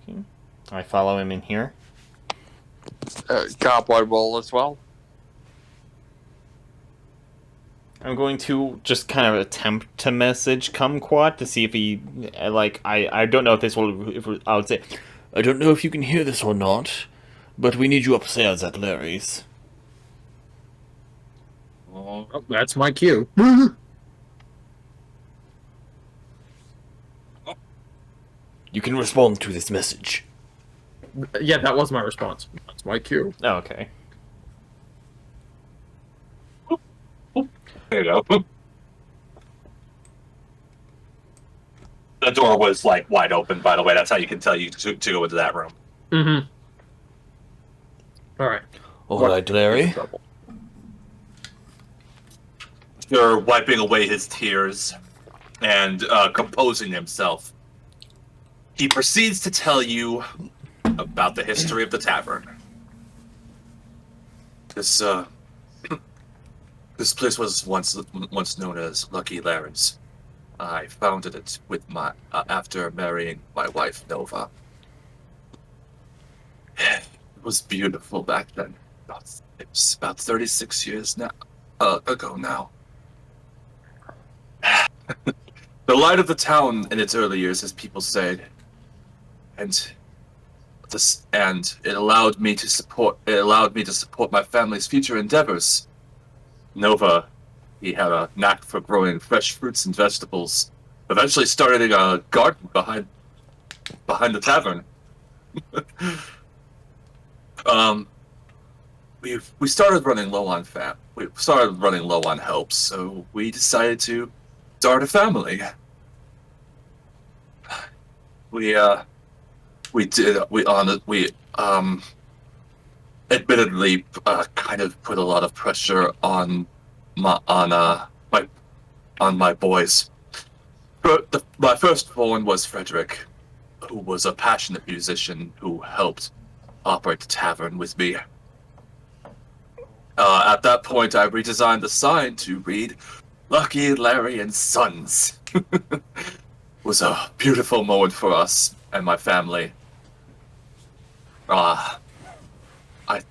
Okay. I follow him in here. Cowboy roll as well. I'm going to just kind of attempt to message Kumquat to see if he, I don't know if this will, if I would say, I don't know if you can hear this or not, but we need you upstairs at Larry's. Oh, that's my cue. You can respond to this message. Yeah, that was my response. That's my cue. Oh, okay. There you go. The door was like wide open, by the way. That's how you can tell you to go into that room. Mm-hmm. All right. All right, Larry. You're wiping away his tears and composing himself. He proceeds to tell you about the history of the tavern. This this place was once known as Lucky Larry's. I founded it with my after marrying my wife Nova. It was beautiful back then. It was about 36 years ago now. The light of the town in its early years, as people say, and it allowed me to support my family's future endeavors. Nova, he had a knack for growing fresh fruits and vegetables. Eventually started a garden behind the tavern. We started running low on We started running low on help, so we decided to start a family. We admittedly kind of put a lot of pressure on my boys. But my firstborn was Frederick, who was a passionate musician who helped operate the tavern with me. At that point, I redesigned the sign to read "Lucky Larry and Sons." It was a beautiful moment for us and my family. I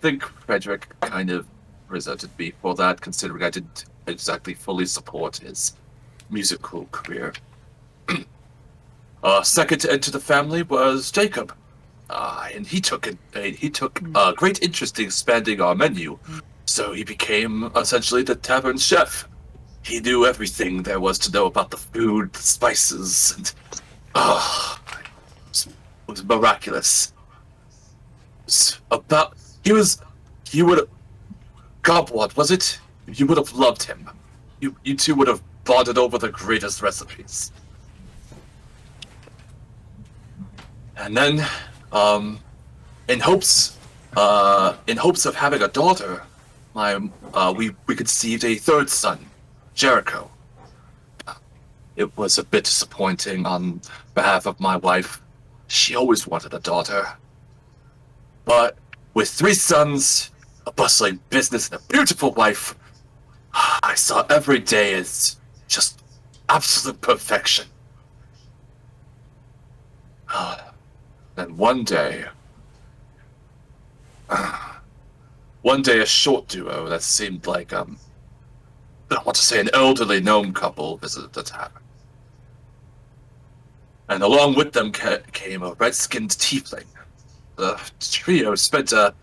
think Frederick kind of resented me for that, considering I didn't exactly fully support his musical career. Second to enter the family was Jacob, and he took a great interest in expanding our menu, so he became essentially the tavern chef. He knew everything there was to know about the food, the spices, and it was miraculous. You would have, God, what was it? You would have loved him. You two would have bonded over the greatest recipes. And then, in hopes of having a daughter, we conceived a third son, Jericho. It was a bit disappointing on behalf of my wife. She always wanted a daughter. But with 3 sons, a bustling business, and a beautiful wife, I saw every day as just absolute perfection. And one day, a short duo that seemed like, I want to say an elderly gnome couple visited the tavern. And along with them came a red-skinned tiefling. The trio spent a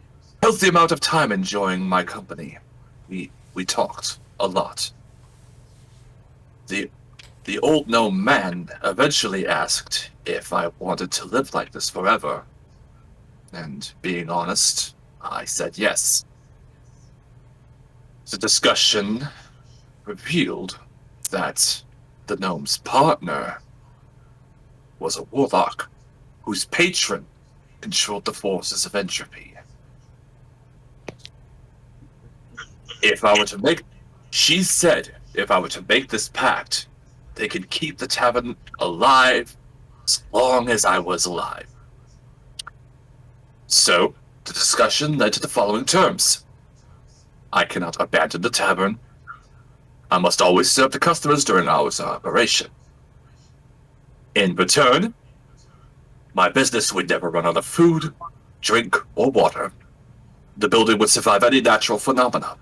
healthy amount of time enjoying my company. We talked a lot. The old gnome man eventually asked if I wanted to live like this forever. And being honest, I said yes. The discussion revealed that the gnome's partner was a warlock whose patron controlled the forces of entropy. She said if I were to make this pact, they could keep the tavern alive as long as I was alive. So, the discussion led to the following terms. I cannot abandon the tavern. I must always serve the customers during hours of operation. In return, my business would never run out of food, drink, or water. The building would survive any natural phenomena.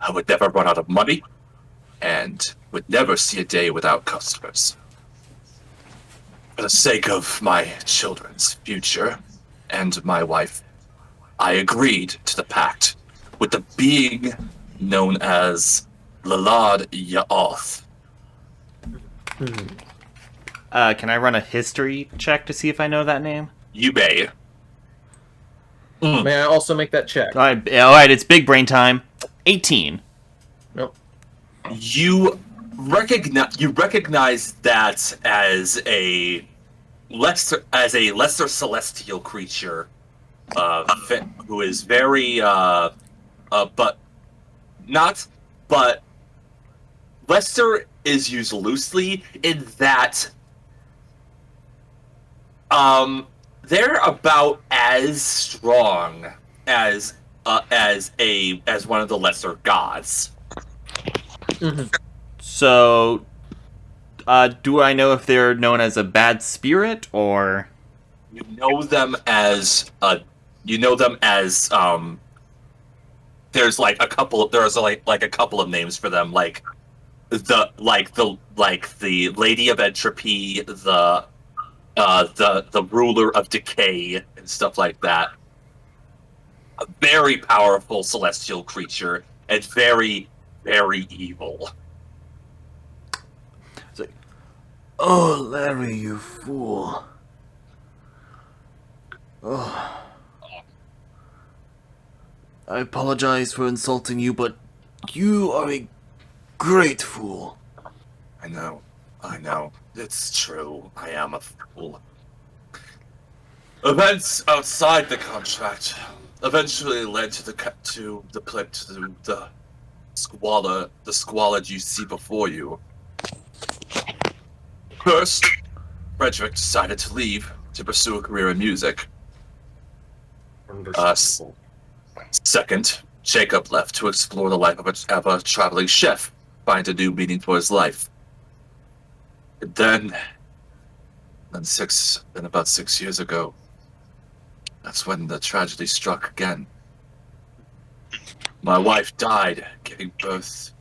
I would never run out of money, and would never see a day without customers. For the sake of my children's future and my wife, I agreed to the pact with the being known as Lalad Ya'oth. Can I run a history check to see if I know that name? You may. May I also make that check? All right, it's big brain time. 18. Nope. You recognize that as a lesser celestial creature, who is very but lesser is used loosely in that they're about as strong as one of the lesser gods. Mm-hmm. So, do I know if they're known as a bad spirit or? You know them as there's like a couple of names for them, like the Lady of Entropy, the ruler of decay and stuff like that. A very powerful celestial creature and very, very evil. It's like, oh, Larry, you fool. Oh. I apologize for insulting you, but you are a great fool. I know. It's true. I am a fool. Events outside the contract eventually led to the squalor you see before you. First, Frederick decided to leave to pursue a career in music. Second, Jacob left to explore the life of a traveling chef, find a new meaning for his life. And then about 6 years ago, that's when the tragedy struck again. My wife died giving birth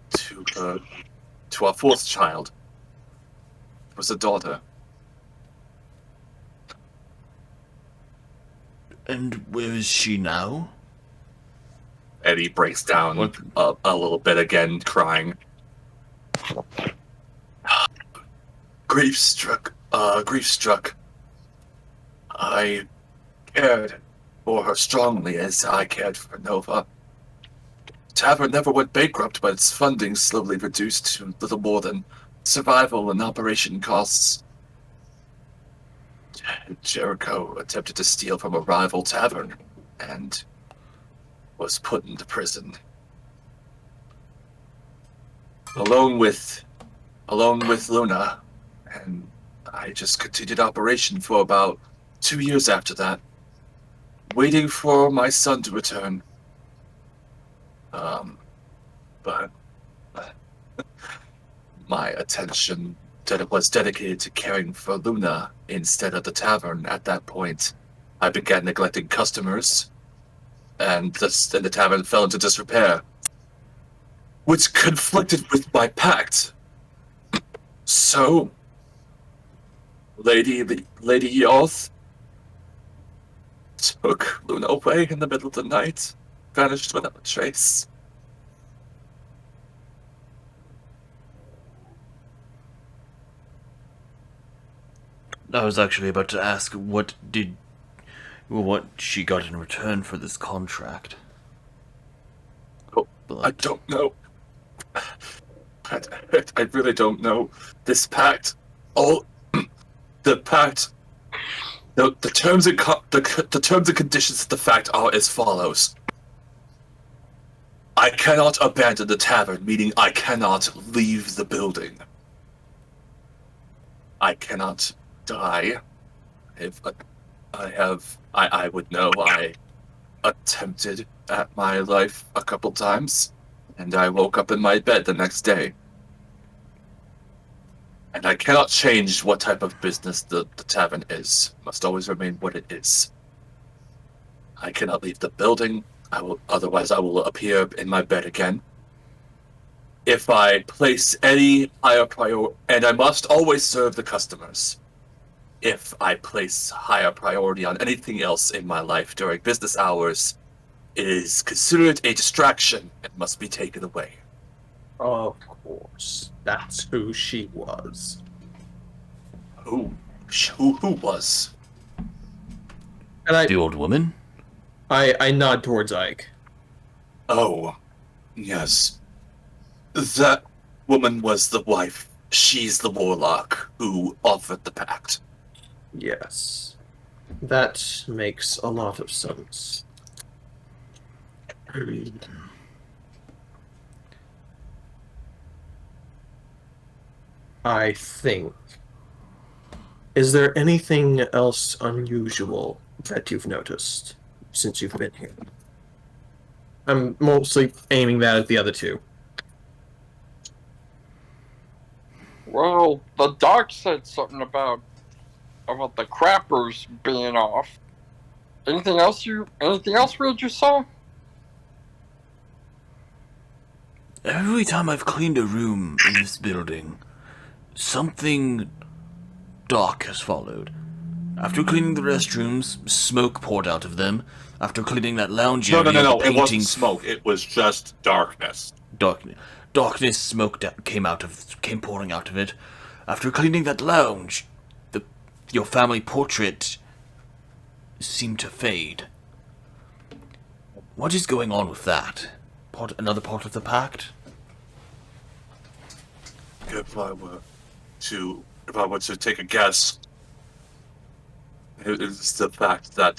to our fourth child. It was a daughter. And where is she now? Eddie breaks down a little bit again, crying. Grief struck. I cared for her strongly as I cared for Nova. Tavern never went bankrupt, but its funding slowly reduced to little more than survival and operation costs. Jericho attempted to steal from a rival tavern and was put into prison. Along with Luna, and I just continued operation for about 2 years after that, waiting for my son to return. But my attention was dedicated to caring for Luna instead of the tavern. At that point, I began neglecting customers, and the tavern fell into disrepair, which conflicted with my pact. So, Lady Yoth took Luna away in the middle of the night, vanished without a trace. I was actually about to ask what she got in return for this contract. Oh, I don't know. I really don't know. This pact, the pact, the terms and the terms and conditions of the pact are as follows. I cannot abandon the tavern, meaning I cannot leave the building. I cannot die. If I would know I attempted at my life a couple times, and I woke up in my bed the next day. And I cannot change what type of business the tavern is. It must always remain what it is. I cannot leave the building. Otherwise I will appear in my bed again. If I place any higher priority, and I must always serve the customers. If I place higher priority on anything else in my life during business hours, it is considered a distraction and must be taken away. Of course. That's who she was. Who was? And The old woman? I nod towards Ike. Oh, yes. That woman was the wife. She's the warlock who offered the pact. Yes. That makes a lot of sense. I think. Is there anything else unusual that you've noticed since you've been here? I'm mostly aiming that at the other two. Well, the doc said something about the crappers being off. Anything else weird you saw? Every time I've cleaned a room in this building, something dark has followed. After cleaning the restrooms, smoke poured out of them. After cleaning that lounge area, No. the It wasn't paintings... smoke. It was just darkness. Darkness, smoke came pouring out of it. After cleaning that lounge, your family portrait seemed to fade. What is going on with that? Another part of the pact? If I were to take a guess, it is the fact that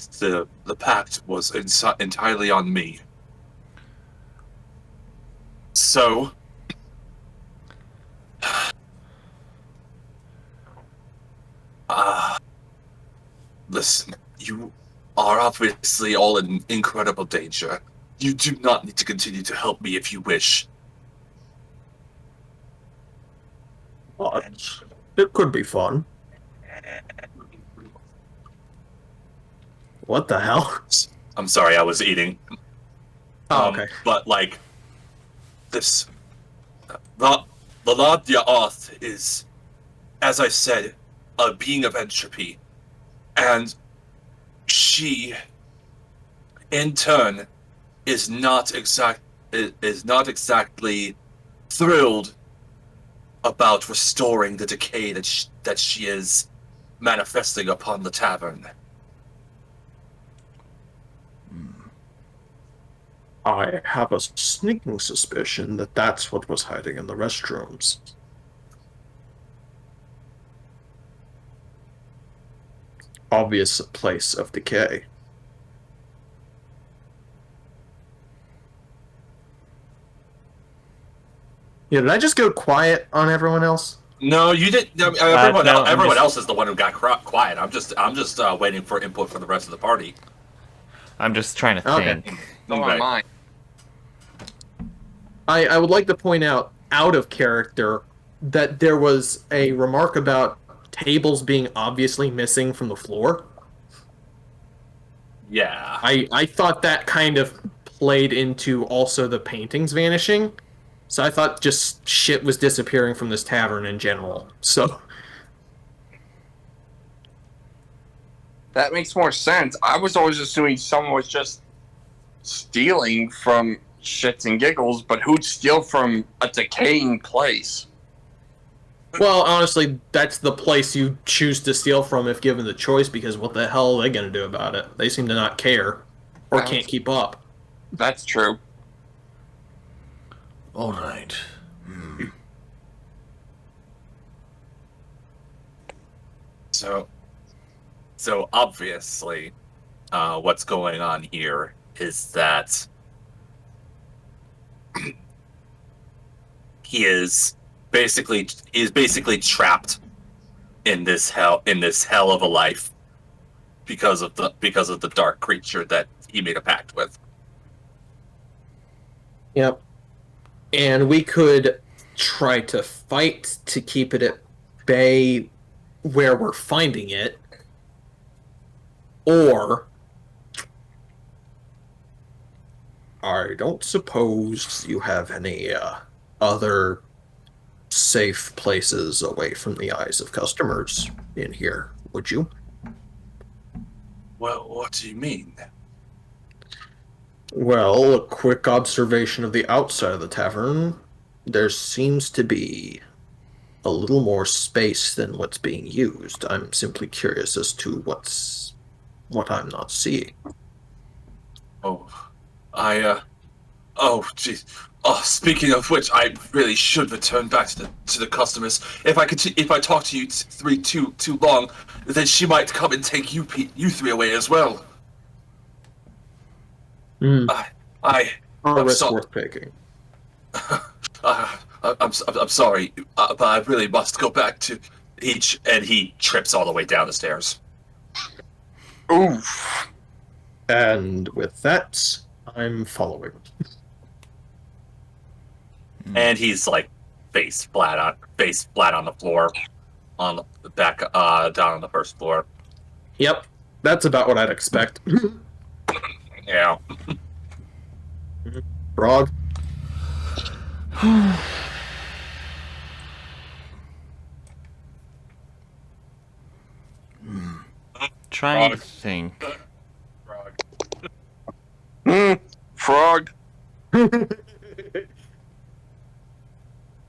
the pact was entirely on me. So, listen, you are obviously all in incredible danger. You do not need to continue to help me if you wish. But it could be fun. What the hell? I'm sorry, I was eating. Oh, okay. But, like, this... The Lord Ya'oth is, as I said, a being of entropy. And she, in turn, is not exactly thrilled about restoring the decay that she is manifesting upon the tavern. I have a sneaking suspicion that that's what was hiding in the restrooms. Obvious place of decay. Yeah, did I just go quiet on everyone else? No, you didn't. Everyone else is the one who got quiet. I'm just waiting for input from the rest of the party. I'm just trying to Okay. think. No, Okay. mine. I would like to point out of character, that there was a remark about tables being obviously missing from the floor. Yeah. I thought that kind of played into also the paintings vanishing. So I thought just shit was disappearing from this tavern in general. So That makes more sense. I was always assuming someone was just stealing from shits and giggles, but who'd steal from a decaying place? well, honestly, that's the place you choose to steal from if given the choice, because what the hell are they going to do about it? They seem to not care or That's- can't keep up. That's true. All right. So obviously, what's going on here is that he is basically trapped in this hell of a life because of the dark creature that he made a pact with. Yep. And we could try to fight to keep it at bay where we're finding it, or I don't suppose you have any other safe places away from the eyes of customers in here, would you? Well, what do you mean? Well, a quick observation of the outside of the tavern. There seems to be a little more space than what's being used. I'm simply curious as to what I'm not seeing. Oh, oh, jeez. Oh, speaking of which, I really should return back to the customers. If I talk to you too long, then she might come and take you three away as well. Mm, I, a I'm risk so, worth taking. I'm sorry, but I really must go back to each. And he trips all the way down the stairs. Oof. And with that, I'm following. And he's like face flat on the floor, on the back, down on the first floor. Yep, that's about what I'd expect. Yeah. Frog? Trying to think. Frog.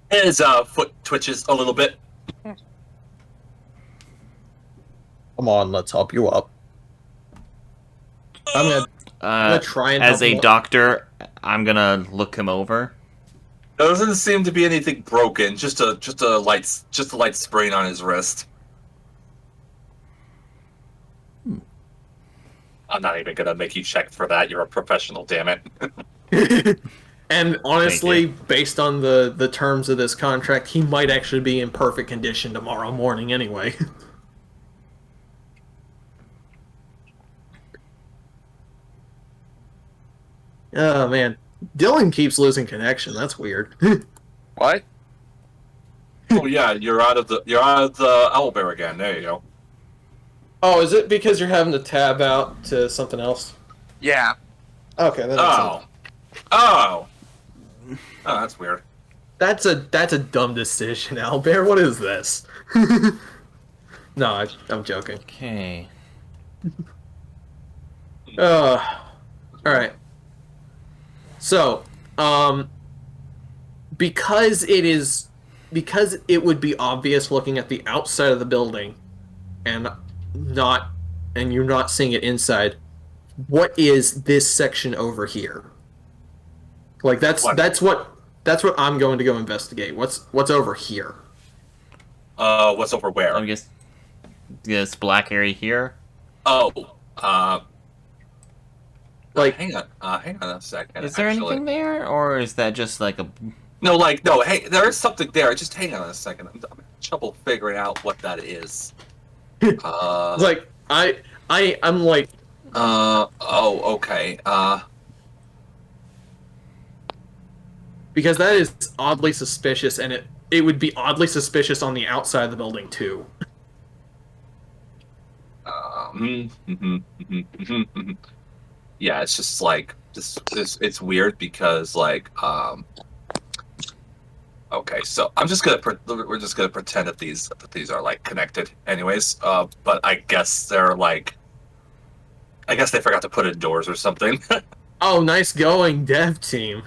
His foot twitches a little bit. Come on, let's help you up. I'm gonna try and As help a him up. doctor, I'm gonna look him over. There doesn't seem to be anything broken. Just a light sprain on his wrist. I'm not even gonna make you check for that. You're a professional, damn it. And honestly, Thank based on the terms of this contract, he might actually be in perfect condition tomorrow morning anyway. Oh man, Dylan keeps losing connection. That's weird. What? Oh yeah, you're out of the owlbear again. There you go. Oh, is it because you're having to tab out to something else? Yeah. Okay, that makes Oh. sense. Oh, that's weird. That's a dumb decision, Albert. What is this? No, I'm joking. Okay. All right. So, because it would be obvious looking at the outside of the building, and you're not seeing it inside. What is this section over here? Like that's what I'm going to go investigate. What's over here? What's over where? I guess this black area here. Oh, Like, hang on a second. Is there anything there, or is that just like a? No, hey, there is something there. Just hang on a second. I'm having trouble figuring out what that is. like I'm like, oh, okay. because that is oddly suspicious, and it would be oddly suspicious on the outside of the building too. Yeah, it's just like this. It's weird because like okay, so we're just gonna pretend that these are like connected, anyways. But I guess they forgot to put it indoors or something. Oh, nice going, dev team.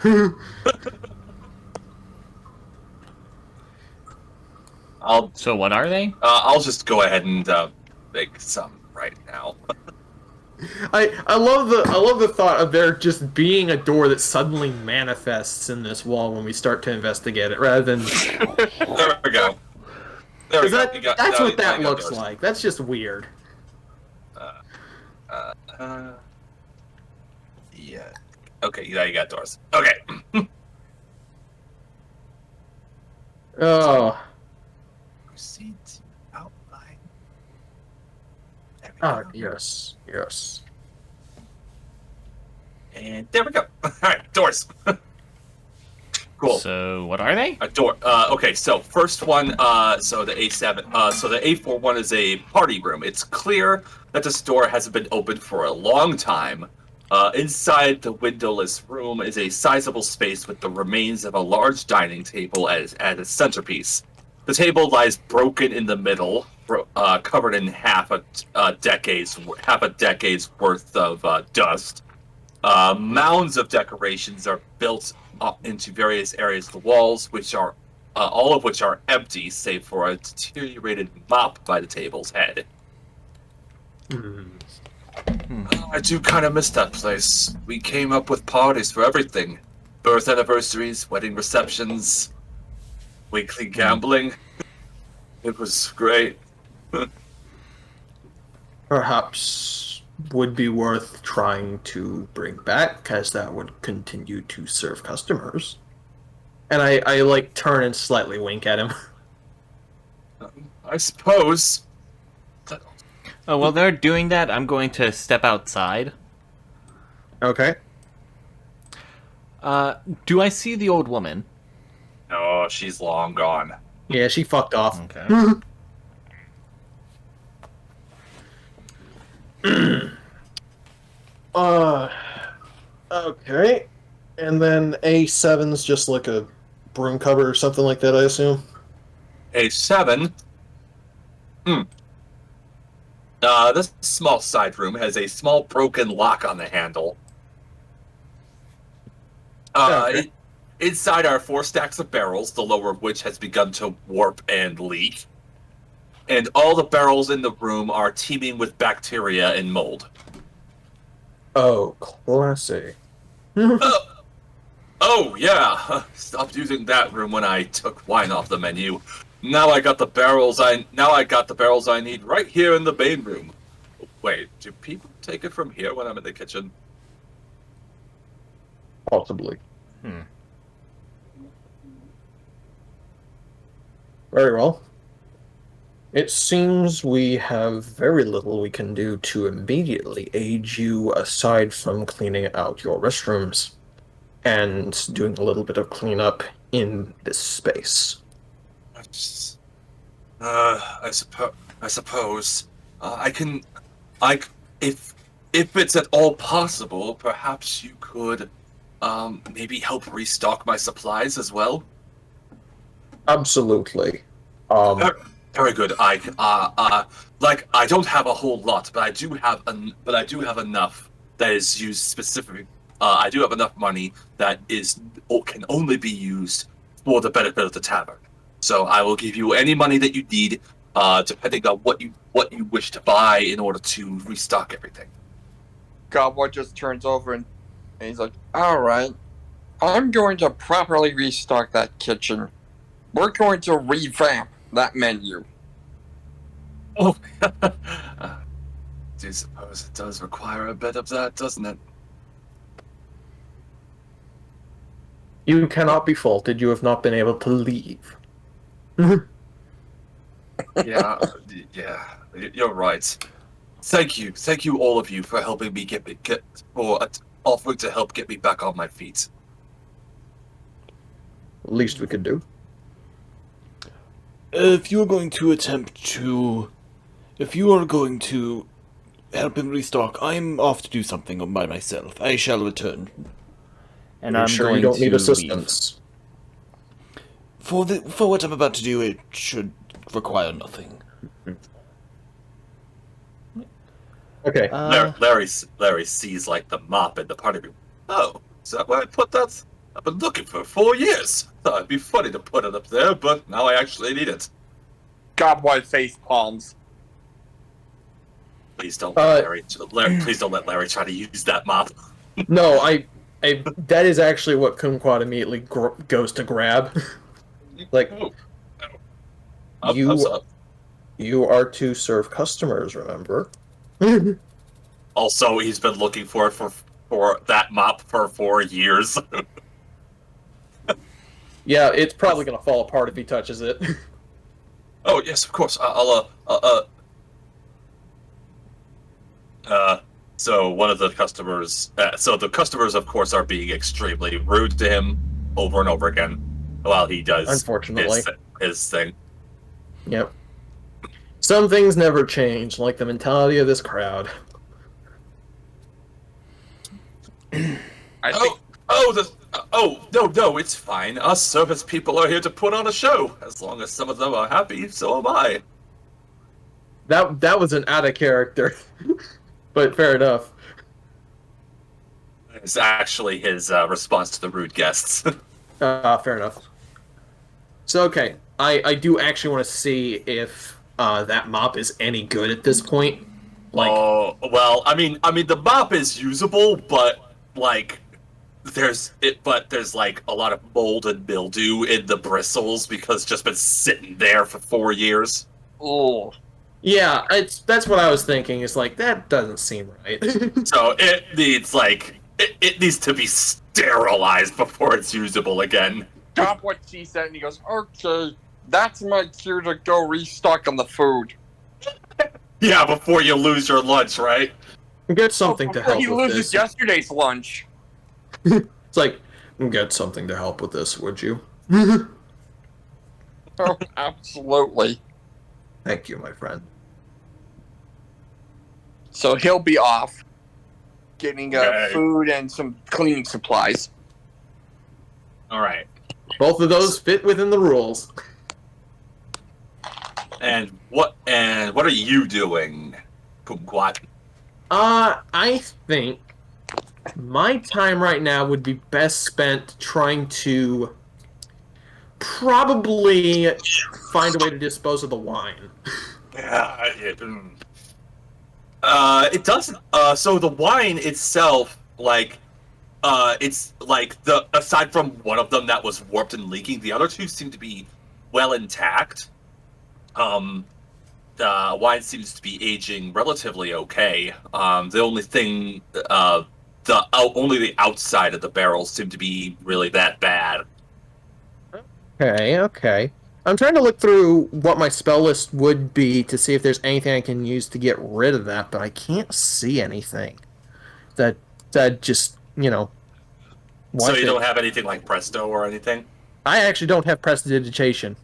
So what are they? I'll just go ahead and make some right now. I love the thought of there just being a door that suddenly manifests in this wall when we start to investigate it, rather than There we go. There we go. that's what that looks like. That's just weird. Yeah. Okay, yeah, you got doors. Okay. Oh. Proceed to outline. There we Oh, go. yes. Yes. And there we go. All right, doors. Cool. So, what are they? A door. Okay, so first one, so the A7, so the A41 is a party room. It's clear that this door hasn't been opened for a long time. Inside the windowless room is a sizable space with the remains of a large dining table as its centerpiece. The table lies broken in the middle, covered in half a decade's worth of dust. Mounds of decorations are built up into various areas of the walls, which are all of which are empty, save for a deteriorated mop by the table's head. I do kind of miss that place. We came up with parties for everything: birth anniversaries, wedding receptions, weekly gambling. It was great. Perhaps would be worth trying to bring back, as that would continue to serve customers. And I like turn and slightly wink at him. I suppose. Oh, while they're doing that, I'm going to step outside. Okay. Do I see the old woman? No, she's long gone. Yeah, she fucked off. Okay. Okay. And then A7's just like a broom cover or something like that, I assume? A7. This small side room has a small broken lock on the handle. Okay. Inside are 4 stacks of barrels, the lower of which has begun to warp and leak. And all the barrels in the room are teeming with bacteria and mold. Oh, classy. Oh, yeah. Stopped using that room when I took wine off the menu. Now I got the barrels I need right here in the main room. Wait, do people take it from here when I'm in the kitchen? Possibly. Very well. It seems we have very little we can do to immediately aid you aside from cleaning out your restrooms and doing a little bit of cleanup in this space. I suppose. If it's at all possible, perhaps you could, maybe help restock my supplies as well. Absolutely. Very good. I don't have a whole lot, but I do have enough that is used specifically. I do have enough money that can only be used for the benefit of the tavern. So I will give you any money that you need, depending on what you wish to buy in order to restock everything. Godboy just turns over and he's like, "Alright, I'm going to properly restock that kitchen. We're going to revamp that menu." Oh, I do suppose it does require a bit of that, doesn't it? You cannot be faulted. You have not been able to leave. Yeah, yeah, you're right. Thank you, all of you, for helping me offering to help get me back on my feet. Least we could do. If you are going to help him restock, I'm off to do something by myself. I shall return. And I'm sure going you don't to need leave. assistance. For what I'm about to do, it should require nothing. Okay. Larry sees like the mop in the party room. Oh, is that where I put that? I've been looking for 4 years. Thought it'd be funny to put it up there, but now I actually need it. Godboy face palms. Please don't let Larry try to use that mop. No, that is actually what Kumquat immediately goes to grab. Like, you are to serve customers, remember? Also, he's been looking for it for that mop for 4 years. Yeah, it's probably gonna fall apart if he touches it. Oh yes, of course. So one of the customers, of course, are being extremely rude to him. over and over again while he does Unfortunately. his thing. Yep. Some things never change, like the mentality of this crowd. I think No, it's fine. Us service people are here to put on a show. As long as some of them are happy, so am I. That was an out of character, but fair enough. It's actually his response to the rude guests. Fair enough. So okay, I do actually want to see if that mop is any good at this point. Like, Oh well, I mean, the mop is usable, but like, there's like a lot of mold and mildew in the bristles because it's just been sitting there for 4 years. oh, yeah, that's what I was thinking. It's like that doesn't seem right. So it needs it needs to be sterilized before it's usable again. got what she said, and he goes, "Okay, that's my cue to go restock on the food." Yeah, before you lose your lunch, right? Get something to Before help he with loses this. yesterday's lunch. It's like, get something to help with this, would you? Oh, absolutely. Thank you, my friend. So he'll be off, getting Okay. food and some cleaning supplies. All right. Both of those fit within the rules. And what are you doing, Kumquat? I think my time right now would be best spent trying to probably find a way to dispose of the wine. Yeah, it doesn't. So the wine itself, it's like aside from one of them that was warped and leaking, the other two seem to be well intact. The wine seems to be aging relatively okay. The only thing, only the outside of the barrels seem to be really that bad. Okay. I'm trying to look through what my spell list would be to see if there's anything I can use to get rid of that, but I can't see anything. That just, So one you thing. don't have anything like Presto or anything? I actually don't have prestidigitation.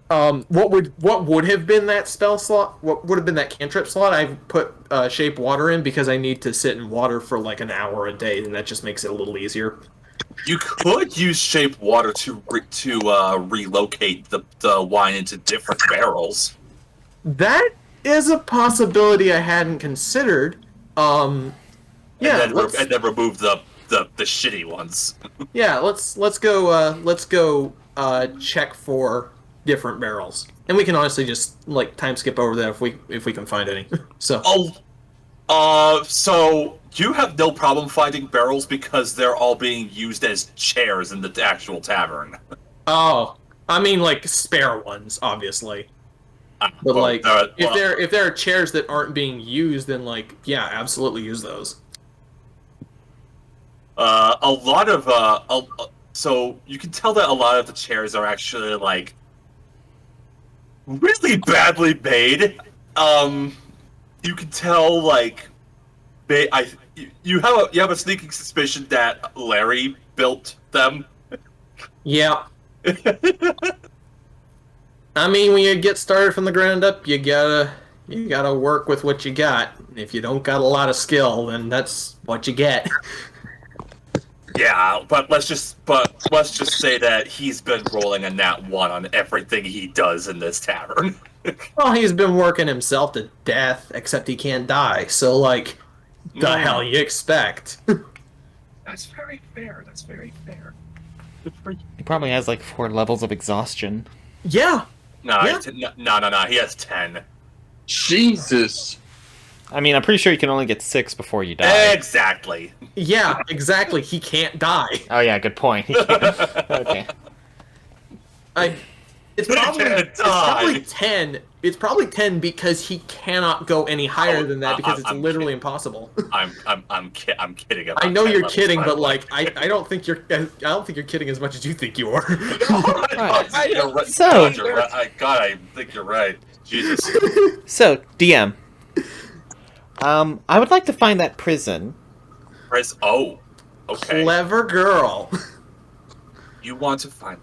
What would have been that spell slot? What would have been that cantrip slot? I put shape water in because I need to sit in water for like an hour a day, and that just makes it a little easier. You could use shape water to relocate the wine into different barrels. That is a possibility I hadn't considered. Yeah, and then remove the shitty ones. yeah. Let's go check for different barrels, and we can honestly just like time skip over that if we can find any. So. So you have no problem finding barrels because they're all being used as chairs in the actual tavern. Oh, I mean like spare ones, obviously. But Well, like, if there are chairs that aren't being used, then like, yeah, absolutely use those. a lot of so you can tell that a lot of the chairs are actually like really badly made. You can tell like you have a sneaking suspicion that Larry built them. Yeah. I mean, when you get started from the ground up, you gotta work with what you got. If you don't got a lot of skill, then that's what you get. Yeah, but let's just say that he's been rolling a nat 1 on everything he does in this tavern. Well, he's been working himself to death, except he can't die. So, like, the hell you expect? That's very fair. That's very fair. Good for you. He probably has like 4 levels of exhaustion. Yeah. No, Yeah. no. He has 10. Jesus. I mean, I'm pretty sure you can only get 6 before you die. Exactly. Yeah, exactly. He can't die. Oh yeah, good point. Okay. It's He probably, can't it's probably die. 10. It's probably 10 because he cannot go any higher than that because it's I'm literally kidding. impossill. I'm kidding about I know 10 you're levels, kidding, by the but way. like I don't think you're kidding as much as you think you are. Alright. You're right. So- God, I think you're right. Jesus. So, DM. I would like to find that prison. Oh. Okay. Clever girl. You want to find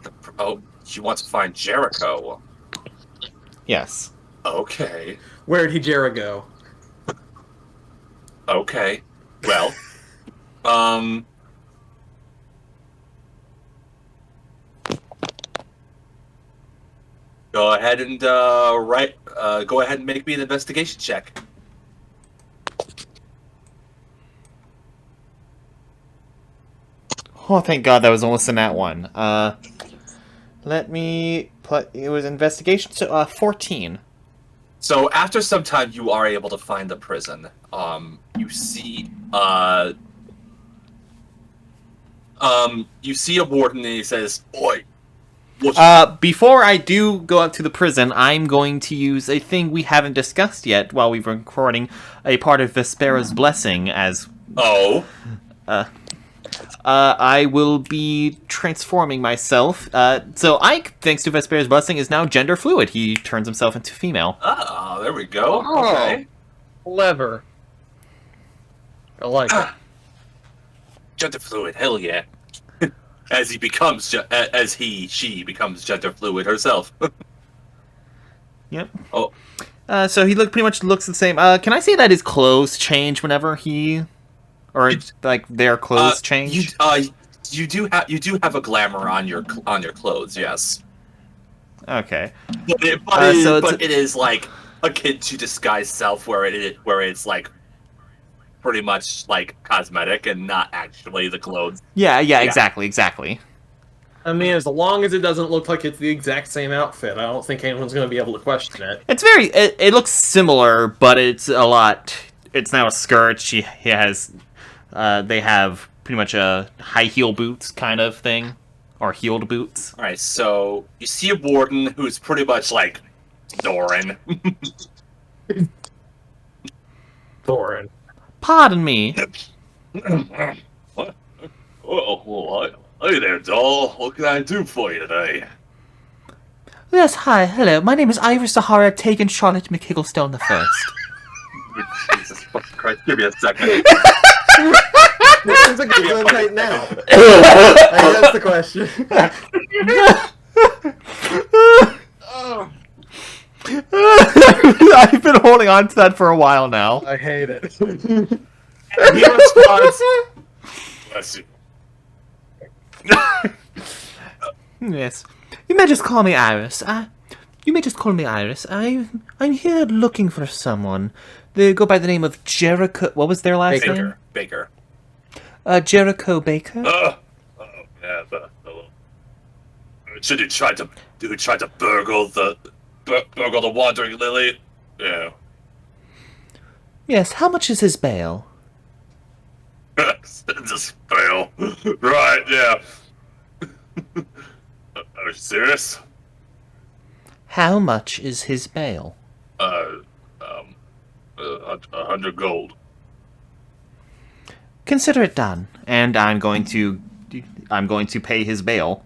you want to find Jericho. Yes. Okay. Where'd Hijera go? Okay. Well, um, go ahead and go ahead and make me an investigation check. Oh, thank God that was almost in that one. Let me put. It was investigation, so 14. So after some time, you are able to find the prison. You see a warden, and he says, "Oi, Before I do go up to the prison, I'm going to use a thing we haven't discussed yet while we've been recording, a part of Vespera's blessing as... oh, I will be transforming myself. So Ike, thanks to Vespera's blessing, is now gender fluid. He turns himself into female. there we go. Oh. Okay, Clever. I like it. gender fluid, hell yeah." As he becomes, she becomes gender fluid herself. Yep. Oh, So he pretty much looks the same. Can I say that his clothes change whenever he... Or, like, their clothes change? you do have a glamour on your clothes, yes. Okay. But it is like akin to disguise self, where it's like pretty much like cosmetic and not actually the clothes. Yeah, exactly. I mean, as long as it doesn't look like it's the exact same outfit, I don't think anyone's going to be able to question it. It's very... It looks similar, but it's a lot... It's now a skirt. He has... they have pretty much a high heel boots kind of thing. Or heeled boots. Alright, so you see a warden who's pretty much like Doran. Thorin. Pardon me. What? Oh, hey there, doll. What can I do for you today? Yes, hi, hello. My name is Iris Sahara, taken Charlotte McHigglestone the First. Jesus fucking Christ, give me a second. It seems like you're doing right now. I think that's the question. I've been holding on to that for a while now. I hate it. And he responds, bless you. Yes. You may just call me Iris. I'm here looking for someone. They go by the name of Jericho. What was their last name? Baker. Jericho Baker. Yeah, should you try to burgle the Wandering Lily? Yeah. Yes. How much is his bail? Just fail. Right, yeah. Are you serious? How much is his bail? 100 gold. Consider it done, and I'm going to pay his bail.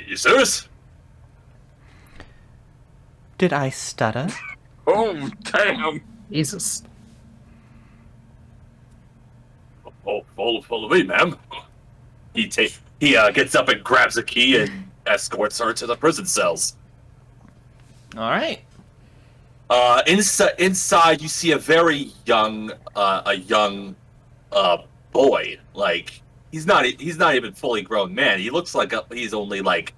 You serious? Did I stutter? Oh, damn. Jesus. Oh, follow me, ma'am. He gets up and grabs a key and escorts her to the prison cells. All right. Inside you see a very young boy. Like he's not even fully grown man. He looks like he's only like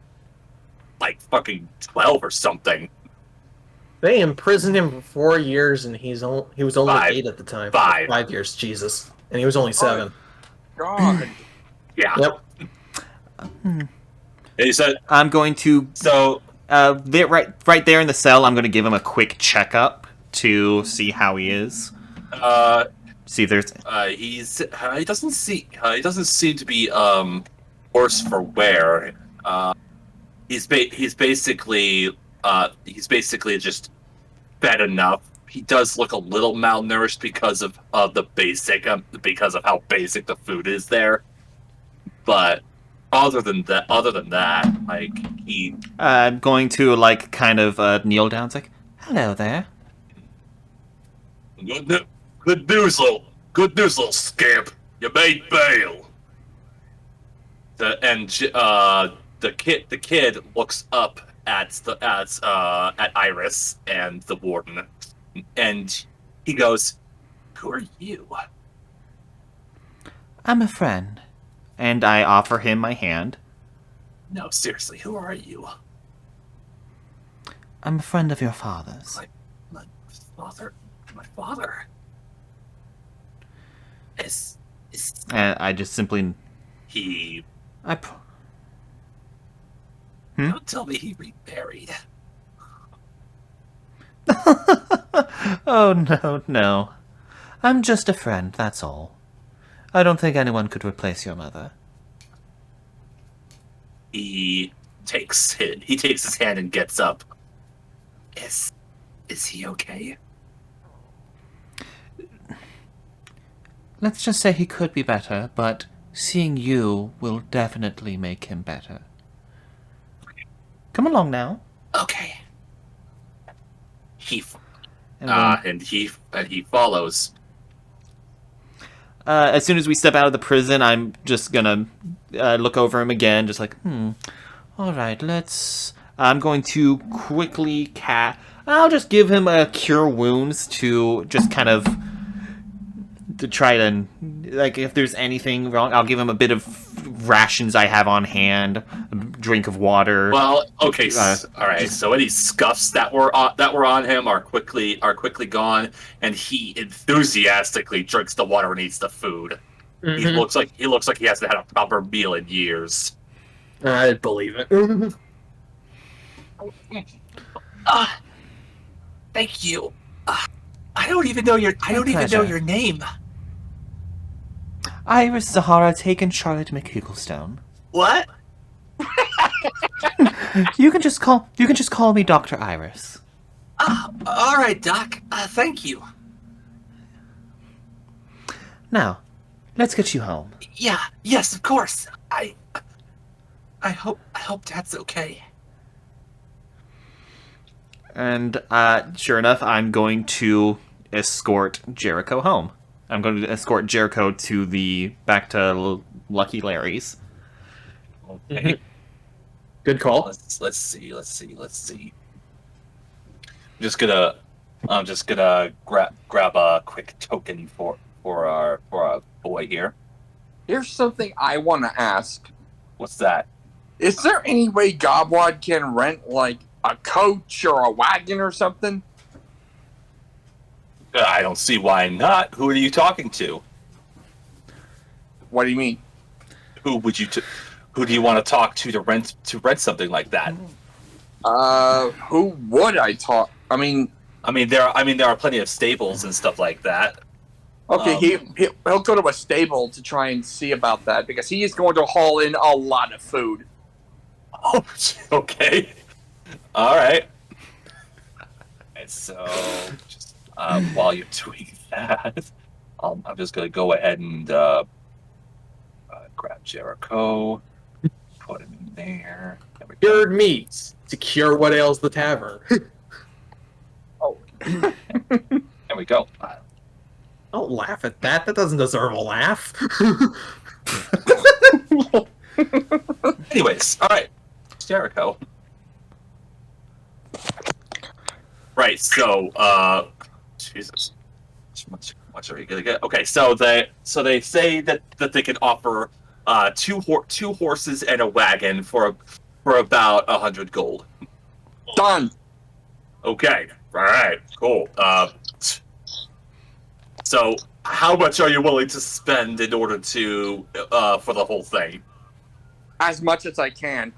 fucking 12 or something. They imprisoned him for 4 years, and he was only 8 at the time. 5 years, Jesus, and he was only 7. God. Yeah. Yep. And he said, I'm going to so. right there in the cell. I'm going to give him a quick checkup to see how he is. See if there's. He doesn't seem to be worse for wear. He's basically just fed enough. He does look a little malnourished because of how basic the food is there. But other than that, like I'm going to kind of kneel down. It's like, hello there. good news, Good news, little scamp. You made bail. The kid looks up at Iris and the warden, and he goes, "Who are you?" I'm a friend. And I offer him my hand. No, seriously, who are you? I'm a friend of your father's. My father. My father. Is And I just simply... he? Hmm? Don't tell me he remarried. Oh, no, no. I'm just a friend, that's all. I don't think anyone could replace your mother. He takes his hand and gets up. Is he okay? Let's just say he could be better, but seeing you will definitely make him better. Come along now. Okay. And then, And he follows. as soon as we step out of the prison, I'm just gonna look over him again, just like, alright, I'm going to quickly I'll just give him a cure wounds to just kind of... to try to... like, if there's anything wrong, I'll give him a bit of rations I have on hand, a drink of water. Well, okay, all right. So any scuffs that were on him are quickly gone, and he enthusiastically drinks the water and eats the food. Mm-hmm. He looks like he hasn't had a proper meal in years. I believe it. Thank you. I don't even know your name. Iris Zahara taken Charlotte McHigglestone. What? You can just call me Dr. Iris. All right, Doc. Thank you. Now, let's get you home. Yeah. Yes, of course. I hope Dad's okay. And sure enough, I'm going to escort Jericho home. I'm going to escort Jericho back to Lucky Larry's. Okay. Good call. Let's see. I'm just gonna grab a quick token for our boy here. Here's something I want to ask. What's that? Is there any way Gobwad can rent, like, a coach or a wagon or something? I don't see why not. Who are you talking to? What do you mean? Who do you want to talk to rent something like that? Who would I talk? I mean, there are plenty of stables and stuff like that. okay, he'll go to a stable to try and see about that because he is going to haul in a lot of food. Oh, okay. All right. And so, just while you're doing that, I'm just gonna go ahead and grab Jericho, put him in there. Cured meats to cure what ails the tavern. Oh, There we go. Don't laugh at that. That doesn't deserve a laugh. Anyways, all right, Jericho. Right. So, Jesus, much are you gonna get? Okay. So they say that they can offer two horses and a wagon for about 100 gold. done. Okay. All right. Cool. So how much are you willing to spend in order to for the whole thing? As much as I can.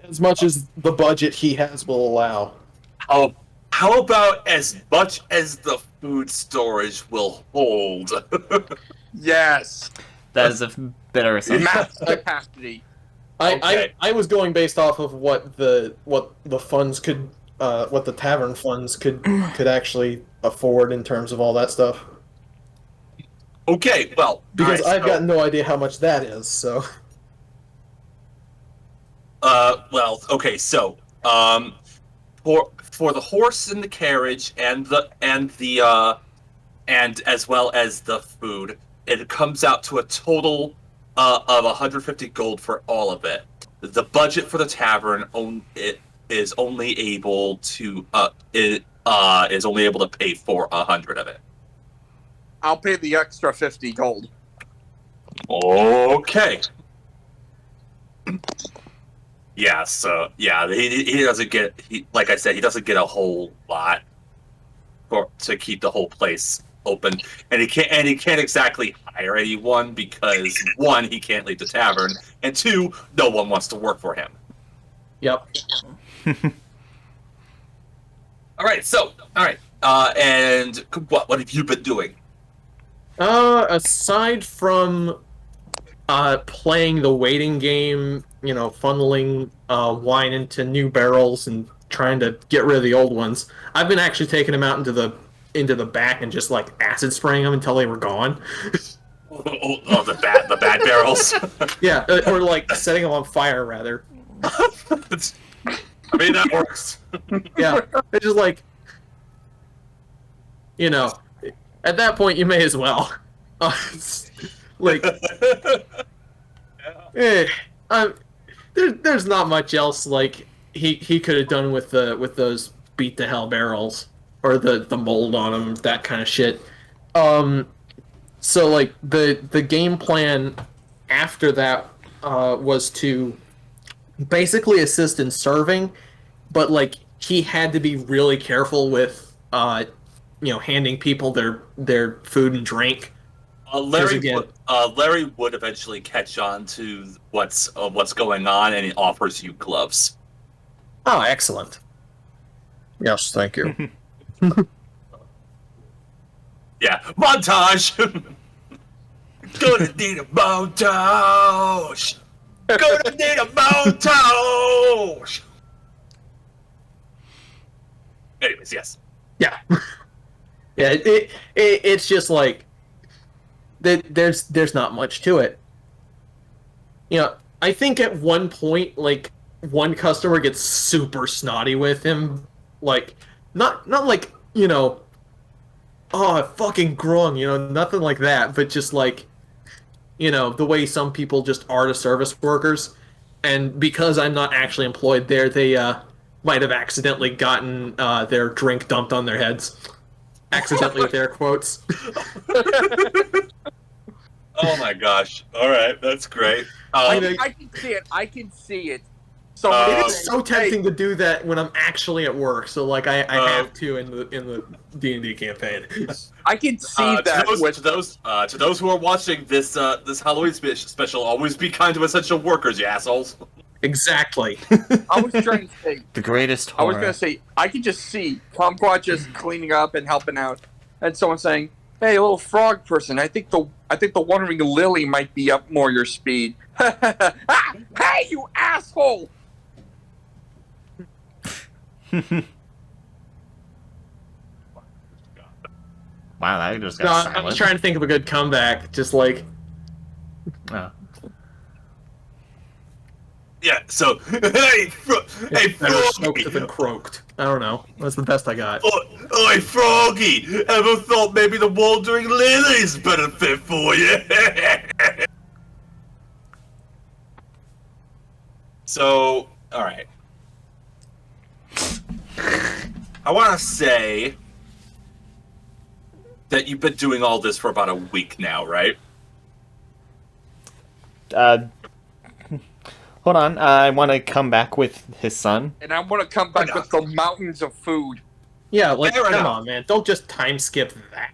As much as the budget he has will allow. How about as much as the food storage will hold? Yes. That is a better assumption. Max capacity. Okay. I was going based off of what the funds could what the tavern funds could actually afford in terms of all that stuff. Okay, well, Because all right, I've got no idea how much that is, so well, okay, so for the horse and the carriage and the and as well as the food, it comes out to a total of 150 gold for all of it. The budget for the tavern is only able to pay for 100 of it. I'll pay the extra 50 gold. Okay. Yeah, so yeah, he doesn't get like I said, he doesn't get a whole lot to keep the whole place open, and he can't exactly hire anyone because one, he can't leave the tavern, and two, no one wants to work for him. Yep. All right, and what have you been doing? Aside from playing the waiting game, funneling wine into new barrels and trying to get rid of the old ones, I've been actually taking them out into the back and just like acid spraying them until they were gone. The bad barrels. Yeah, or like setting them on fire rather. I mean, that works. Yeah, it's just like, at that point you may as well. Like, there's not much else like he could have done with those beat to hell barrels or the mold on them, that kind of shit. So like the game plan after that was to basically assist in serving, but like he had to be really careful with handing people their food and drink. Larry would eventually catch on to what's going on, and he offers you gloves. Oh, excellent. Yes, thank you. Yeah, montage. Gonna need a montage. Gonna need a montage. Anyways, yes. Yeah. Yeah, it's just like there's not much to it. I think at one point, like, one customer gets super snotty with him, like, not like, oh, fucking grung, nothing like that, but just like, the way some people just are to service workers, and because I'm not actually employed there, they might have accidentally gotten their drink dumped on their heads. Accidentally with air quotes. Oh my gosh. Alright, that's great. I can see it. I can see it. So it is so tempting to do that when I'm actually at work. So like I have to in the D&D campaign. I can see that. To those who are watching this Halloween special, always be kind to essential workers, you assholes. Exactly. I was trying to say the greatest horror. I was gonna say I could just see Kumquat just cleaning up and helping out, and someone saying, "Hey, a little frog person, I think the wandering lily might be up more your speed." Hey, you asshole! Wow, that just No, got silent. I was trying to think of a good comeback, just like. Oh. Yeah, so hey, Better smoked Froggy! than croaked. I don't know. That's the best I got. Oi, Froggy! Ever thought maybe the wandering lily's better fit for you? So, alright. I want to say that you've been doing all this for about a week now, right? Hold on. I want to come back with his son. And I want to come back with the mountains of food. Yeah, like, Fair come enough. on, man. Don't just time skip that.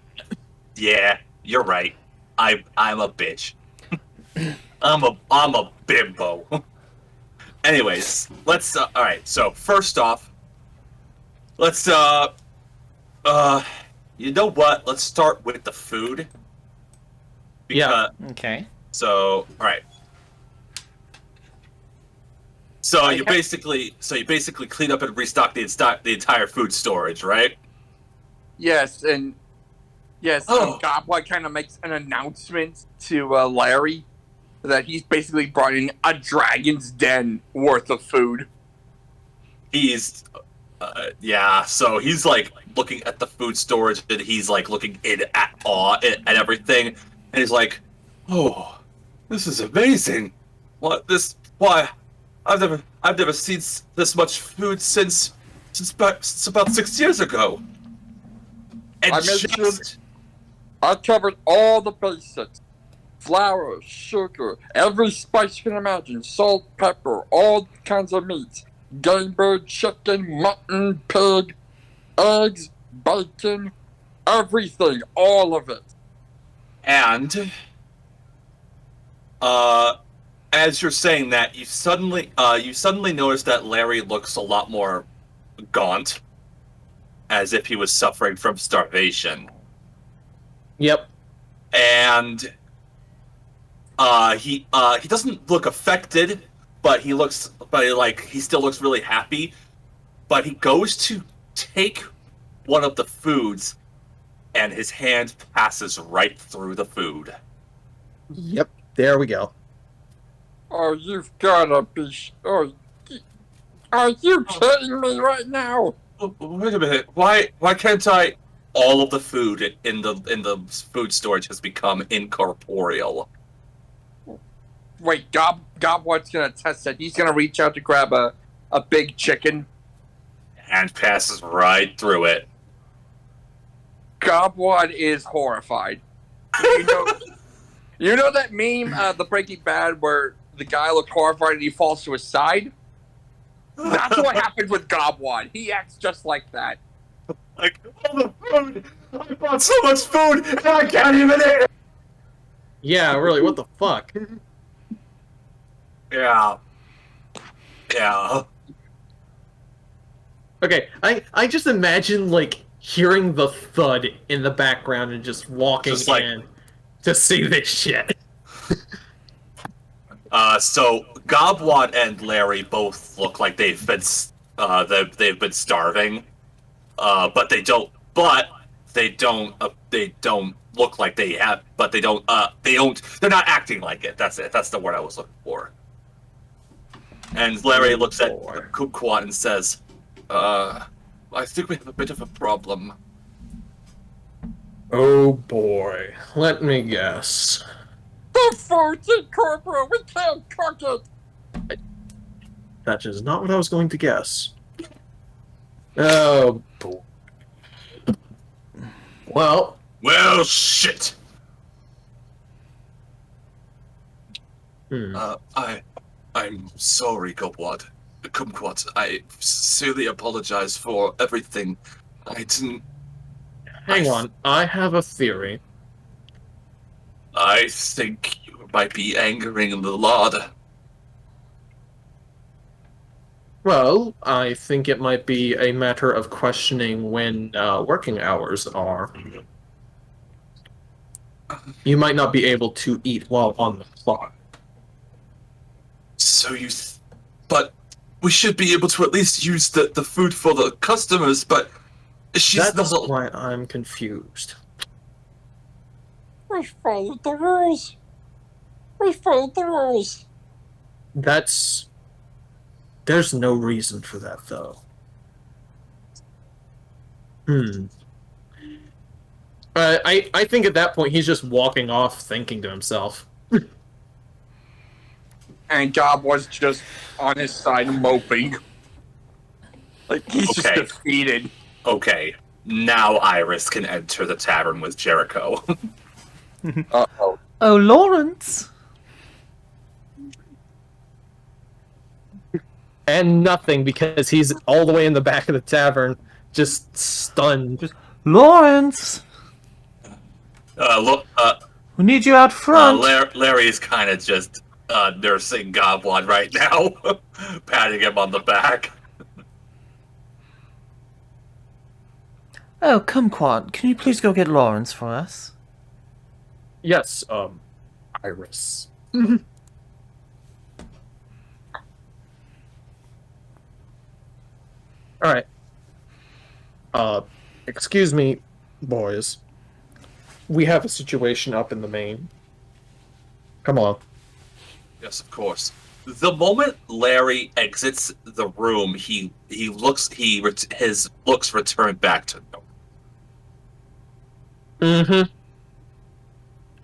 Yeah, you're right. I'm a bitch. I'm a bimbo. Anyways, let's all right. So first off, let's you know what? Let's start with the food. Yeah. Okay. So all right. So you basically clean up and restock the entire food storage, right? Yes, and Goblet kind of makes an announcement to Larry that he's basically brought in a dragon's den worth of food. He's Yeah, so he's like looking at the food storage and he's like looking in at awe at everything, and he's like, "Oh, this is amazing! What this? Why? I've never seen this much food since about 6 years ago." And I made sure just I covered all the basics. Flour, sugar, every spice you can imagine, salt, pepper, all kinds of meats. Game bird, chicken, mutton, pig, eggs, bacon, everything, all of it. and as you're saying that, you suddenly notice that Larry looks a lot more gaunt, as if he was suffering from starvation. Yep. And he doesn't look affected, but he still looks really happy. But he goes to take one of the foods, and his hand passes right through the food. Yep. There we go. Oh, you've gotta be. Oh, are you kidding me right now? Wait a minute. Why can't I? All of the food in the food storage has become incorporeal. Wait, Gobwat's gonna test it. He's gonna reach out to grab a big chicken. And passes right through it. Gobwad is horrified. You know that meme, the Breaking Bad, where the guy looked horrified and he falls to his side? That's what happens with Gobwad. He acts just like that. Like, all the food! I bought so much food and I can't even eat it! Yeah, really, what the fuck? Yeah. Yeah. Okay, I just imagine, like, hearing the thud in the background and just walking Just like- in to see this shit. So Gobwad and Larry both look like they've been starving. But they don't look like they have, but they're not acting like it. That's it. That's the word I was looking for. And Larry looks at Kumquat and says, I think we have a bit of a problem. Oh boy, let me guess. The food's incorporeal. We can't cook it. That is not what I was going to guess. Oh boy. Well, Shit. I'm sorry, Kumquat. I sincerely apologize for everything. I didn't. hang on, I have a theory. I think you might be angering the Lord. Well, I think it might be a matter of questioning when working hours are. You might not be able to eat while on the clock. So but we should be able to at least use the food for the customers, but she's That's not. why I'm confused. We followed the rules. We followed the rules. There's no reason for that, though. I think at that point he's just walking off thinking to himself. And Gob was just on his side moping. Like, he's just Okay. defeated. Okay, now Iris can enter the tavern with Jericho. Uh-oh. Oh, Lawrence! And nothing, because he's all the way in the back of the tavern, just stunned. Lawrence! Look, We need you out front! Larry's kind of just nursing Gobwad right now, patting him on the back. Oh, Kumquat, can you please go get Lawrence for us? Yes, Iris. Alright. Excuse me, boys. We have a situation up in the main. Come on. Yes, of course. The moment Larry exits the room, his looks return back to him. Mm-hmm.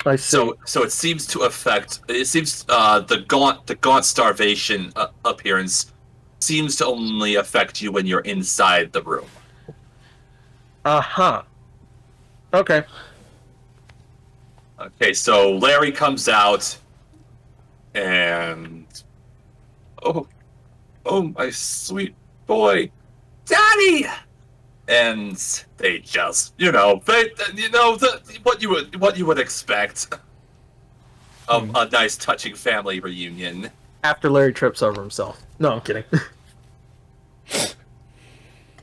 I see. So it seems to affect. It seems the gaunt starvation appearance seems to only affect you when you're inside the room. Uh-huh. Okay. Okay, so Larry comes out, and oh, my sweet boy, Daddy, and they just, what you would expect of a nice, touching family reunion. After Larry trips over himself. No, I'm kidding.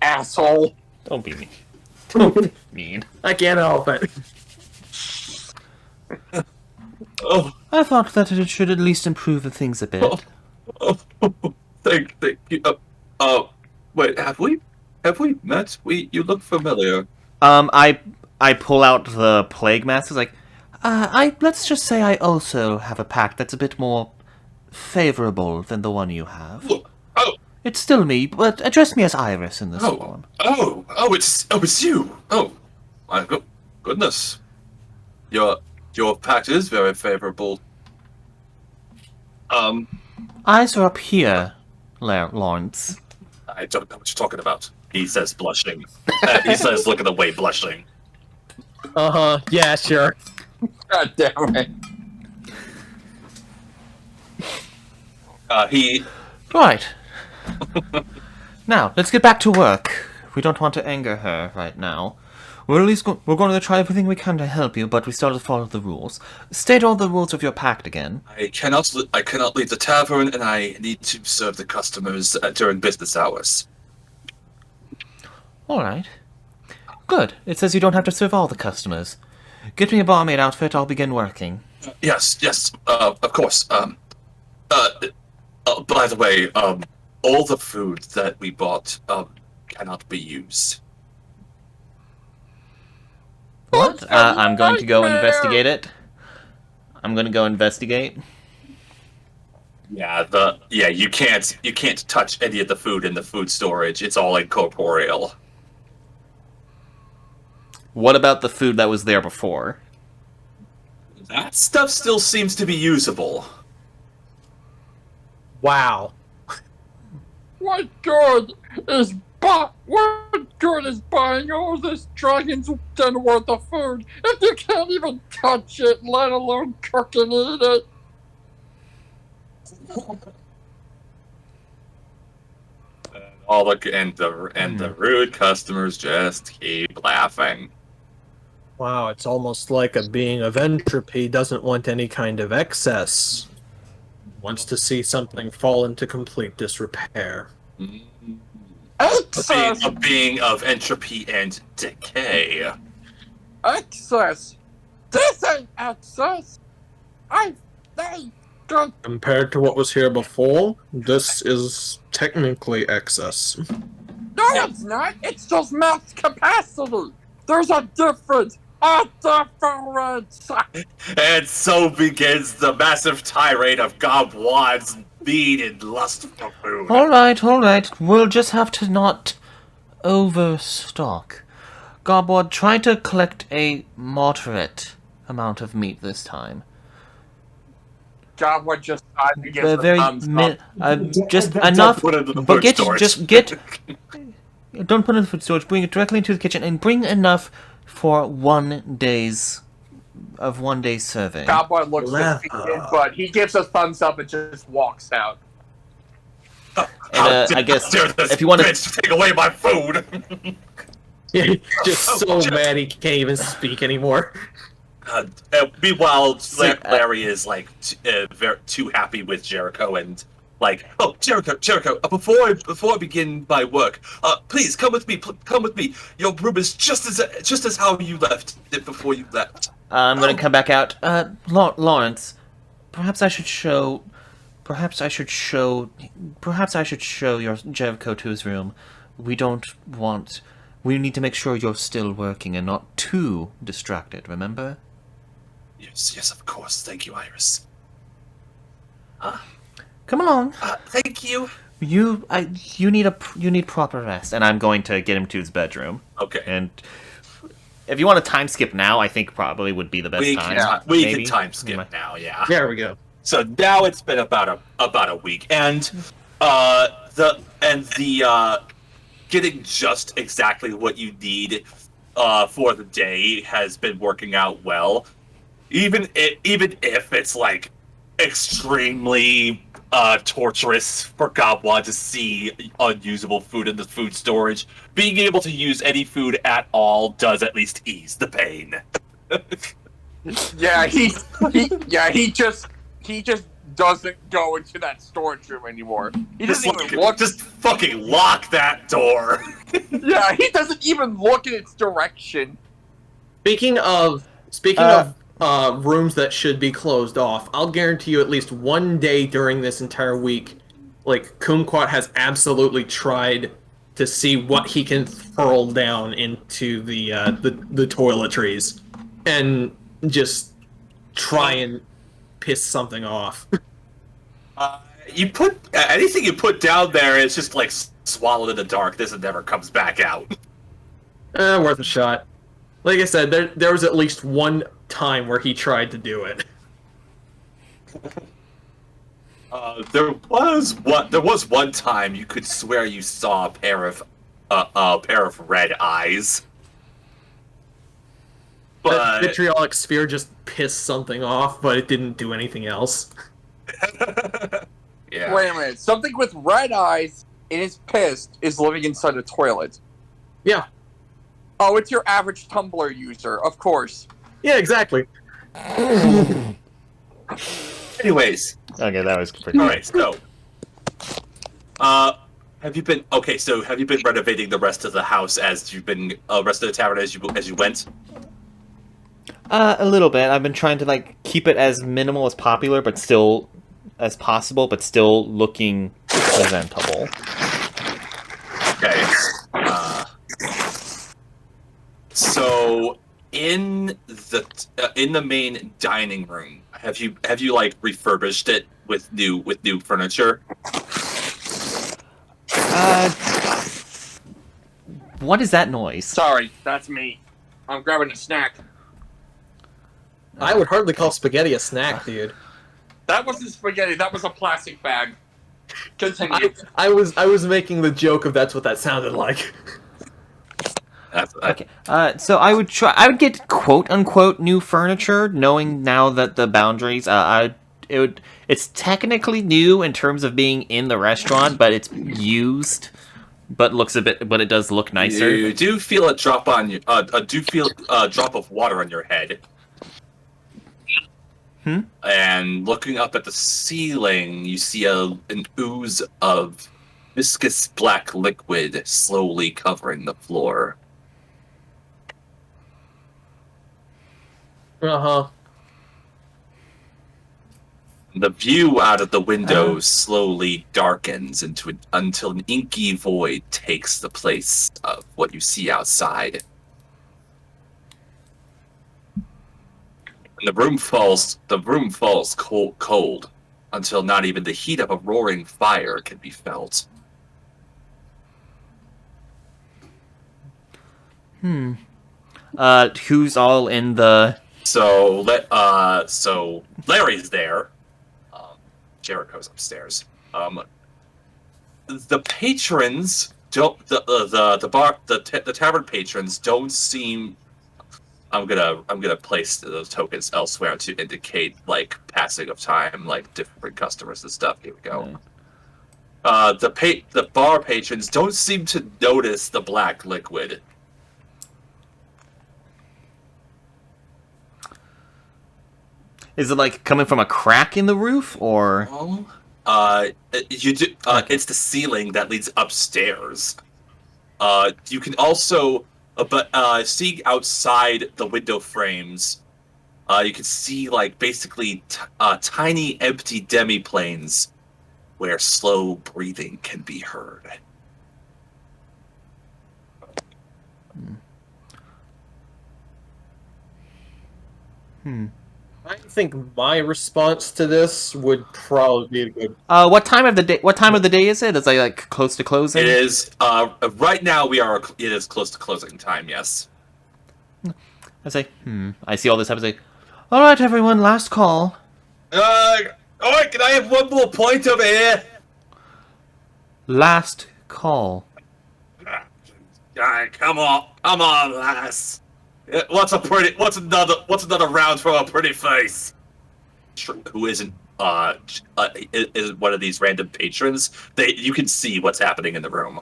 Asshole. Don't be mean. Don't be mean. I can't help it. Oh, I thought that it should at least improve things a bit. oh, thank you. Wait, have we met? You look familiar. I pull out the plague mask. It's like, let's just say I also have a pact that's a bit more favorable than the one you have. Oh, It's still me, but address me as Iris in this form. it's you. Oh, my goodness. Your pact is very favorable. Eyes are up here, Lawrence. I don't know what you're talking about. He says, blushing. He says, looking away, blushing. Uh-huh. Yeah, sure. God damn it. Right. Now, let's get back to work. We don't want to anger her right now. We're at least we're going to try everything we can to help you, but we still have to follow the rules. State all the rules of your pact again. I cannot leave the tavern, and I need to serve the customers during business hours. All right. Good. It says you don't have to serve all the customers. Get me a barmaid outfit. I'll begin working. Yes. Of course. By the way, all the food that we bought cannot be used. What? I'm going to go investigate it. I'm going to go investigate. Yeah, you can't touch any of the food in the food storage. It's all incorporeal. What about the food that was there before? That stuff still seems to be usable. Wow. What good is buying all this dragon's den worth of food if you can't even touch it, let alone cook and eat it? The rude customers just keep laughing. Wow, it's almost like a being of entropy doesn't want any kind of excess. Wants to see something fall into complete disrepair. Excess! A being of entropy and decay. Excess! This ain't excess! They don't. Compared to what was here before, this is technically excess. No, it's not! It's just max capacity! There's a difference! A difference! And so begins the massive tirade of gobwads, need and lust for food. All right. We'll just have to not overstock. Gobwad, try to collect a moderate amount of meat this time. God, what just died to give the Very thumbs up. just enough. Put it in the But food storage. Don't put it in the food storage. Bring it directly into the kitchen and bring enough for 1 day's serving. Cowboy looks defeated, but he gives a thumbs up and just walks out. And I guess if you want to take away my food. Just so mad he can't even speak anymore. Meanwhile, Larry is like too happy with Jericho and like, oh, Jericho, before I begin my work, please come with me. Come with me. Your room is just as how you left it before you left. I'm going to come back out. Lawrence, perhaps I should show your Jericho to his room. We need to make sure you're still working and not too distracted, remember? Yes, of course. Thank you, Iris. Come along. Thank you. You need proper rest, and I'm going to get him to his bedroom. Okay. And if you want to time skip now, I think probably would be the best time. We maybe. can time skip now. Yeah. There we go. So now it's been about a week, and the getting just exactly what you need for the day has been working out well. Even if it's like extremely torturous for Gobwa to see unusable food in the food storage, being able to use any food at all does at least ease the pain. Yeah, he just doesn't go into that storage room anymore. He doesn't even look. Just fucking lock that door. Yeah, he doesn't even look in its direction. Speaking of rooms that should be closed off, I'll guarantee you at least one day during this entire week, like Kumquat has absolutely tried to see what he can hurl down into the toiletries, and just try and piss something off. You put anything you put down there, it's just like swallowed in the darkness and never comes back out. Worth a shot. Like I said, there was at least one time where he tried to do it. There was one time you could swear you saw a pair of red eyes. That But vitriolic sphere just pissed something off, but it didn't do anything else. yeah. Wait a minute. Something with red eyes and is pissed is living inside a toilet. Yeah. Oh, it's your average Tumblr user, of course. Yeah, exactly. Anyways, Okay, that was pretty. all right. So, have you been renovating the rest of the house as you've been rest of the tavern as you went? A little bit. I've been trying to like keep it as minimal as possible, but still looking presentable. Okay. So in the main dining room, have you like refurbished it with new furniture? What is that noise? Sorry, that's me. I'm grabbing a snack. I would hardly call spaghetti a snack, dude. That wasn't spaghetti, that was a plastic bag. Continue. I was making the joke of that's what that sounded like. Okay. So I would get quote unquote new furniture, knowing now that the boundaries. It's technically new in terms of being in the restaurant, but it's used. But it does look nicer. You do feel a drop on you. Feel a drop of water on your head. And looking up at the ceiling, you see an ooze of viscous black liquid slowly covering the floor. Uh-huh. The view out of the window slowly darkens until an inky void takes the place of what you see outside. And the room falls cold until not even the heat of a roaring fire can be felt. Who's all in the? So Larry's there. Jericho's upstairs. The patrons don't. The tavern patrons don't seem. I'm gonna place those tokens elsewhere to indicate like passing of time, like different customers and stuff. Here we go. The bar patrons don't seem to notice the black liquid. Is it like coming from a crack in the roof, or? You do. It's the ceiling that leads upstairs. You can also, seeing outside the window frames, you can see like basically tiny empty demi-planes where slow breathing can be heard. I think my response to this would probably be a good. What time of the day? What time of the day is it? Is it like close to closing? It is right now. It is close to closing time. Yes. I say, I see all this happen. I say, all right, everyone, last call. All right. Can I have one more point over here? Last call. Come on, lass. What's another round for a pretty face? Who isn't is one of these random patrons? You can see what's happening in the room.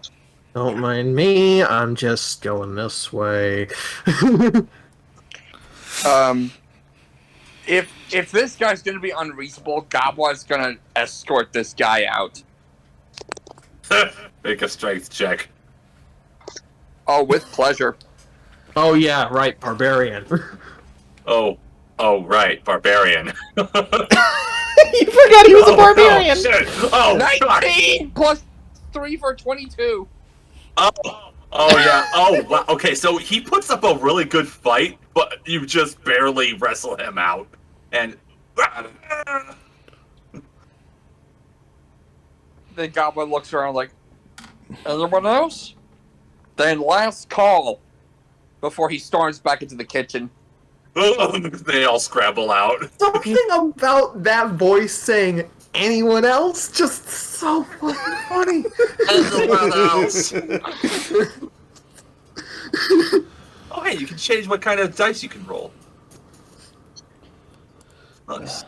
Don't mind me. I'm just going this way. If this guy's gonna be unreasonable, Gobwa's gonna escort this guy out. Make a strength check. Oh, with pleasure. Oh yeah, right, barbarian. Oh, right, barbarian. You forgot he was a barbarian. Oh, shit. Oh, 19 plus 3 for 22. Oh yeah. Oh, wow. Okay, so he puts up a really good fight, but you just barely wrestle him out. And Then Gobwa looks around like, everyone else? Then last call before he storms back into the kitchen. they all scramble out. Something about that voice saying anyone else just so fucking funny. Everyone else. Oh, hey, you can change what kind of dice you can roll. Nice.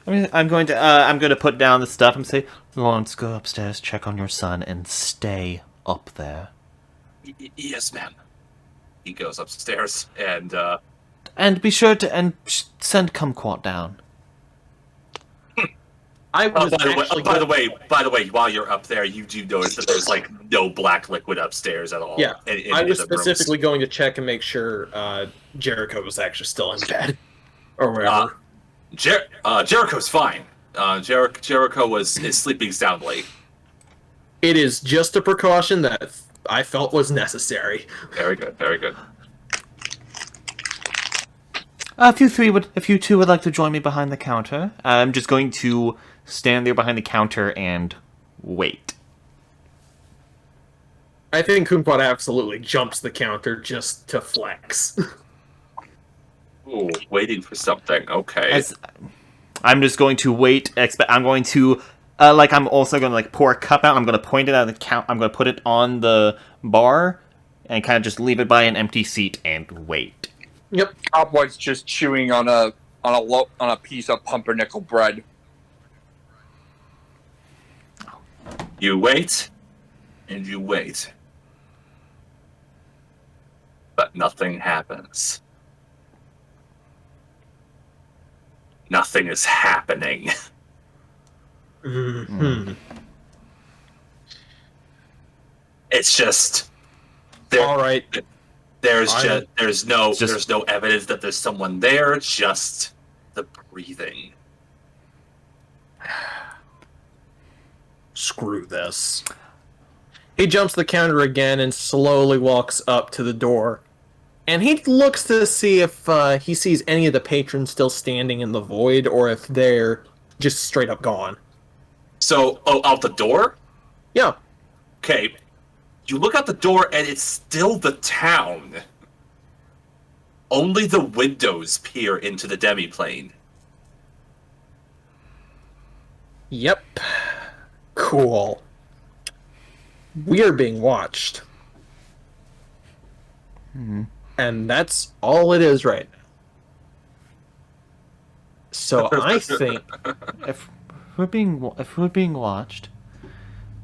I'm going to put down the stuff and say, Lawrence, go upstairs, check on your son, and stay up there. Yes, ma'am. He goes upstairs and And be sure to send Kumquat down. I was by the way, while you're up there, you do notice that there's like no black liquid upstairs at all. Yeah, in I was the rooms. specifically going to check and make sure Jericho was actually still in bed or wherever. Jericho's fine. Jericho is sleeping soundly. It is just a precaution that I felt was necessary. Very good, very good. If you two would like to join me behind the counter, I'm just going to stand there behind the counter and wait. I think Kumquat absolutely jumps the counter just to flex. Ooh, waiting for something. Okay. I'm just going to wait. I'm going to, I'm also going to pour a cup out. I'm going to point it at the count. I'm going to put it on the bar, and kind of just leave it by an empty seat and wait. Yep. Gobwa's just chewing on a piece of pumpernickel bread. You wait, and you wait, but nothing happens. Nothing is happening. Mm-hmm. It's just All right. There's no evidence that there's someone there. Just the breathing. Screw this. He jumps the counter again and slowly walks up to the door. And he looks to see if he sees any of the patrons still standing in the void, or if they're just straight up gone. So, out the door? Yeah. Okay. You look out the door and it's still the town. Only the windows peer into the demiplane. Yep. Cool. We are being watched. And that's all it is right now. So I think If we're being watched,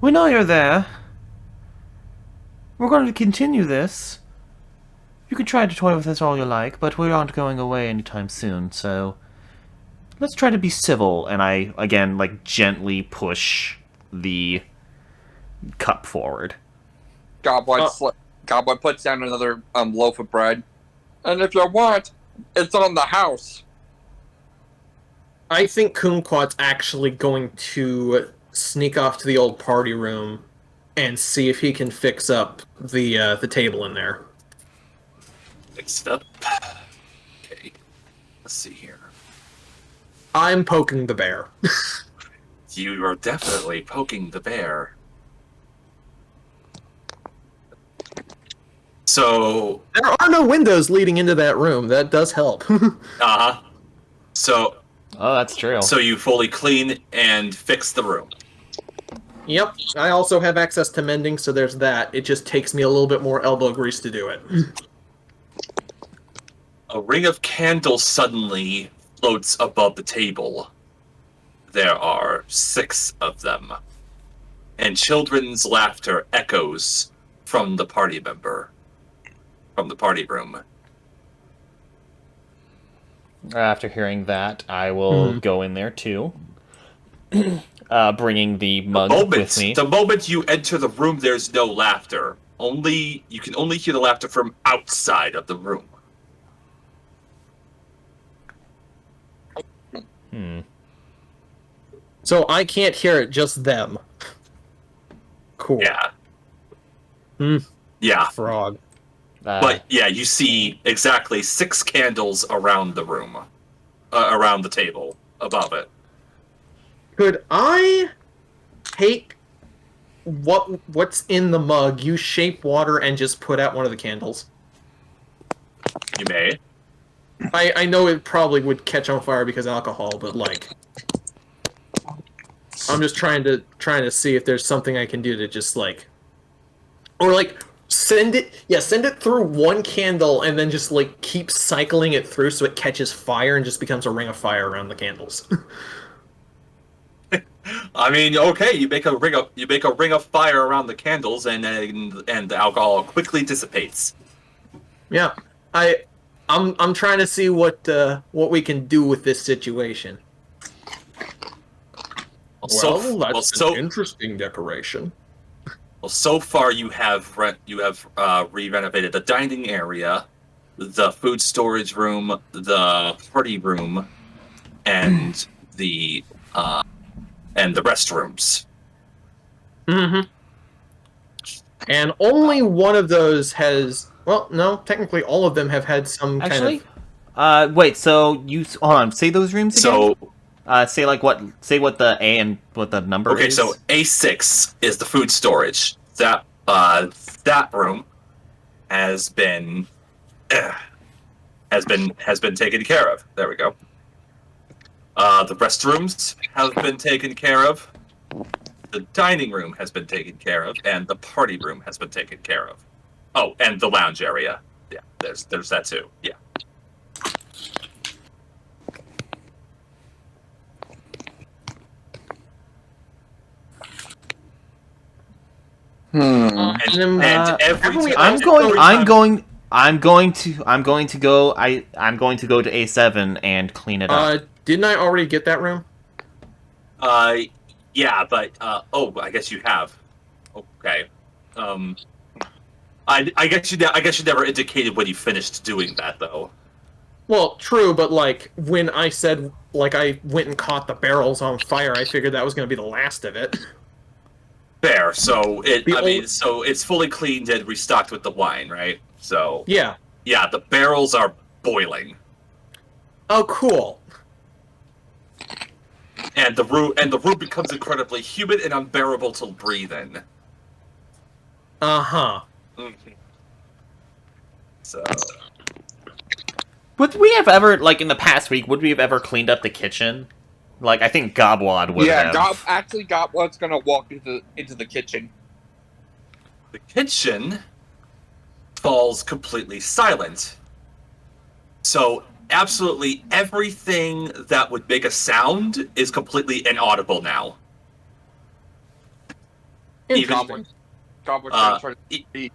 we know you're there. We're going to continue this. You can try to toy with us all you like, but we aren't going away anytime soon, so let's try to be civil. And I, again, gently push the cup forward. Gobwa puts down another loaf of bread. And if you want, it's on the house. I think Kumquat's actually going to sneak off to the old party room and see if he can fix up the table in there. Next up. Okay. Let's see here. I'm poking the bear. You are definitely poking the bear. So, There are no windows leading into that room. That does help. So, Oh, that's true. so you fully clean and fix the room. Yep. I also have access to mending, so there's that. It just takes me a little bit more elbow grease to do it. A ring of candles suddenly floats above the table. There are 6 of them. And children's laughter echoes from the party member. From the party room. After hearing that, I will go in there too. Bringing the mug with me. The moment you enter the room, there's no laughter. You can only hear the laughter from outside of the room. So I can't hear it, just them. Cool. Yeah. Yeah. Frog. But yeah, you see exactly 6 candles around the room. Around the table. Above it. Could I take what's in the mug, use shape water, and just put out one of the candles? You may. I know it probably would catch on fire because of alcohol, but like, I'm just trying to see if there's something I can do to just like, or like send it through one candle and then just like keep cycling it through so it catches fire and just becomes a ring of fire around the candles. I mean, okay, you make a ring of fire around the candles, and the alcohol quickly dissipates. Yeah, I'm trying to see what we can do with this situation. Well, that's an interesting decoration. Well, so far you have re-renovated the dining area, the food storage room, the party room, and the restrooms. Mm-hmm. And only one of those has. Well, no, technically all of them have had some kind of. Wait. So you hold on. Say those rooms again. So, say what the A and what the number is. Okay, so A6 is the food storage. That room has been taken care of. There we go. The restrooms have been taken care of. The dining room has been taken care of, and the party room has been taken care of. Oh, and the lounge area. Yeah, there's that too. Yeah. I'm going to go to A7 and clean it up. Didn't I already get that room? Yeah, but I guess you have. Okay. I guess you never indicated when you finished doing that, though. Well, true, but like when I said like I went and caught the barrels on fire, I figured that was going to be the last of it. Fair. So it's fully cleaned and restocked with the wine, right? So yeah, the barrels are boiling. Oh, cool. And the room becomes incredibly humid and unbearable to breathe in. Uh-huh. Mm-hmm. So, would we have ever, like in the past week, would we have ever cleaned up the kitchen? Like, I think Gobwad would have. Yeah, Gobwad's gonna walk into the kitchen. The kitchen falls completely silent. So absolutely everything that would make a sound is completely inaudible now. Gobwad's gonna try to eat.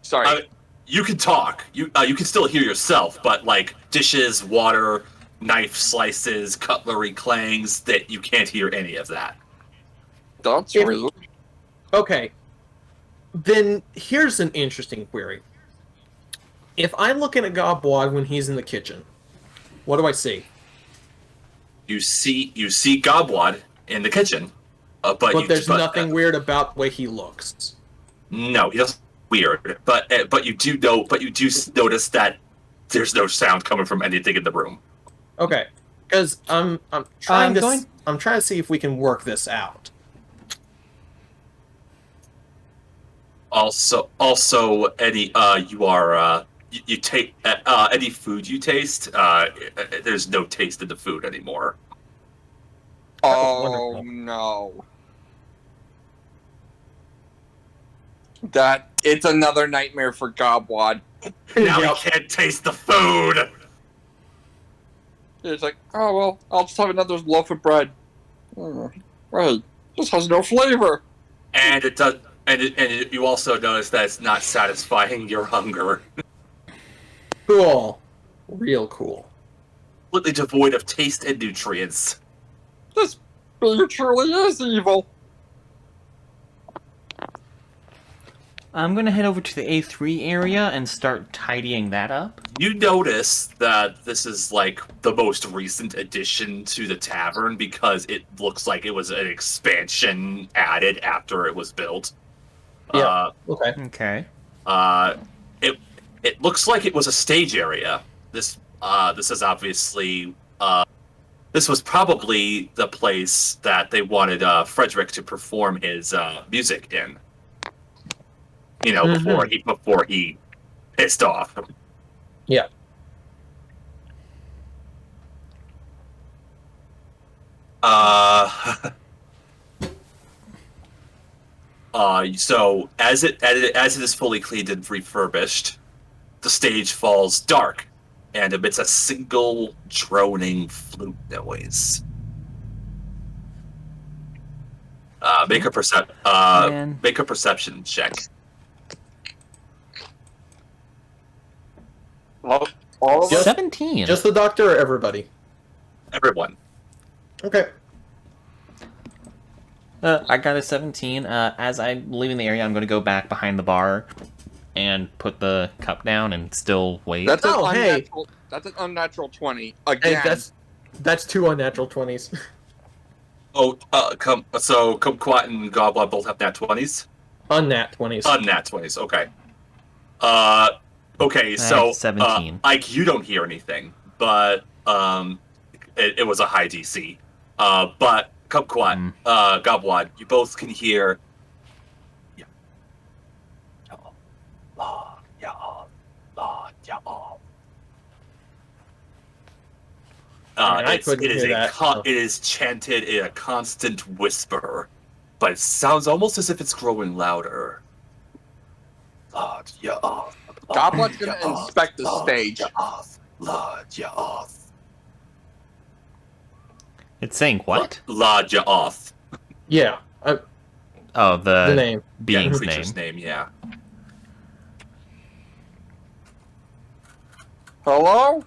Sorry. You can talk. You can still hear yourself, but like dishes, water, knife slices, cutlery clangs, that you can't hear any of that. That's rude. Okay. Then here's an interesting query. If I look at a Gobwad when he's in the kitchen, what do I see? You see Gobwad in the kitchen, but there's nothing weird about the way he looks. No, he doesn't. Weird, but you do notice that there's no sound coming from anything in the room. Okay, Because I'm trying I'm going- I'm trying to see if we can work this out. Also, Eddie, you are you take any food you taste. There's no taste in the food anymore. Oh wonderful. no. That it's another nightmare for Gobwad. Now Yep. he can't taste the food. It's like, oh well, I'll just have another loaf of bread. Wait, this has no flavor. And it does. You also notice that it's not satisfying your hunger. Cool. Real cool. Completely devoid of taste and nutrients. This beer truly is evil. I'm gonna head over to the A3 area and start tidying that up. You notice that this is like the most recent addition to the tavern because it looks like it was an expansion added after it was built. Yeah. Okay. Okay. It looks like it was a stage area. This is obviously this was probably the place that they wanted Frederick to perform his music in. You know, before he pissed off. Yeah. So as it is fully cleaned and refurbished, the stage falls dark and emits a single droning flute noise. Make a perception check. Well, all of Just- us. 17. Just the doctor or everybody? Everyone. Okay. I got a 17. As I'm leaving the area, I'm going to go back behind the bar and put the cup down and still wait. That's an Oh, hey. unnatural. That's an unnatural 20 Hey, again. that's two unnatural 20s. Oh, Kumquat and Goblet both have nat 20s? Unnat 20s. Unnat 20s, okay. Okay, I so have 17. Ike, you don't hear anything, but it was a high DC. But Kumquat, Gobwad, you both can hear. I couldn't hear that, so. It is chanted in a constant whisper, but it sounds almost as if it's growing louder. Goblet's gonna inspect the stage. It's saying what? Lad Ya'oth. Yeah. Oh, The name. being's Creature's name. name, yeah. Hello?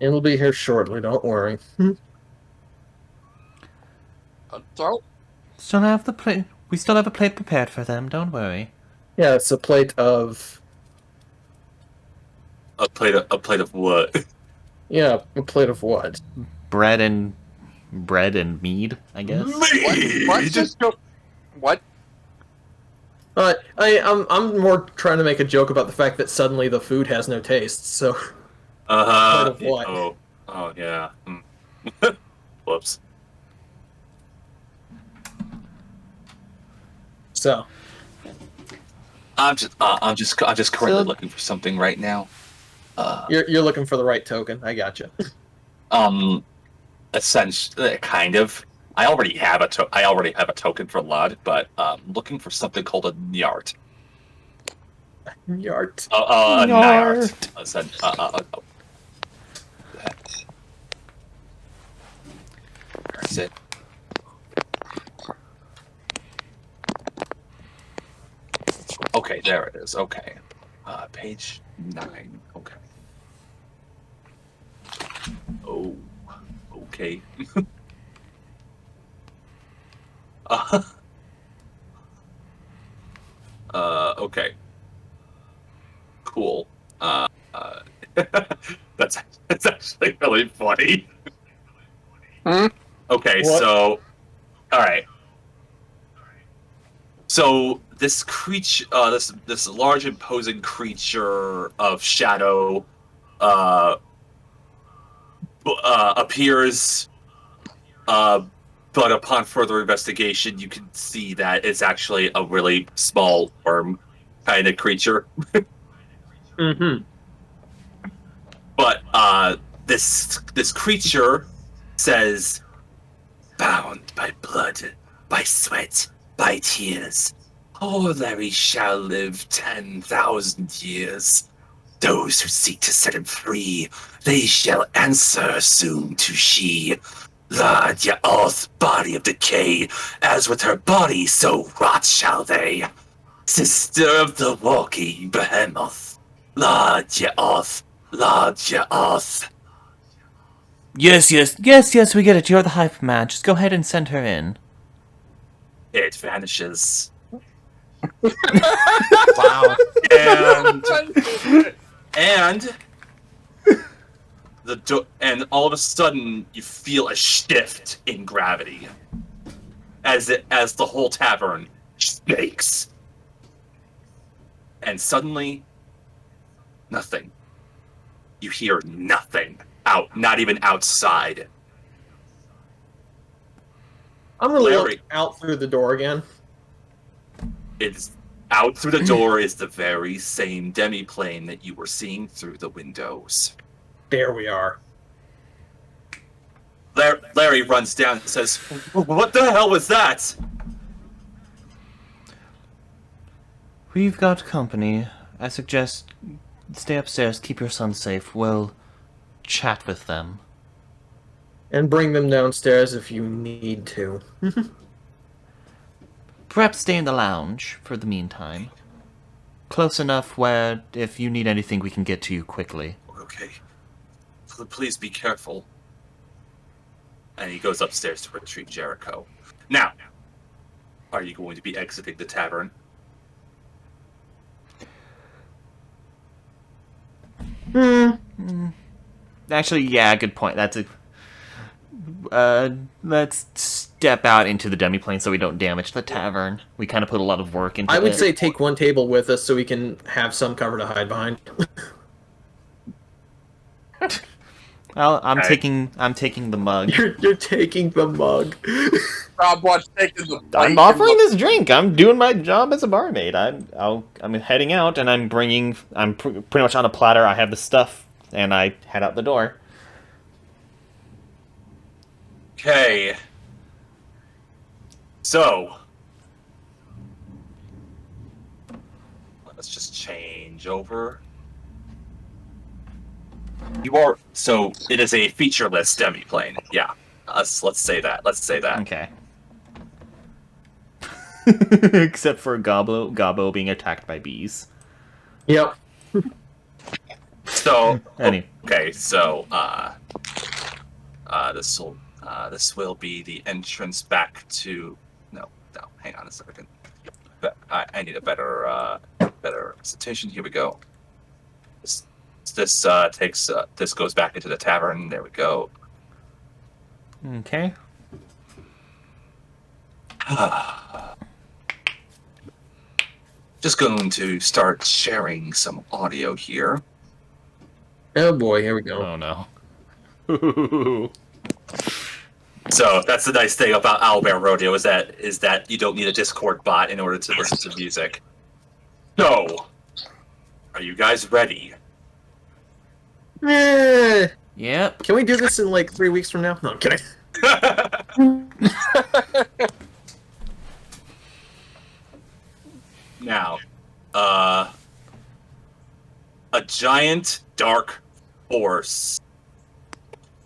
It'll be here shortly, don't worry. So, Still have the plate. We still have a plate prepared for them. Don't worry. Yeah, it's a plate of... A plate of what? Yeah, a plate of what? Bread and mead, I guess. let's just go. What? I'm more trying to make a joke about the fact that suddenly the food has no taste, so... Plate of what? Oh yeah. Whoops. So... I'm just currently looking for something right now. You're looking for the right token, I gotcha. Essentially, kind of. I already have a token for Lud, but looking for something called a Nyart. Yart. A Nyart. That's it. Okay, there it is. Okay. Page 9. Okay. Oh, okay. Okay. Cool. That's actually really funny. Hmm? Okay, What? so, all right. So this creature, this large imposing creature of shadow, appears, but upon further investigation, you can see that it's actually a really small worm kind of creature. Mm-hmm. But this creature says, "Bound by blood, by sweat, by tears, poor Larry shall live 10,000 years. Those who seek to set him free, they shall answer soon to she. Lord Yaoth, body of decay, as with her body, so rot shall they. Sister of the walking behemoth, Lord Yaoth, Lord Yaoth." Yes, we get it. You're the hype man. Just go ahead and send her in. It vanishes. Wow. And and all of a sudden you feel a shift in gravity as the whole tavern shakes, and suddenly nothing. You hear nothing not even outside. I'm really Larry. looking out through the door again. It's out through the door is the very same demiplane that you were seeing through the windows. There we are. Larry runs down and says, "What the hell was that?" We've got company. I suggest stay upstairs, keep your son safe. We'll chat with them. And bring them downstairs if you need to. Perhaps stay in the lounge for the meantime. Close enough where if you need anything, we can get to you quickly. Okay. Please be careful. And he goes upstairs to retrieve Jericho. Now, are you going to be exiting the tavern? Actually, yeah, good point. That's a... let's step out into the demiplane so we don't damage the tavern. We kind of put a lot of work into it. I would say take one table with us so we can have some cover to hide behind. Well, I'm Right. taking the mug. You're taking the mug. Rob Watch taking the I'm offering this drink. I'm doing my job as a barmaid. I'm heading out, and I'm pretty much on a platter. I have the stuff, and I head out the door. Okay. So, let's just change over. It is a featureless demiplane. Yeah. Let's say that. Okay. Except for Gobbo being attacked by bees. Yep. So, Any. okay, so, this will be the entrance back to, no, hang on a second. I need a better presentation. Here we go. This goes back into the tavern. There we go. Okay. Just going to start sharing some audio here. Oh boy, here we go. Oh no. So that's the nice thing about Owlbear Rodeo is that you don't need a Discord bot in order to listen to music. So, are you guys ready? Yep. Can we do this in like 3 weeks from now? No, I'm kidding. Now, a giant dark force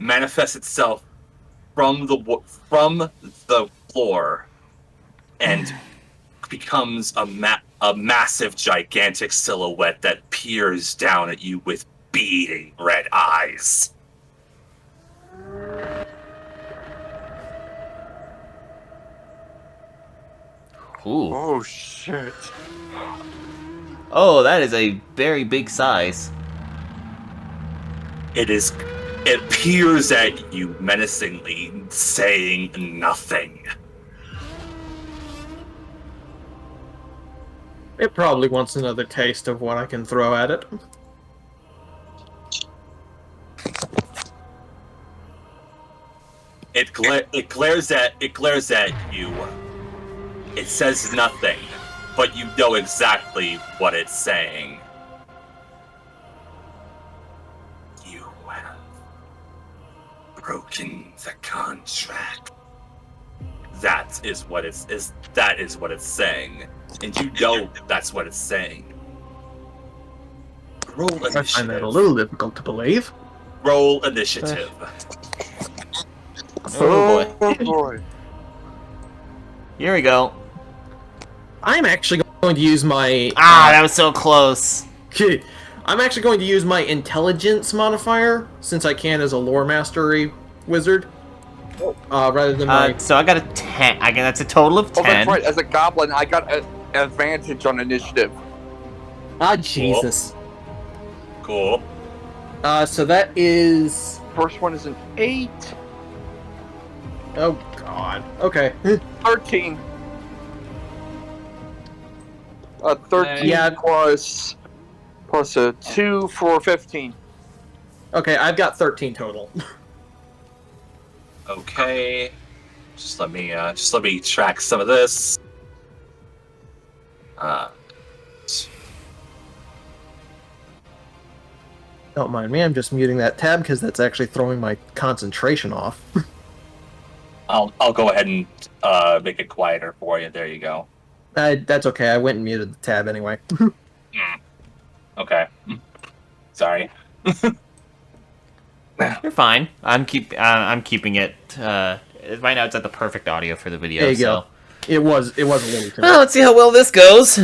manifests itself from the floor and becomes a massive, gigantic silhouette that peers down at you with beating red eyes. Ooh. Oh shit! Oh, that is a very big size. It peers at you menacingly, saying nothing. It probably wants another taste of what I can throw at it. glares at you. It says nothing, but you know exactly what it's saying. You have broken the contract. That is what it's saying. And you know that's what it's saying. Roll I initiative. find that a little difficult to believe. Roll initiative. Oh boy. Oh boy. Here we go. I'm actually going to use my... That was so close. I'm actually going to use my intelligence modifier, since I can as a lore mastery wizard. Rather than my... So I got a 10. That's a total of 10. Oh, that's right. As a goblin, I got an advantage on initiative. Ah, Jesus. Cool. So that is... First one is an 8. Oh, God. Okay. 13. 13 Yeah. plus a 2 for 15. Okay, I've got 13 total. Okay. Just let me track some of this. Don't mind me, I'm just muting that tab because that's actually throwing my concentration off. I'll go ahead and make it quieter for you. There you go. That's okay, I went and muted the tab anyway. Okay. Sorry. You're fine. I'm keeping it. Right now, it's at the perfect audio for the video. There you so. go. It was a little too Well, let's see how well this goes.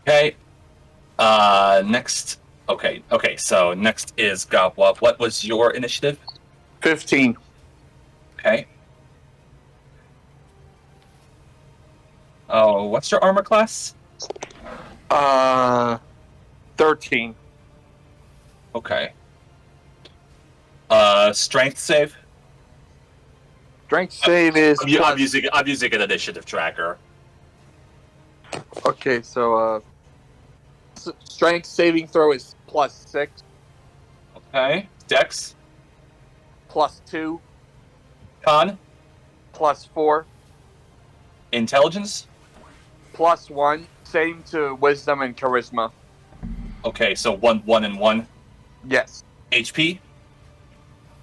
Okay. Next. Okay. So next is Gobwa. What was your initiative? 15. Okay. Oh, what's your armor class? 13. Okay. Strength save. Strength save is. I'm using an initiative tracker. Okay, so strength saving throw is +6, Okay. Dex. +2, Con. +4, Intelligence. +1. Same to wisdom and charisma. Okay, so 1, 1, and 1. Yes. HP.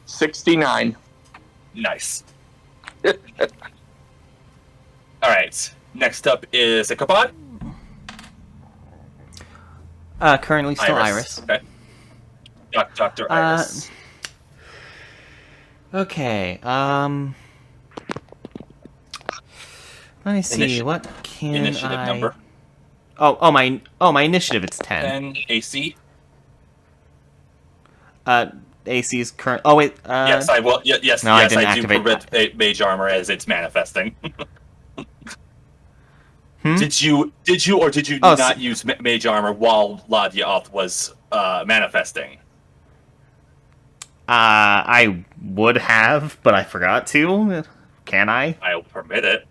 69. Nice. All right. Next up is Ichabod. Currently still Iris. Okay. Dr. Iris. Okay. Let me see. What can Initiative I? number. My initiative. It's 10. 10 AC. AC's current. Oh wait. Yes, I will. Yes, no, yes, I I do didn't prevent mage armor as it's manifesting. Hmm? Did you or did you not use mage armor while Ladyaoth was manifesting? I would have, but I forgot to. Can I? I'll permit it.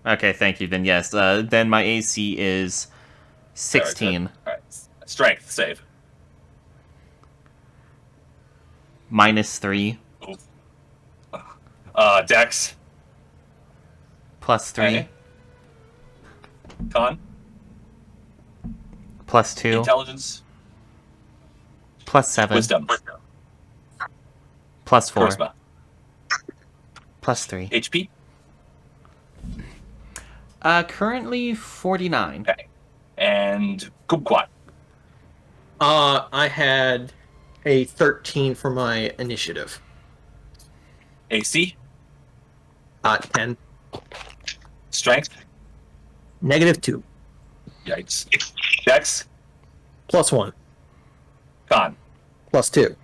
Okay, thank you. Then yes. Then my AC is 16. All right. Strength save. -3. Dex. +3. Okay. Con. +2. Intelligence. +7. Wisdom. +4. Charisma. +3. HP. Currently 49. Okay. And Kumquat. I had a 13 for my initiative. AC. 10. Strength. -2. Yikes. Dex. +1. Con. +2.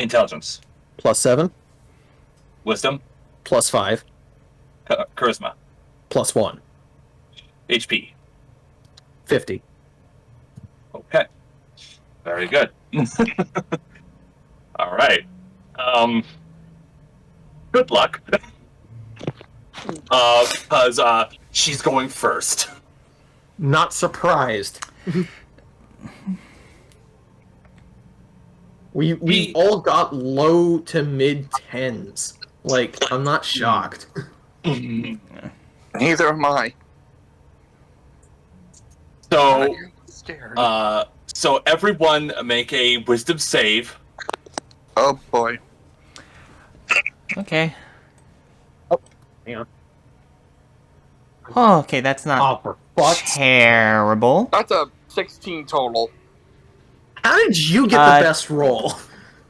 Intelligence. +7, Wisdom. +5, Charisma. +1, HP. 50. Okay. Very good. All right. Good luck. Because she's going first. Not surprised. we all got low to mid 10s. Like, I'm not shocked. Neither am I. So, I'm scared. so everyone make a wisdom save. Oh boy. Okay. Hang on. Oh, okay, that's not Oh, for fuck's terrible. That's a 16 total. How did you get the best roll?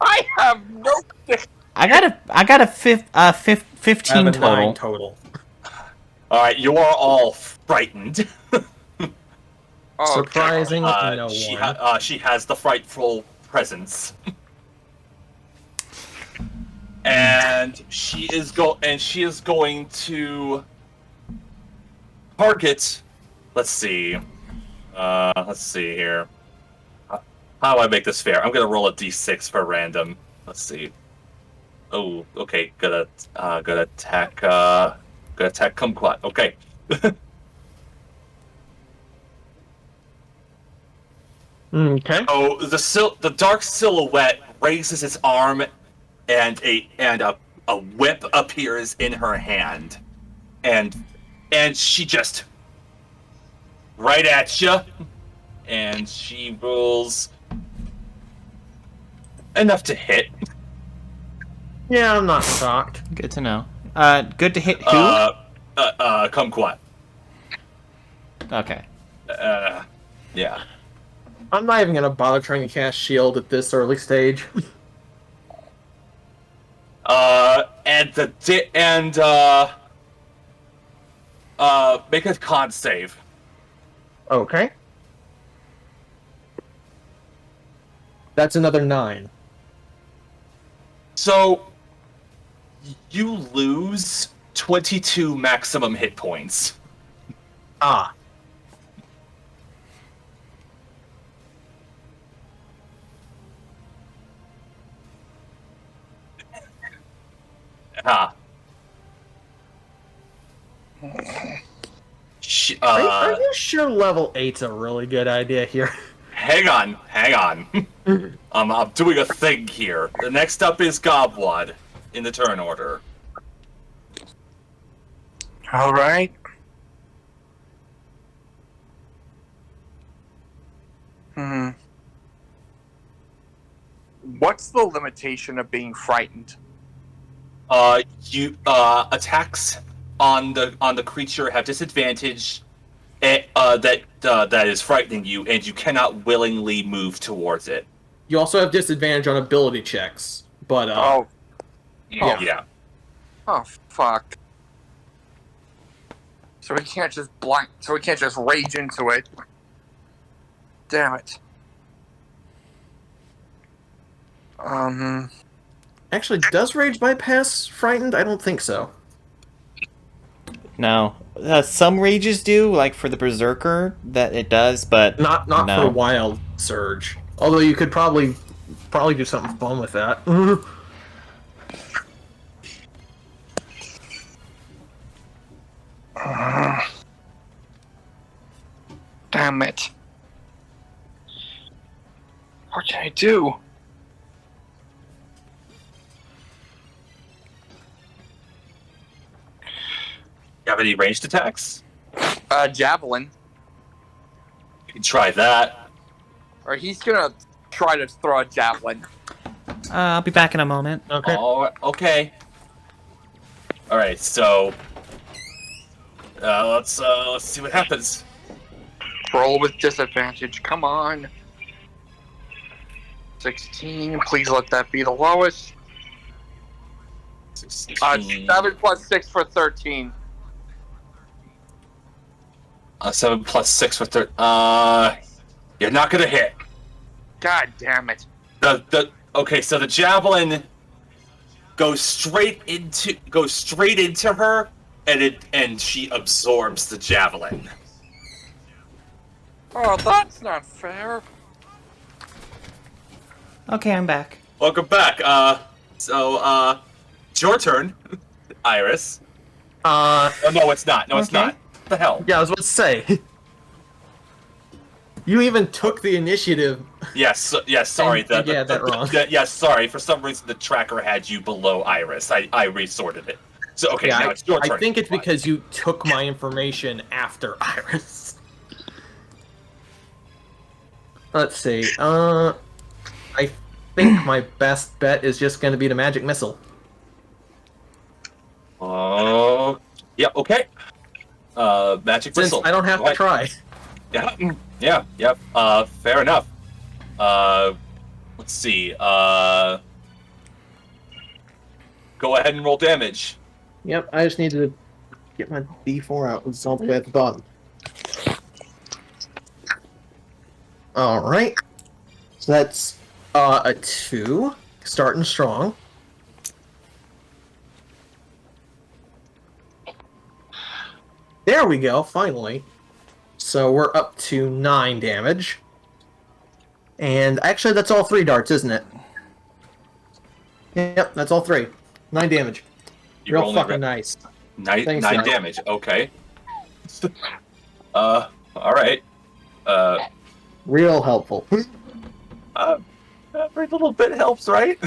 I have no. I got a 15 I have a 9 total. total. All right, you are all frightened. Oh, Surprising, no she one. she has the frightful presence, and she is going to target. Let's see. Let's see here. How do I make this fair? I'm gonna roll a d6 for random. Let's see. Oh, okay. Gonna attack. Gonna attack Kumquat. Okay. Okay. Oh, the dark silhouette raises its arm, and a whip appears in her hand, and she just right at you, and she rolls enough to hit. Yeah, I'm not shocked. Good to know. Good to hit who? Kumquat. Okay. Yeah. I'm not even gonna bother trying to cast shield at this early stage. Make a con save. Okay. That's another 9. So you lose 22 maximum hit points. Ah. Ah. Are you sure level 8's a really good idea here? Hang on. I'm doing a thing here. The next up is Gobwad in the turn order. All right. What's the limitation of being frightened? Attacks on the creature have disadvantage that is frightening you, and you cannot willingly move towards it. You also have disadvantage on ability checks, but Yeah. Oh fuck. So we can't just rage into it. Damn it. Actually, does rage bypass frightened? I don't think so. No. Some rages do, like for the Berserker, that it does, but Not no. for Wild Surge. Although you could probably do something fun with that. Damn it. What can I do? You have any ranged attacks? Javelin. You can try that. Or he's gonna try to throw a javelin. I'll be back in a moment. Okay. Okay. All right. So let's see what happens. Roll with disadvantage. Come on. 16. Please let that be the lowest. 16. 7 plus 6 for 13. 7 plus 6 for 13. You're not gonna hit. God damn it. The Okay, so the javelin goes straight into her, and she absorbs the javelin. Oh, that's not fair. Okay, I'm back. Welcome back. It's your turn, Iris. Oh, no, it's not. No, it's Okay. not. What the hell? Yeah, I was about to say. You even took the initiative. Yes, yes. Sorry, that wrong. Yes, sorry. For some reason, the tracker had you below Iris. I resorted it. So okay, Yeah, now it's your turn. I think it's because you took my information after Iris. Let's see. I think my best bet is just going to be the magic missile. Oh, yeah. Okay. Magic Since missile. I don't have to Right. try. Yeah. Fair enough. Let's see. Go ahead and roll damage. Yep, I just need to get my D4 out. It's all the way at the bottom. Alright. So that's a 2. Starting strong. There we go, finally. So we're up to 9 damage. And actually, that's all 3 darts, isn't it? Yep, that's all 3. 9 damage. You Real roll fucking nice. nine Thanks, nine Doc. damage. Okay. All right. Real helpful. Every little bit helps, right?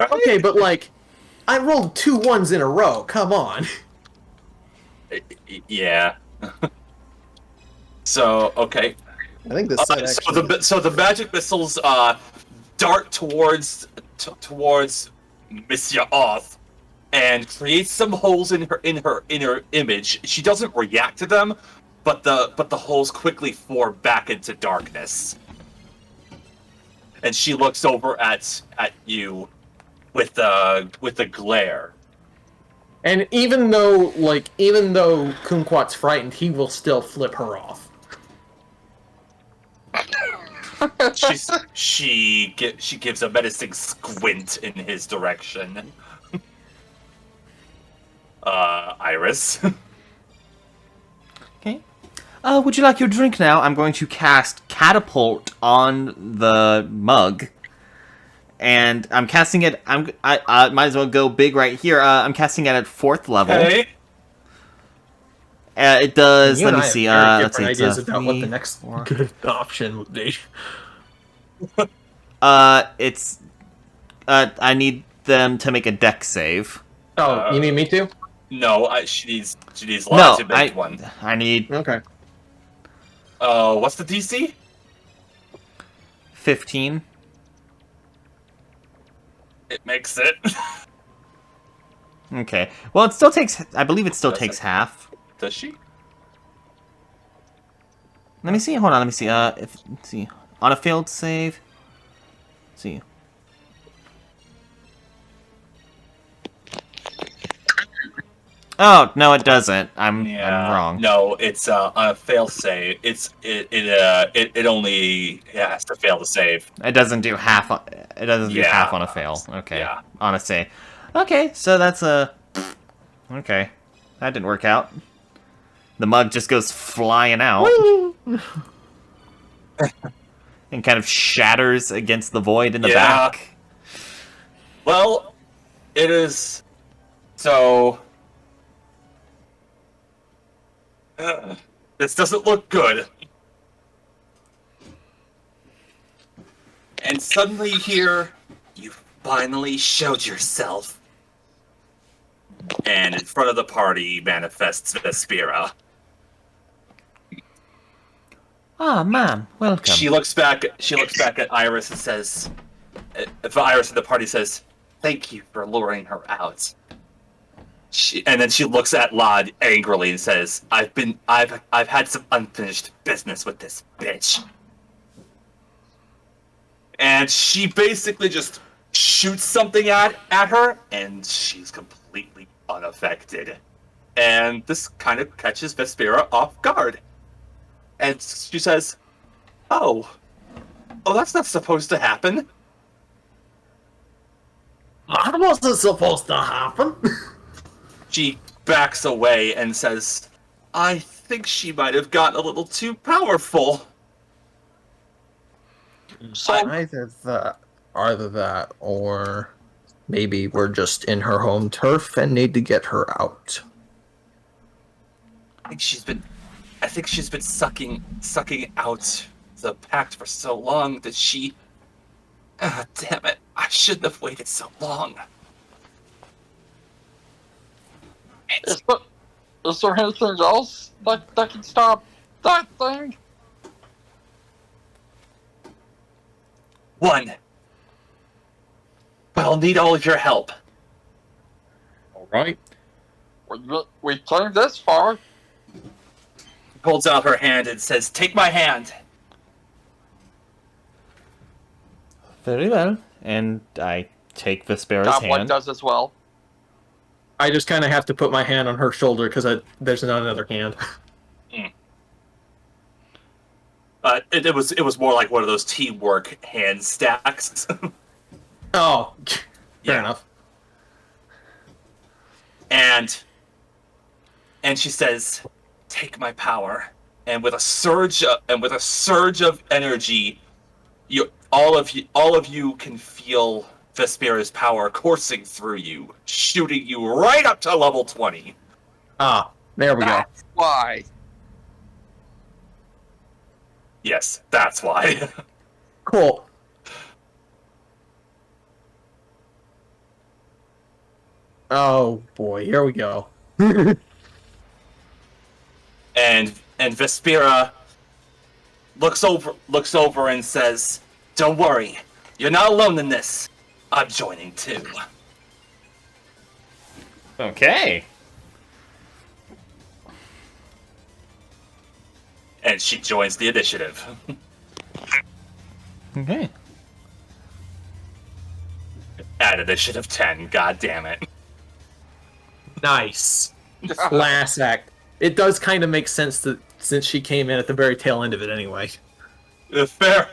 Okay, but like, I rolled 2 1s in a row. Come on. Yeah. So okay. I think this side actually. So the magic missiles dart towards Monsieur Oth and create some holes in her image. She doesn't react to them, but the holes quickly form back into darkness. And she looks over at you with a glare. And even though Kumquat's frightened, he will still flip her off. She gives a menacing squint in his direction. Iris. Okay. Would you like your drink now? I'm going to cast Catapult on the mug. And I'm casting it... I might as well go big right here. I'm casting it at 4th level. Okay. It does... You Let and me I have see. very Let's see. different It's ideas about what the 3, next 4. good option would be. It's... I need them to make a deck save. Oh, you need me to? No, she needs No, Lana to make one. I need Okay. What's the DC? 15. It makes it. Okay. Well, it still takes... I believe it still Does takes it? half. Does she? Let me see. Hold on. Let me see. Let's see. On a failed save... Let's see. Oh, no, it doesn't. I'm wrong. No, it's a fail save. It only has to fail to save. It doesn't do half. It doesn't do Yeah. half on a fail. Okay. Yeah. On a save. Okay, so that's a. Okay, that didn't work out. The mug just goes flying out and kind of shatters against the void in the Yeah. back. Well, it is so. This doesn't look good. And suddenly here, you finally showed yourself. And in front of the party manifests Vespera. Ah, ma'am, welcome. She looks back at Iris and says, if Iris in the party says, "Thank you for luring her out." And then she looks at Lod angrily and says, I've had some unfinished business with this bitch. And she basically just shoots something at her, and she's completely unaffected. And this kind of catches Vespera off guard. And she says, Oh, that's not supposed to happen. That wasn't supposed to happen. She backs away and says, I think she might have gotten a little too powerful. So Either that, or maybe we're just in her home turf and need to get her out. I think she's been sucking out the pact for so long that she... Ah, damn it. I shouldn't have waited so long. is there anything else that can stop that thing? One. But I'll need all of your help. All right. We came this far. Holds out her hand and says, take my hand. Very well. And I take Vespera's Goblin hand. does as well. I just kind of have to put my hand on her shoulder because there's not another hand. It was more like one of those teamwork hand stacks. Oh, fair Yeah. enough. And she says, take my power. And with a surge of energy, all of you can feel Vespera's power coursing through you, shooting you right up to level 20. Ah, there we go. That's why. Yes, that's why. Cool. Oh boy, here we go. and Vespera looks over and says, don't worry, you're not alone in this. I'm joining too. Okay. And she joins the initiative. Okay. At initiative 10, god damn it. Nice. Class act. It does kind of make sense that since she came in at the very tail end of it anyway. Fair.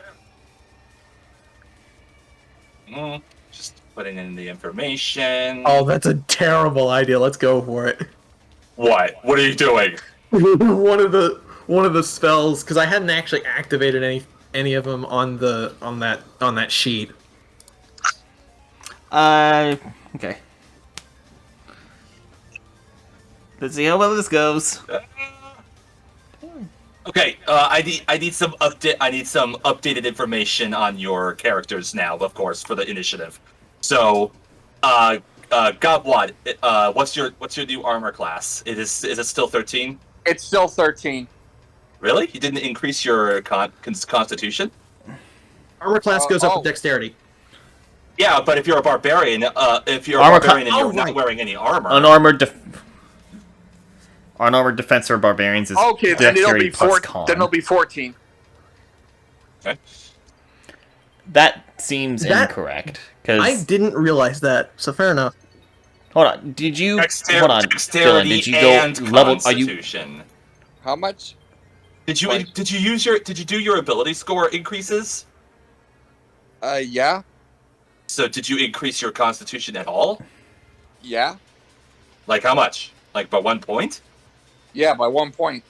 Just putting in the information. Oh, that's a terrible idea. Let's go for it. What? What are you doing? one of the spells, because I hadn't actually activated any of them on that sheet. Okay. Let's see how well this goes. Okay, I need some updated information on your characters now, of course, for the initiative. So, Gobwad, what's your new armor class? Is it still 13? It's still 13. Really? You didn't increase your constitution? Armor class goes up oh. with dexterity. Yeah, but if you're a barbarian, Armor and you're not right. wearing any armor, Unarmored defense for barbarians is Okay, then it'll dexterity be plus con. Then it'll be 14. Okay. That seems That- incorrect. I Because didn't realize that, so fair enough. hold on, did you Dexter- hold on, Dylan? dexterity Did you go and level? Are you constitution. How much? Did you What? did you do your ability score increases? Yeah. So did you increase your constitution at all? Yeah. Like how much? Like by 1 point? Yeah, by 1 point.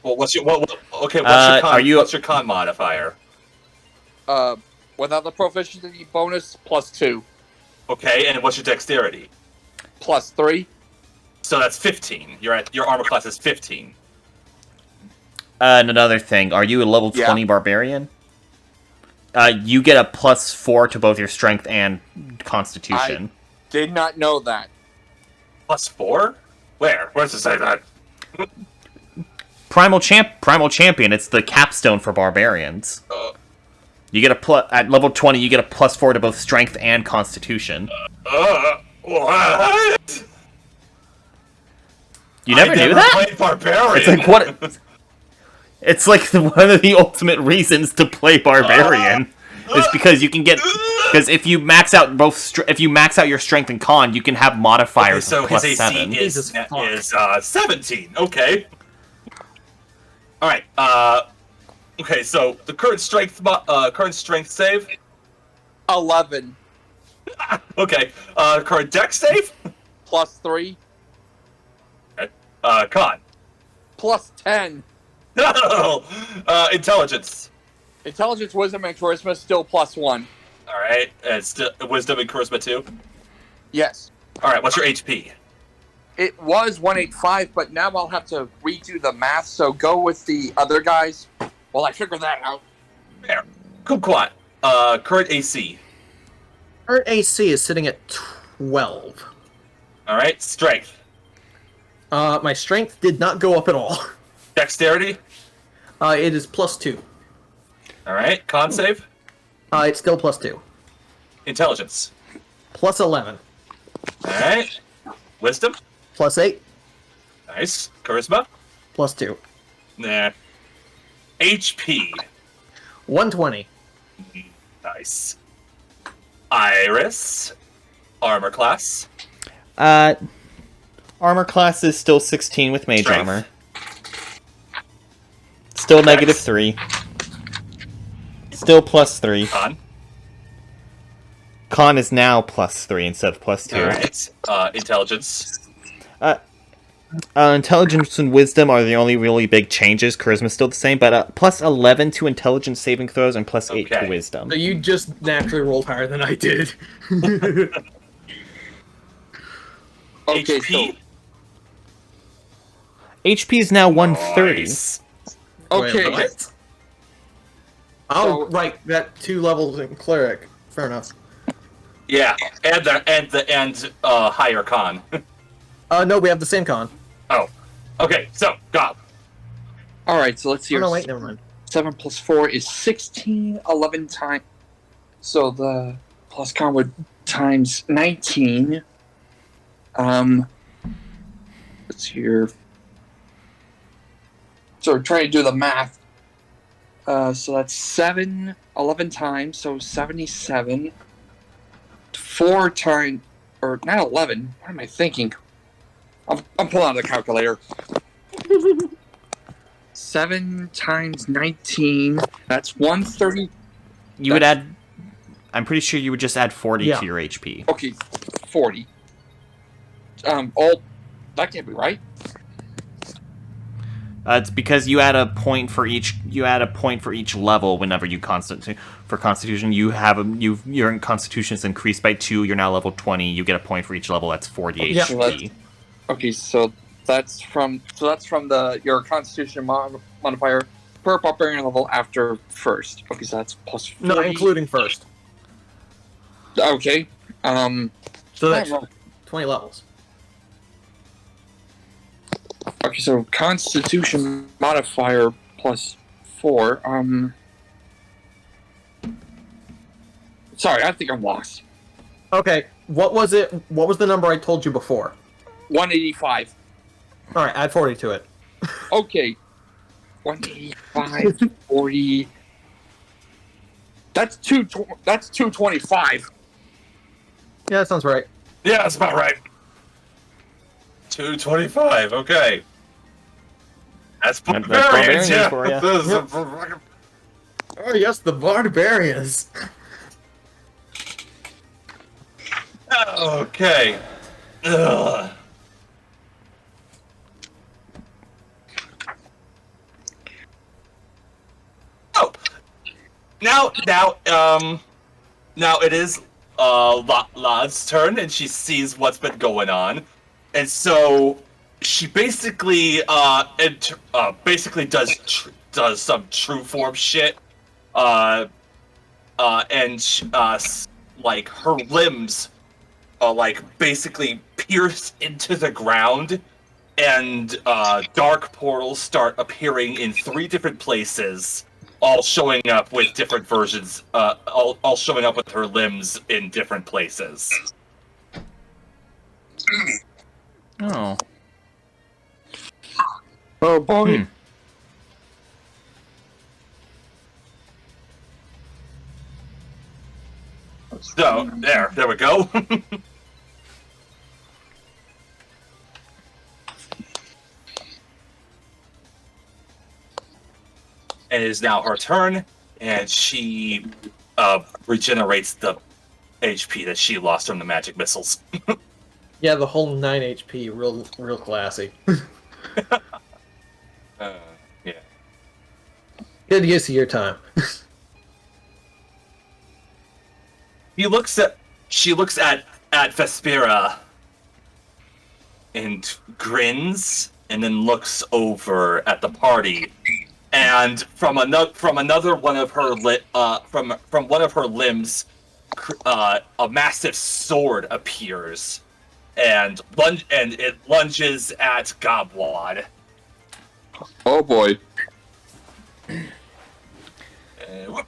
Well, what's your what's your con modifier? Without the proficiency bonus, +2. Okay, and what's your dexterity? +3. So that's 15. Your armor class is 15. And another thing, are you a level Yeah. 20 barbarian? You get a +4 to both your strength and constitution. Did not know that. +4? Where? Where does it say that? Primal champion. It's the capstone for barbarians. You get at level 20. You get a +4 to both strength and constitution. What? You never knew that? Played barbarian. It's like what? It's like one of the ultimate reasons to play barbarian is because you can get if you max out if you max out your strength and con, you can have modifiers Okay, so of plus his AC 7. Jesus fuck. is 17. Okay. All right. Okay, so the current strength save. 11. Okay. Current deck save? +3. Con. +10. No! Intelligence. Intelligence, wisdom, and charisma still +1. Alright. And still wisdom and charisma too? Yes. Alright, what's your HP? It was 185, but now I'll have to redo the math, so go with the other guys while I figure that out. There. Kumquat. Current AC. Our AC is sitting at 12. Alright, strength. My strength did not go up at all. Dexterity. It is +2. Alright, con save. It's still +2. Intelligence. +11. Alright. Wisdom. +8. Nice. Charisma. +2. Nah. HP. 120. Nice. Iris. Armor class. Armor class is still 16 with mage Strength. armor. Still -3. Still +3. Con. Con is now +3 instead of +2. Alright. Intelligence. Intelligence and wisdom are the only really big changes. Charisma's still the same, but +11 to intelligence saving throws and +8 to Okay. wisdom. So you just naturally rolled higher than I did. Okay, HP. HP is now 130. Nice. Okay. Wait, what? Oh, So- right. That 2 levels in cleric. Fair enough. Yeah, and higher con. No, we have the same con. Oh. Okay, so Gob. All right, so let's see. Oh, no, here. wait, never mind. 7 + 4 is 16, 11 times. So the plus con would times 19. Let's see here. So we're trying to do the math. So that's 7, 11 times, so 77. 4 times, or not 11. What am I thinking? I'm pulling out the calculator. 7 times 19. That's 130. You would add... I'm pretty sure you would just add 40 Yeah. to your HP. Okay, 40. Oh, that can't be right. It's because you add a point for each. You add a point for each level whenever you for Constitution. You have your Constitution is increased by 2. You're now level 20. You get a point for each level. That's 40 Yeah. HP. Okay, so that's from your Constitution modifier per barbarian level after first. Okay, so that's plus 40. No, including first. Okay. So that's I don't know. 20 levels. Okay, so Constitution modifier plus 4. Sorry, I think I'm lost. Okay, what was it? What was the number I told you before? 185. All right, add 40 to it. Okay. 185, 40. That's 225. Yeah, that sounds right. Yeah, that's about right. 225. Okay. That's That's barbarians. Yeah. barbarians Yep. Oh yes, the barbarians. Okay. Ugh. Oh, now it is La's turn, and she sees what's been going on, and so she basically does some true form shit, like her limbs like basically pierce into the ground, and dark portals start appearing in 3 different places, all showing up with different versions, all showing up with her limbs in different places. Oh. Oh boy. Hmm. So there we go. And it is now her turn, and she regenerates HP that she lost from the magic missiles. Yeah, the whole 9 HP, real classy. Yeah. Good use of your time. She looks at Vespera and grins, and then looks over at the party, and from another one of her from one of her limbs, a massive sword appears, and it lunges at Gobwad. Oh boy. Whoop.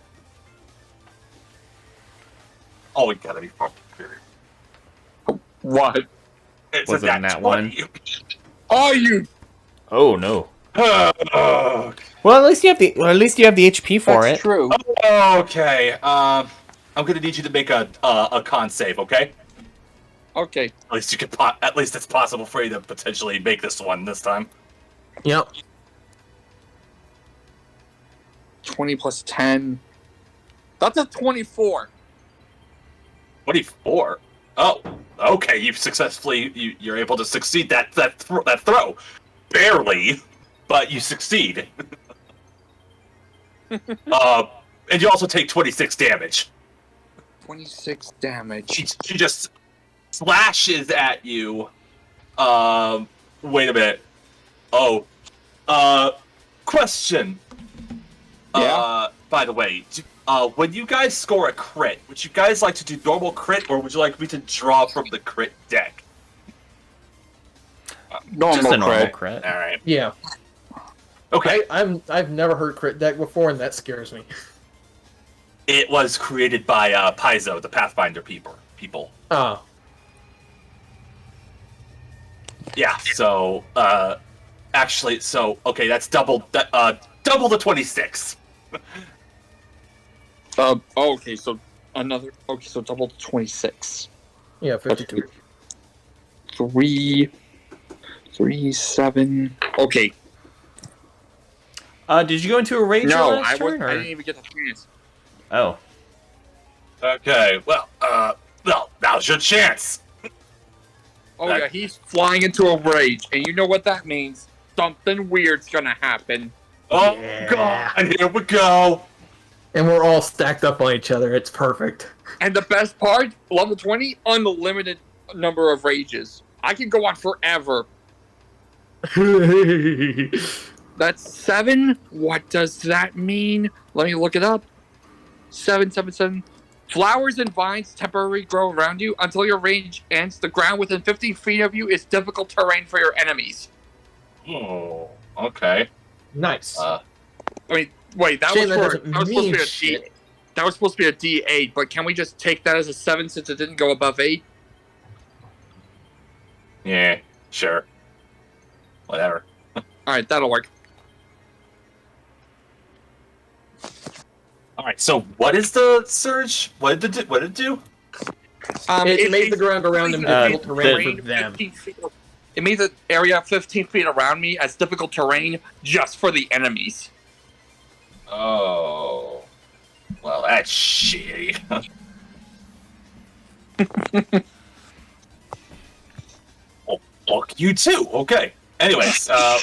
Oh, we gotta be fucking serious. What? It's Was a it in that one? 20. Are you? Oh no. Oh, Well, at least you have the HP for That's it. true. okay. I'm gonna need you to make a con save, okay? Okay. At least you can. At least it's possible for you to potentially make this one this time. Yep. 20 plus 10. That's a 24. 24. Oh, okay. You've successfully. You're able to succeed that throw. Barely, but you succeed. And you also take 26 damage. 26 damage. She just slashes at you. Wait a minute. Oh. Question. Yeah? By the way, when you guys score a crit, would you guys like to do normal crit, or would you like me to draw from the crit deck? Normal Just a normal crit. crit. All right. Yeah. Okay. I've never heard crit deck before, and that scares me. It was created by Paizo, the Pathfinder people. Ah. Yeah. So, actually, okay, that's double the 26. Okay, so another. Okay, so double 26. Yeah, 52. 3, 7. Okay. Did you go into a rage No, last turn, I or? didn't even get the chance. Oh. Okay. Well, now's your chance. Oh yeah, he's flying into a rage, and you know what that means? Something weird's gonna happen. Oh Yeah. God! Here we go. And we're all stacked up on each other. It's perfect. And the best part, level 20, unlimited number of rages. I can go on forever. That's 7. What does that mean? Let me look it up. 777. Flowers and vines temporarily grow around you until your range ends. The ground within 15 feet of you is difficult terrain for your enemies. Oh, okay. Nice. I mean, wait, that Shame was that for doesn't that was supposed to mean be a shit. D. That was supposed to be a D8, but can we just take that as a 7 since it didn't go above 8? Yeah, sure. Whatever. All right, that'll work. All right. So, what is the surge? What did it do? It made the ground around them difficult terrain for them. 15 feet, it made the area 15 feet around me as difficult terrain just for the enemies. Oh. Well, that's shitty. Oh, look, you too. Okay. Anyways, all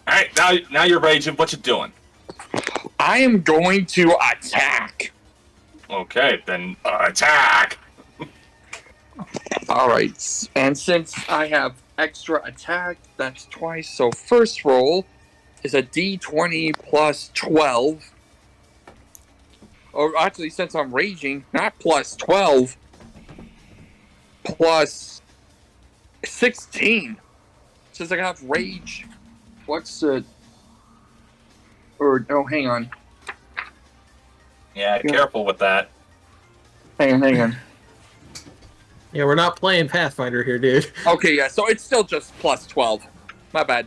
right. Now you're raging. What you doing? I am going to attack. Okay, then attack. All right, and since I have extra attack, that's twice. So first roll is a D20 plus 12. Or actually, since I'm raging, not plus 12, plus 16. Since I have rage, what's the? Or no, hang on. Yeah, careful with that. Hang on. Yeah, we're not playing Pathfinder here, dude. Okay, yeah, so it's still just plus 12. My bad.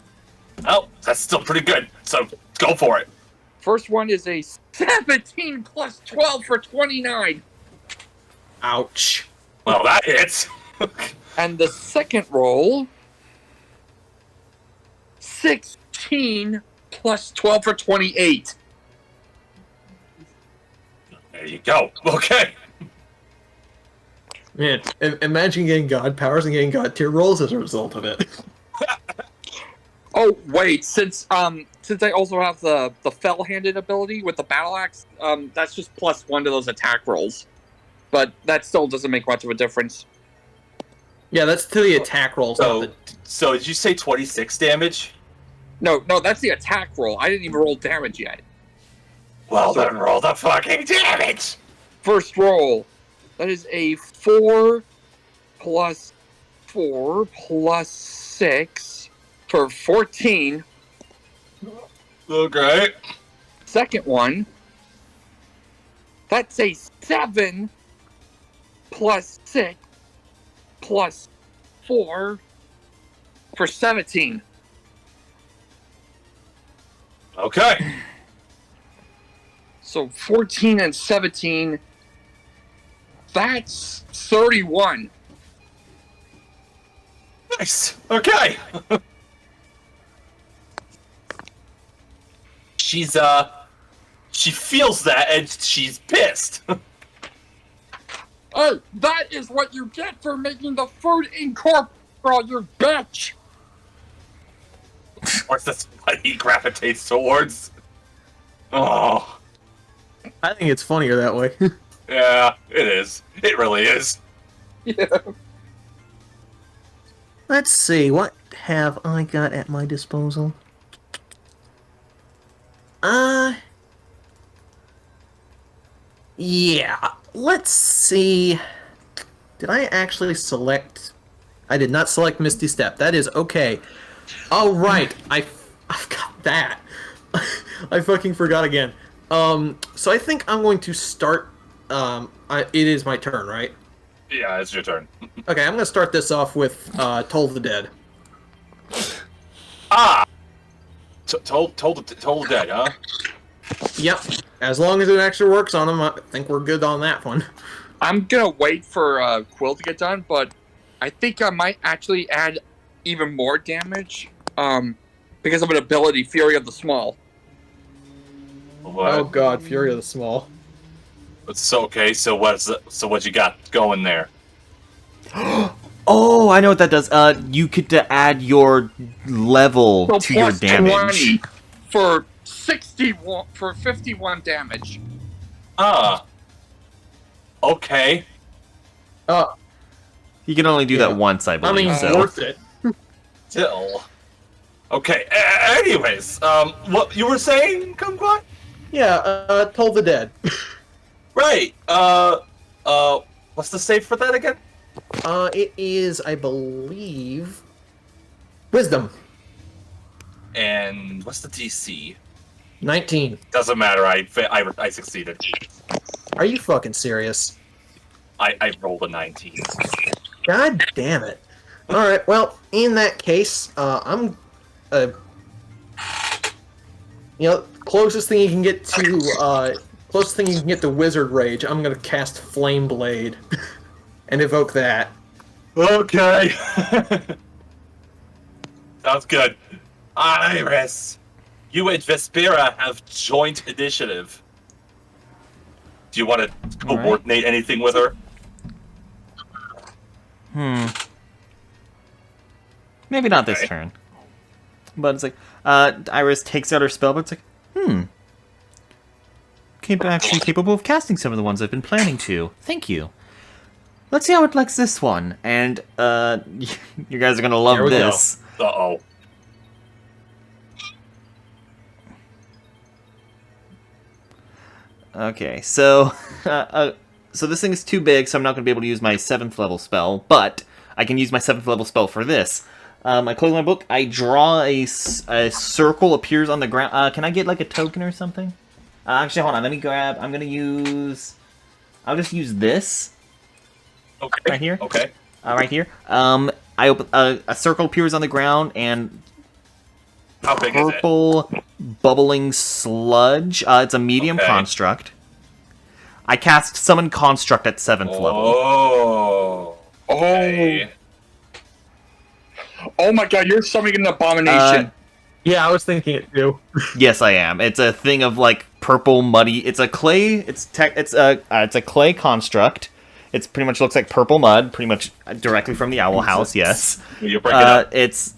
Oh, that's still pretty good. So go for it. First one is a 17 plus 12 for 29. Ouch. Well, that hits. And the second roll, 16 plus 12 for 28. There you go. Okay. Man, imagine getting god powers and getting god tier rolls as a result of it. Oh wait, since I also have the fell-handed ability with the battle axe, that's just +1 to those attack rolls, but that still doesn't make much of a difference. Yeah, that's to the attack rolls. So did you say 26 damage? No, that's the attack roll. I didn't even roll damage yet. Well, then roll the fucking damage! First roll, that is a 4 plus 4 plus 6 for 14. Okay. Second one, that's a 7 plus 6 plus 4 for 17. Okay. So 14 and 17, that's 31. Nice. Okay. She feels that and she's pissed. Hey, that is what you get for making the food incorporeal, you bitch! Of course, that's what he gravitates towards. Oh, I think it's funnier that way. yeah, it is. It really is. Yeah. Let's see, what have I got at my disposal? Yeah, let's see. Did I actually select... I did not select Misty Step. That is okay. Oh, right. I've got that. I fucking forgot again. So I think I'm going to start... it is my turn, right? Yeah, it's your turn. Okay, I'm going to start this off with Toll the Dead. Ah! Told the dead, huh? Yep. As long as it actually works on them, I think we're good on that one. I'm gonna wait for Quill to get done, but I think I might actually add even more damage, because of an ability, Fury of the Small. What? Oh god, Fury of the Small. It's okay. So what you got going there? Oh, I know what that does. You get to add your level So to your plus damage. 20 for 61 for 51 damage. Ah. Okay. You can only do Yeah. that once, I I believe. mean, so. worth it. Still. Okay. Anyways, what you were saying, Kumquat? Yeah, Toll the Dead. Right. What's the save for that again? It is, I believe... Wisdom. And what's the DC? 19. Doesn't matter. I succeeded. Are you fucking serious? I rolled a 19. God damn it. Alright, well, in that case, I'm... closest thing you can get to, closest thing you can get to Wizard Rage, I'm gonna cast Flame Blade. And evoke that. Okay. Sounds good. Iris, you and Vespera have joint initiative. Do you want to coordinate anything with her? Maybe not this Okay. turn. But it's like, Iris takes out her spell, but it's like, actually capable of casting some of the ones I've been planning to. Thank you. Let's see how it likes this one. And, you guys are gonna Here love we go. this. Uh-oh. Okay, so, so this thing is too big, so I'm not gonna be able to use my 7th level spell, but I can use my 7th level spell for this. I close my book, I draw a circle appears on the ground. Can I get, like, a token or something? Actually, hold on, let me grab, I'll just use this. Okay. Right here? Okay. Right here. I open, a circle appears on the ground, and How big is it? purple bubbling sludge. It's a medium Okay. construct. I cast Summon Construct at 7th level. Oh. Okay. Oh my god, you're summoning an abomination. Yeah, I was thinking it too. Yes, I am. It's a thing of like purple muddy. It's a clay. It's a clay construct. It's pretty much looks like purple mud, pretty much directly from the owl house. Yes. Will you break it up? It's.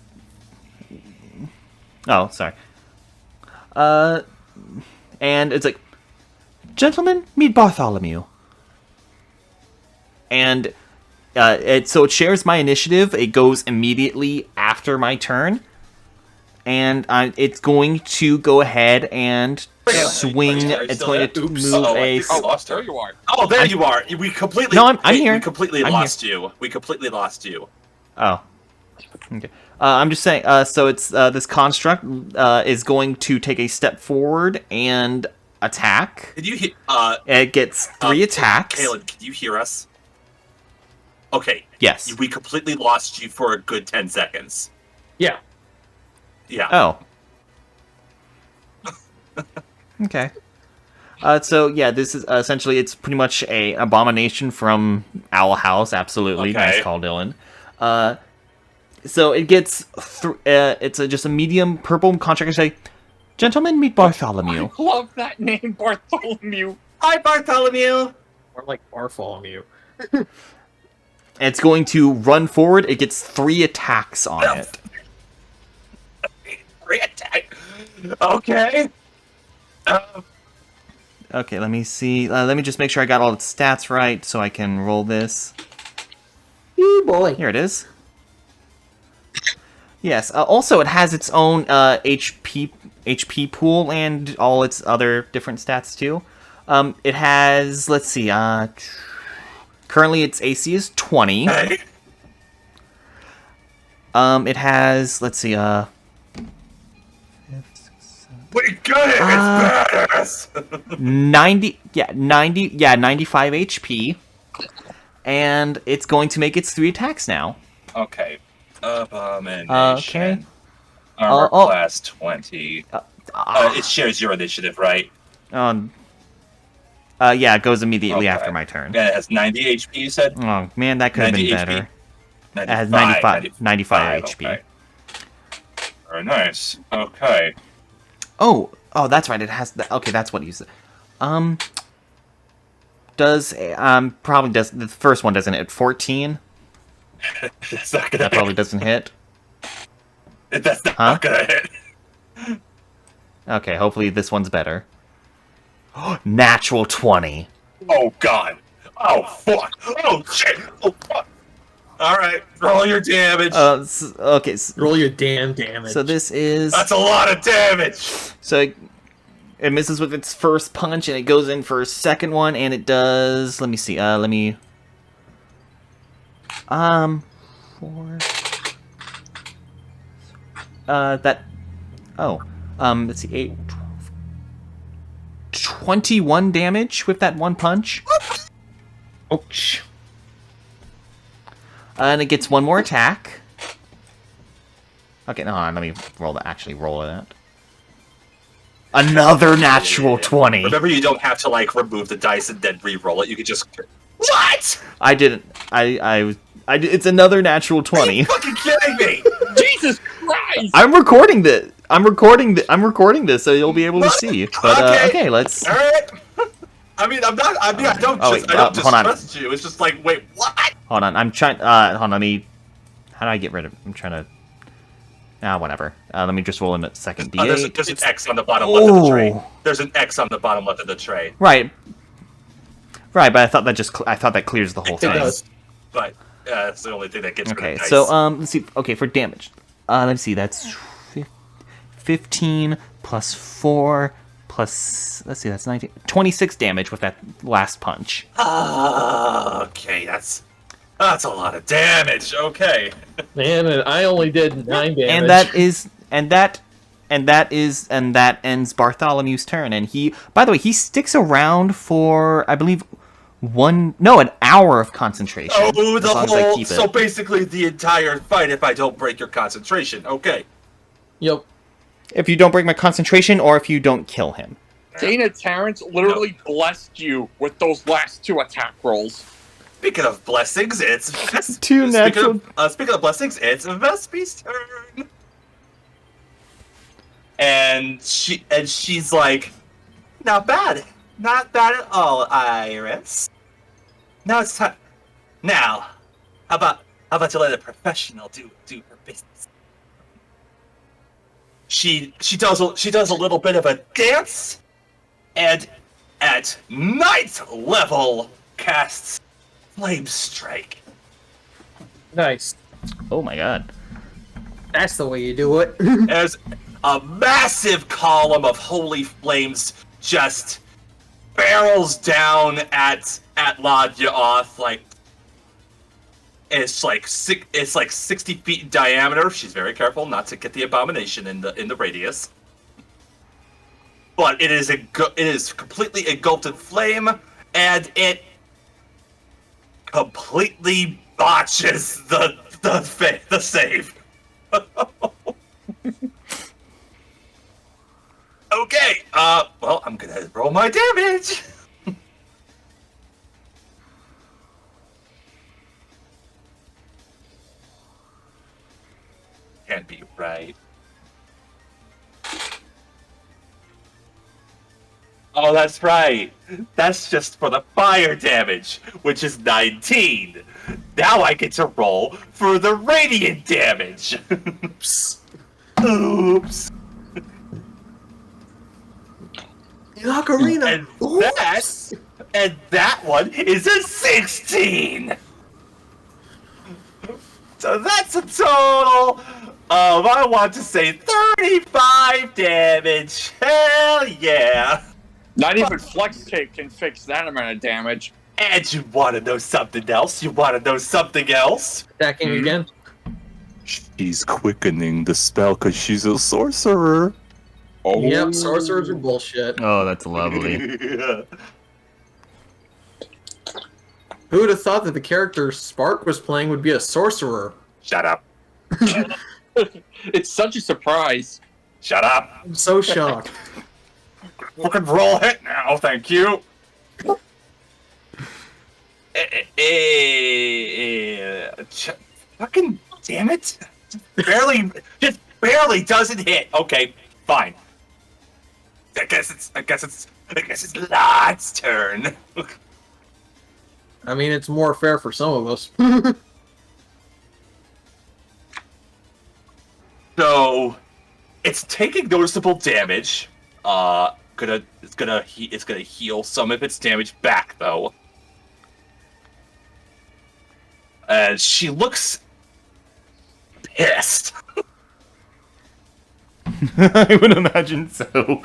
Oh, sorry. And it's like, gentlemen, meet Bartholomew. And it shares my initiative. It goes immediately after my turn, and it's going to go ahead and swing. It's going to move a. Lost her. There you are. Oh, there you are. We completely. No, I'm here. We completely I'm lost you. We completely lost you. Oh. Okay. I'm just saying. So it's this construct is going to take a step forward and attack. Did you hear? It gets 3 attacks. Caleb, can you hear us? Okay. Yes. We completely lost you for a good 10 seconds. Yeah. Yeah. Oh. Okay. So yeah, this is essentially it's pretty much a abomination from Owl House. Absolutely, Okay. nice call, Dylan. So it gets it's just a medium purple contract. Say, gentlemen, meet Bartholomew. I love that name, Bartholomew. Hi, Bartholomew. Or like Bartholomew. It's going to run forward. It gets 3 attacks on it. Great attack. Okay. Okay, let me see. Let me just make sure I got all its stats right so I can roll this. Ooh, boy. Here it is. Yes. Also, it has its own HP pool and all its other different stats too. It has. Let's see. Currently, its AC is 20. Hey. It has. Let's see. We got it. It's badass. 90. Yeah, 90. Yeah, 95 HP. And it's going to make its 3 attacks now. Okay. Abomination. Okay. Armor oh. class 20. It shares your initiative, right? Yeah, it goes immediately Okay. after my turn. Yeah, it has 90 HP, you said? Oh, man, that could have been 90 HP? better. It has 95 HP. Okay. Very nice. Okay. Oh, that's right. It has. Okay, that's what he's. Does probably does the first one doesn't hit 14? That's not gonna That probably doesn't hit. hit. That's not Huh? gonna hit. Okay, hopefully this one's better. Natural 20. Oh god. Oh fuck. Oh shit. Oh fuck. Alright, roll your damage. Okay, Roll your damn damage. so this is That's a lot of damage. so it misses with its first punch and it goes in for a second one and it does. Let me see. Let me. 4. That. Oh. Let's see. 8. 21 damage with that one punch. Ouch. And it gets one more attack. Okay, no, hold on, let me roll that. Actually, roll it out. Another natural 20. Remember, you don't have to like remove the dice and then re-roll it. You could just. What? I didn't. It's another natural 20. Fucking kidding me? Jesus Christ! I'm recording this. I'm recording this, so you'll be able to see. But okay, let's. All right. I mean, I don't Oh, just, wait, I don't hold on. distrust you. It's just like, wait, what? Hold on. I'm trying. Hold on. Let me. How do I get rid of? I'm trying to. Whatever. Let me just roll in a second D8. There's an X on the bottom left of the tray. Oh. There's an X on the bottom left of the tray. Right. Right, but I thought that clears the whole It thing. does. But that's the only thing that gets rid Okay, of dice. so let's see. Okay, for damage, let's see. That's 15 plus 4 plus. Let's see. That's 19. 26 damage with that last punch. Okay, that's a lot of damage. Okay. Man, and I only did 9 damage. And that ends Bartholomew's turn. And he, by the way, he sticks around for I believe an hour of concentration. Oh, as long as I keep it. so basically the entire fight if I don't break your concentration. Okay. Yep. If you don't break my concentration, or if you don't kill him. Dana Terrence literally blessed you with those last 2 attack rolls. Speaking of blessings, it's Two speaking of blessings, it's Vespi's turn. And she's like, not bad at all, Iris. Now it's time. Now, how about you let a professional do her business? She does a little bit of a dance, and at 9th level casts Flame Strike. Nice. Oh my god. That's the way you do it. As a massive column of holy flames just barrels down at Ladyaoth, like it's like 60 feet in diameter. She's very careful not to get the abomination in the radius. But it is completely engulfed in flame, and it completely botches the save. Okay, well, I'm gonna roll my damage. Can't be right. Oh, that's right. That's just for the fire damage, which is 19. Now I get to roll for the radiant damage. Oops. Oops. The ocarina. And that one is a 16. So that's a total of, I want to say, 35 damage. Hell yeah. Not even flex tape can fix that amount of damage. And you want to know something else? Attacking again. She's quickening the spell because she's a sorcerer. Oh. Yep, sorcerers are bullshit. Oh, that's lovely. Who would have thought that the character Spark was playing would be a sorcerer? Shut up. It's such a surprise. Shut up. I'm so shocked. Fucking roll hit now, thank you. Fucking damn it. Just barely doesn't hit. Okay, fine. I guess it's Lot's turn. I mean, it's more fair for some of us. So it's taking noticeable damage. It's gonna heal some of its damage back though. And she looks pissed. I would imagine so.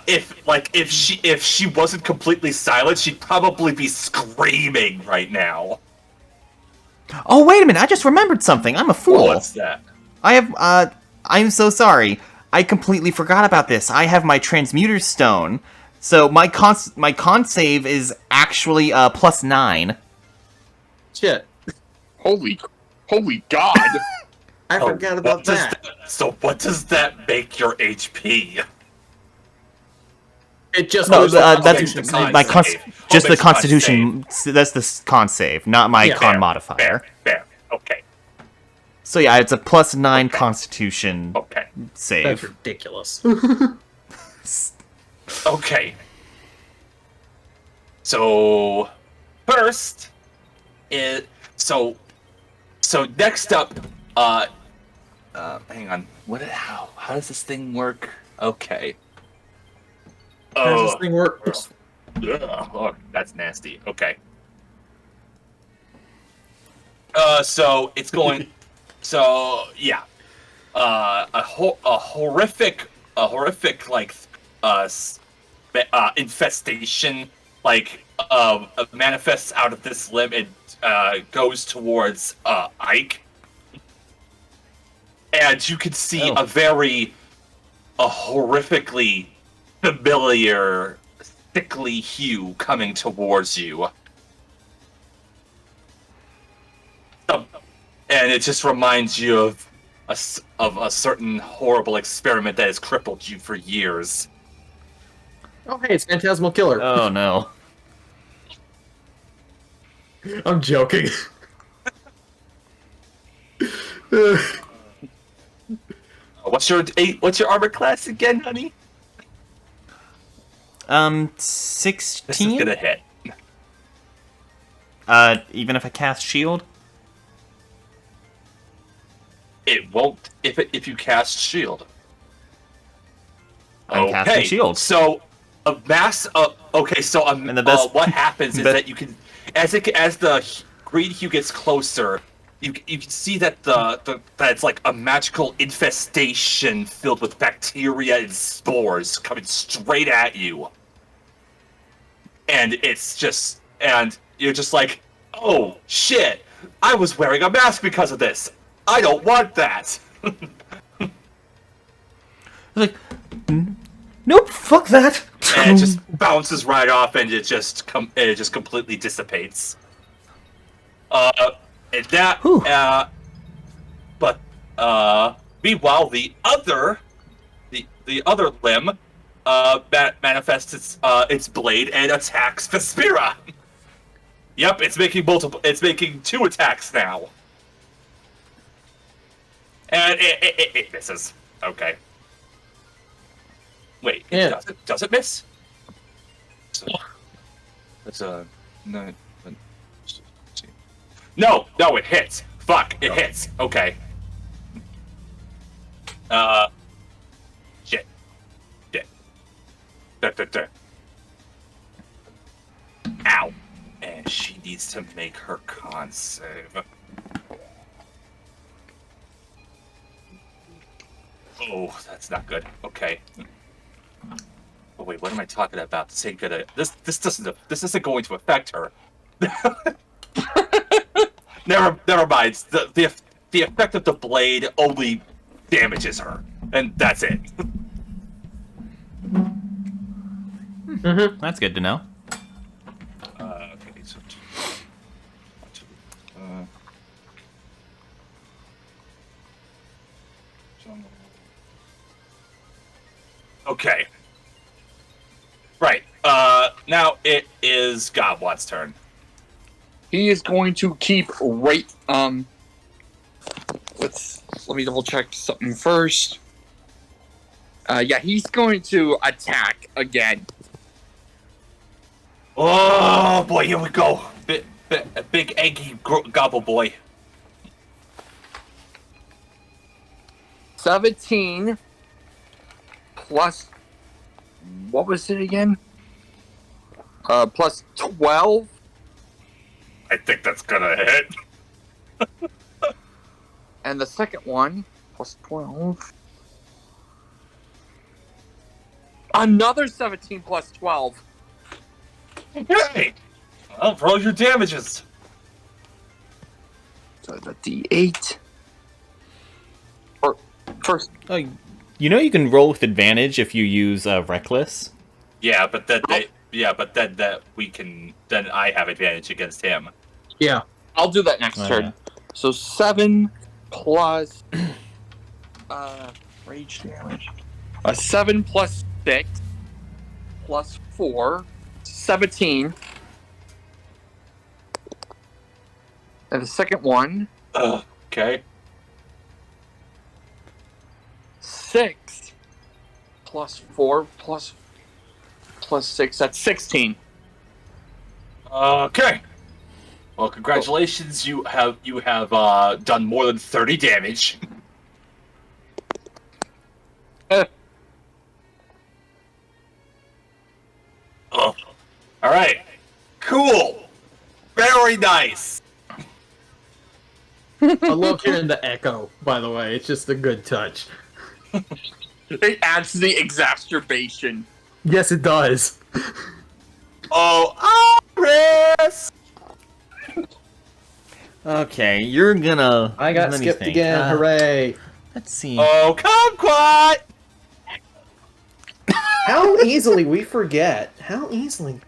If she wasn't completely silent, she'd probably be screaming right now. Oh, wait a minute, I just remembered something. I'm a fool. What's that? I'm so sorry. I completely forgot about this. I have my transmuter stone. So my con save is actually +9. Shit. Holy God. I forgot about that. So what does that make your HP? It just No, goes that's Constitution con my save. just the makes con Constitution. That's the con save, not my Yeah. con Fair, modifier. Fair. Okay. So yeah, it's a +9 Constitution Okay. That's save. ridiculous. Okay. So first is so next up hang on. How does this thing work? Okay. How does this thing work? Oh, that's nasty. Okay. So it's going. So yeah, a horrific like infestation like manifests out of this limb and goes towards Ike, and you can see a horrifically familiar sickly hue coming towards you. And it just reminds you of a certain horrible experiment that has crippled you for years. Oh, hey, it's Phantasmal Killer. Oh no. I'm joking. What's your armor class again, honey? 16. This is gonna hit. Even if I cast shield? It won't if you cast shield. I'm casting shield. So a mass. Okay, so And the best- what happens is the- that you can, as the green hue gets closer, you can see that that it's like a magical infestation filled with bacteria and spores coming straight at you, and you're just like, oh shit! I was wearing a mask because of this. I don't want that. Like, nope, fuck that. And it just bounces right off, and it just completely dissipates. And that, Whew. meanwhile, the other limb, manifests its blade and attacks Vespira. Yep, it's making 2 attacks now, and it misses. Okay. Wait, Yeah. does it miss? That's a no. No, it hits. Fuck, it hits. Okay. Shit. Duh. Ow. And she needs to make her con save. Oh, that's not good. Okay. Oh wait, what am I talking about? This ain't gonna. This isn't going to affect her. Never mind. The effect of the blade only damages her, and that's it. That's good to know. Okay, so. Okay. Right. Now it is Godwad's turn. He is going to keep right. Let me double check something first. Yeah, he's going to attack again. Oh boy, here we go. Big eggy gobble boy. 17 plus. What was it again? Plus 12. I think that's gonna hit. And the second one, plus 12. Another 17 plus 12. Hey! Well, roll your damages. So the D8. Or first. You know you can roll with advantage if you use Reckless? Yeah, but then then I have advantage against him. Yeah. I'll do that next Oh, turn. yeah. So 7 plus rage damage. 7 plus 6 plus 4, 17. And the second one, Okay. 6 plus 4 plus 6. That's 16. Okay. Well, congratulations. You have done more than 30 damage. Oh. All right. Cool. Very nice. I love hearing the echo, by the way. It's just a good touch. It adds to the exacerbation. Yes, it does. Oh, Iris! Okay, you're gonna... I got let me skipped think. again. Hooray. Let's see. Oh, Kumquat! How easily we forget. How easily.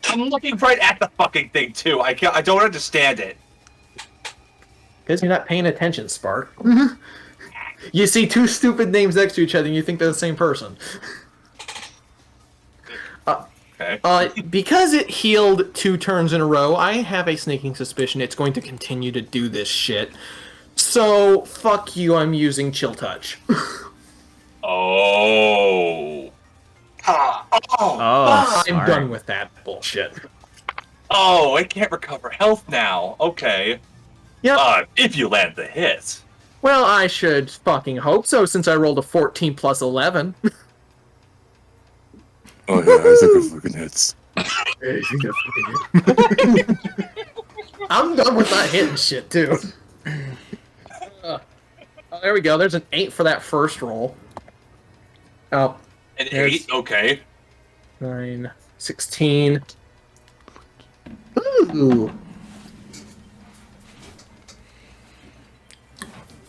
I'm looking right at the fucking thing too. I don't understand it. Because you're not paying attention, Spark. You see 2 stupid names next to each other and you think they're the same person. Okay. Because it healed 2 turns in a row, I have a sneaking suspicion it's going to continue to do this shit. So, fuck you, I'm using Chill Touch. Oh. Oh, I'm smart. done with that bullshit. Oh, it can't recover health now. Okay. Yep. If you land the hit. Well, I should fucking hope so, since I rolled a 14 plus 11. Oh yeah, Isaac fucking hits. I'm done with that hitting shit, too. Oh, there we go. There's an 8 for that first roll. Oh, An There's- 8? Okay. 9, 16. Ooh.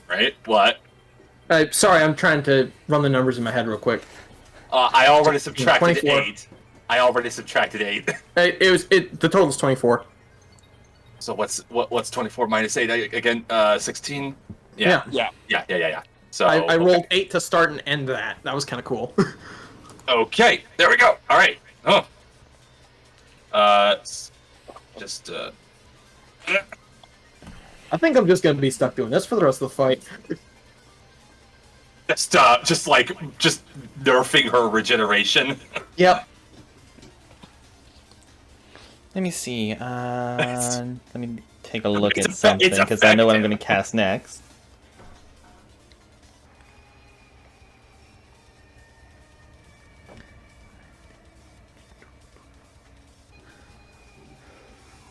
Right? What? Sorry, I'm trying to run the numbers in my head real quick. I already subtracted 24. 8. I already subtracted 8. The total's 24. So what's 24 minus 8 again? 16? Yeah. Yeah. So I rolled 8 to start and end that. That was kind of cool. Okay, there we go. All right. Oh. Just I think I'm just gonna be stuck doing this for the rest of the fight. just nerfing her regeneration. Yep. Let me see. Let me take a look It's at effe- something it's because I know what I'm going effective. to cast next.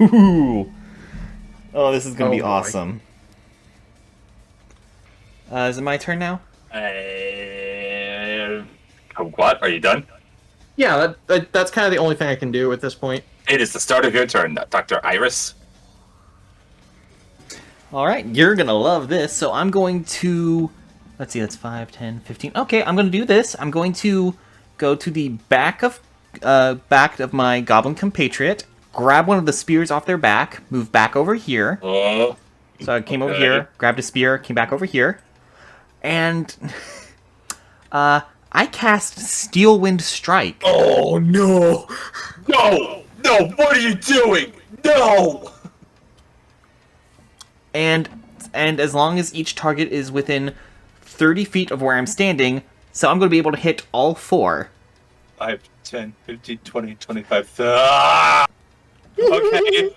Ooh. Oh, this is going to be Oh, boy. awesome. Is it my turn now? What? Are you done? Yeah, that's kind of the only thing I can do at this point. It is the start of your turn, Dr. Iris. Alright, you're gonna love this. So I'm going to... Let's see, that's 5, 10, 15. Okay, I'm gonna do this. I'm going to go to the back of my goblin compatriot, grab one of the spears off their back, move back over here. Oh. So I came over Okay. here, grabbed a spear, came back over here. And... I cast Steel Wind Strike. Oh no! No! No! What are you doing? No! And as long as each target is within 30 feet of where I'm standing, so I'm going to be able to hit all 4. 5, 10, 15, 20, 25. Ah! Okay.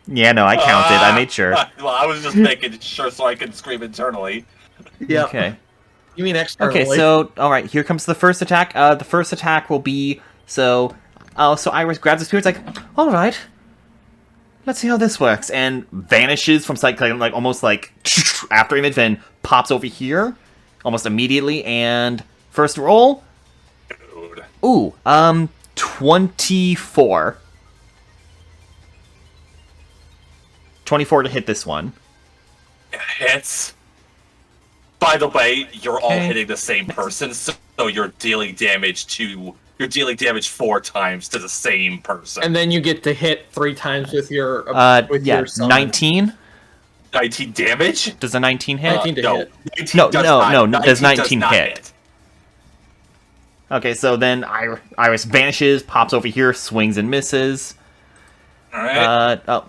Yeah, no, I counted. I made sure. Well, I was just making sure so I could scream internally. Yeah. Okay. You mean externally? Okay, so, alright, here comes the first attack. The first attack will be, so Iris grabs the spear, it's like, alright, let's see how this works, and vanishes from sight, like almost like, after image, then pops over here, almost immediately, and first roll, Dude. ooh, 24. 24 to hit this one. Hits. By the way, you're all Okay. hitting the same person, so you're dealing damage 4 times to the same person. and then you get to hit 3 times with your Yeah, summon. 19? 19 damage? Does a 19 hit? 19 to no. hit. 19 No, does no, not, no, 19 does 19 does not hit? Okay, so then Iris vanishes, pops over here, swings and misses. Alright. Nope,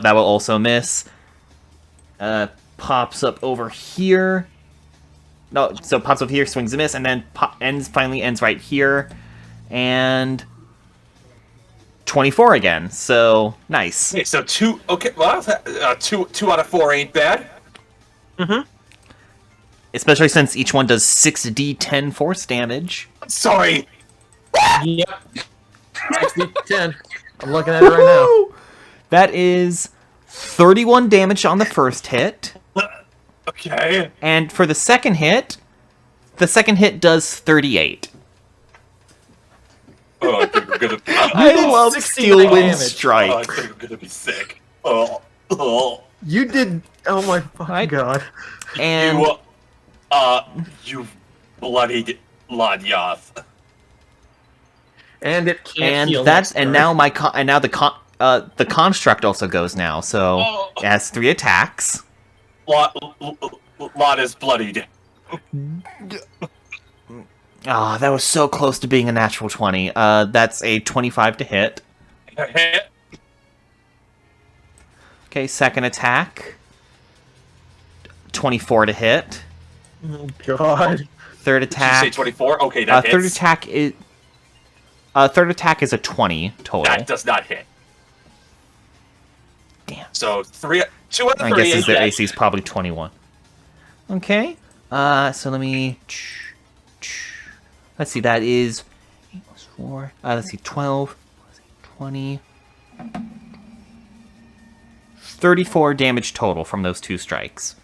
that will also miss. Pops up over here. No, so pops up here, swings and miss, and then finally ends right here. And 24 again, so nice. Okay, so 2. Okay, well, 2 out of 4 ain't bad. Especially since each one does 6d10 force damage. Sorry. Yep. 60-10. I'm looking at it right now. That is 31 damage on the first hit. Okay. And for the second hit does 38. Oh, I think we're gonna. I love 60 Steel Wind damage. Oh, I Strike. think I'm gonna be sick. Oh. You did. Oh my fucking Right. god. And You bloodied Ladyath. And it can't heal. that's next and turn. now the construct also goes now, so Oh. it has 3 attacks. Lad is bloodied. Ah, that was so close to being a natural 20. That's a 25 to hit. Okay, second attack. 24 to hit. Oh god. Third Did you say attack. 24? Okay, that Third hits. attack is. Third attack is a 20 total. That does not hit. Damn. So 2 out of 3. I guess their yeah. AC is probably 21. Okay. So let me... Let's see, that is... 8 plus 4. Let's see, 12. 20. 34 damage total from those 2 strikes.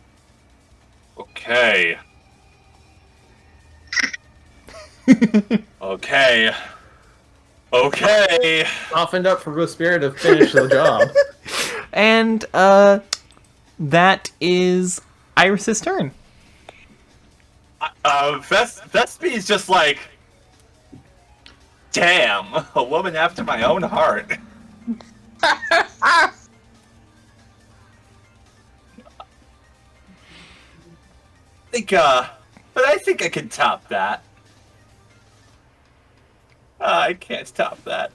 Okay. Okay. Okay. Softened up from the spirit to finish the job. And, that is Iris's turn. Vespi's just like, damn, a woman after my own heart. But I think I can top that. I can't top that.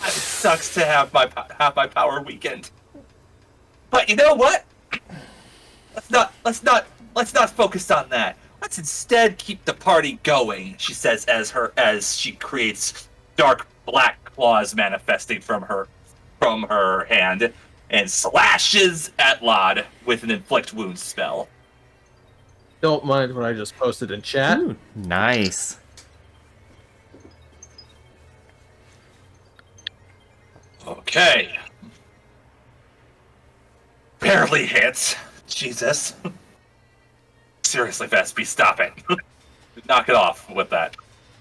It sucks to have my power weakened. But you know what? Let's not focus on that. Let's instead keep the party going, she says as she creates dark black claws manifesting from her hand and slashes at Lod with an inflict wounds spell. Don't mind what I just posted in chat. Ooh, nice. Okay. Barely hits. Jesus. Seriously, Vespi, stop it. Knock it off with that.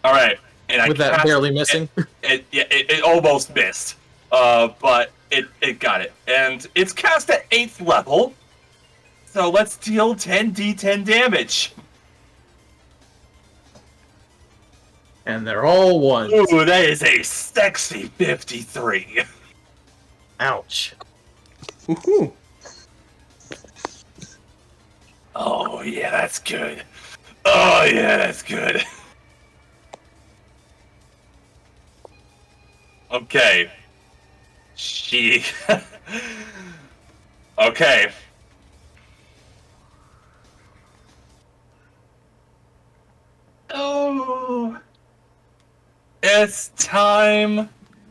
All right. And With that barely missing. It almost missed. But it got it. And it's cast at 8th level. So let's deal 10d10 damage. And they're all ones. Ooh, that is a sexy 53. Ouch. Woohoo. Oh, yeah, that's good. Oh, yeah, that's good. Okay. Okay. Oh. It's time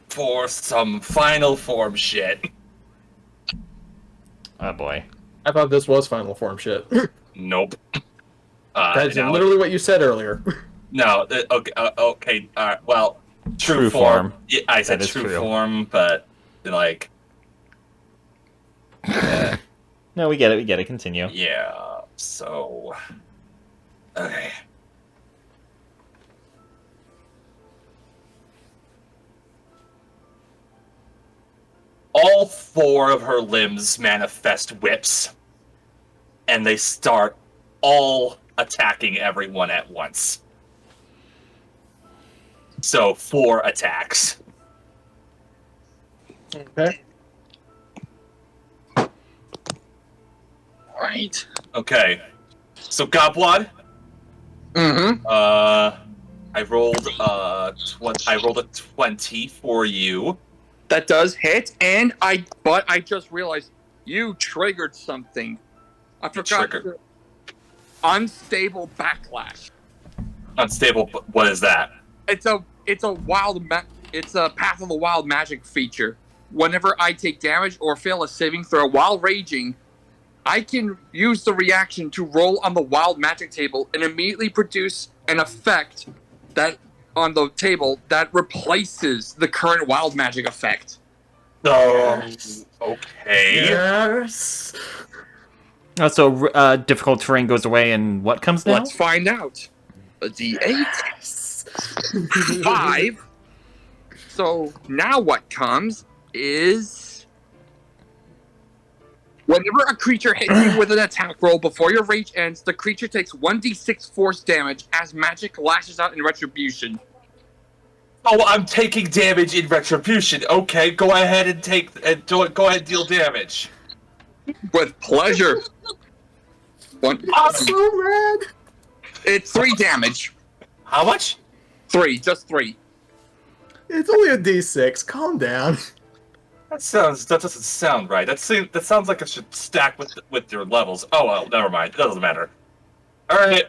for some final form shit. Oh boy. I thought this was final form shit. Nope. That's now literally what you said earlier. No, okay, okay, alright, well, True form. Yeah, I said That is true true. form, but, like, No, we get it, continue. yeah, so, okay. All 4 of her limbs manifest whips, and they start all attacking everyone at once. So 4 attacks. Okay. Right. Okay. So Gobwad, Mm-hmm. I rolled a 20 for you. That does hit, but I just realized you triggered something. I forgot. Triggered. Unstable backlash. Unstable. What is that? It's a Path of the Wild magic feature. Whenever I take damage or fail a saving throw while raging, I can use the reaction to roll on the wild magic table and immediately produce an effect that on the table that replaces the current wild magic effect. Okay. Yes. So difficult terrain goes away, and what comes now? Let's find out. A D8. 5. So now what comes is whenever a creature hits you with an attack roll before your rage ends, the creature takes 1d6 force damage as magic lashes out in retribution. Oh, I'm taking damage in retribution. Okay, go ahead and go ahead and deal damage. With pleasure. I'm so mad. It's 3 damage. How much? 3, just 3. It's only a D6. Calm down. That doesn't sound right. That sounds like it should stack with your levels. Oh well, never mind. It doesn't matter. All right.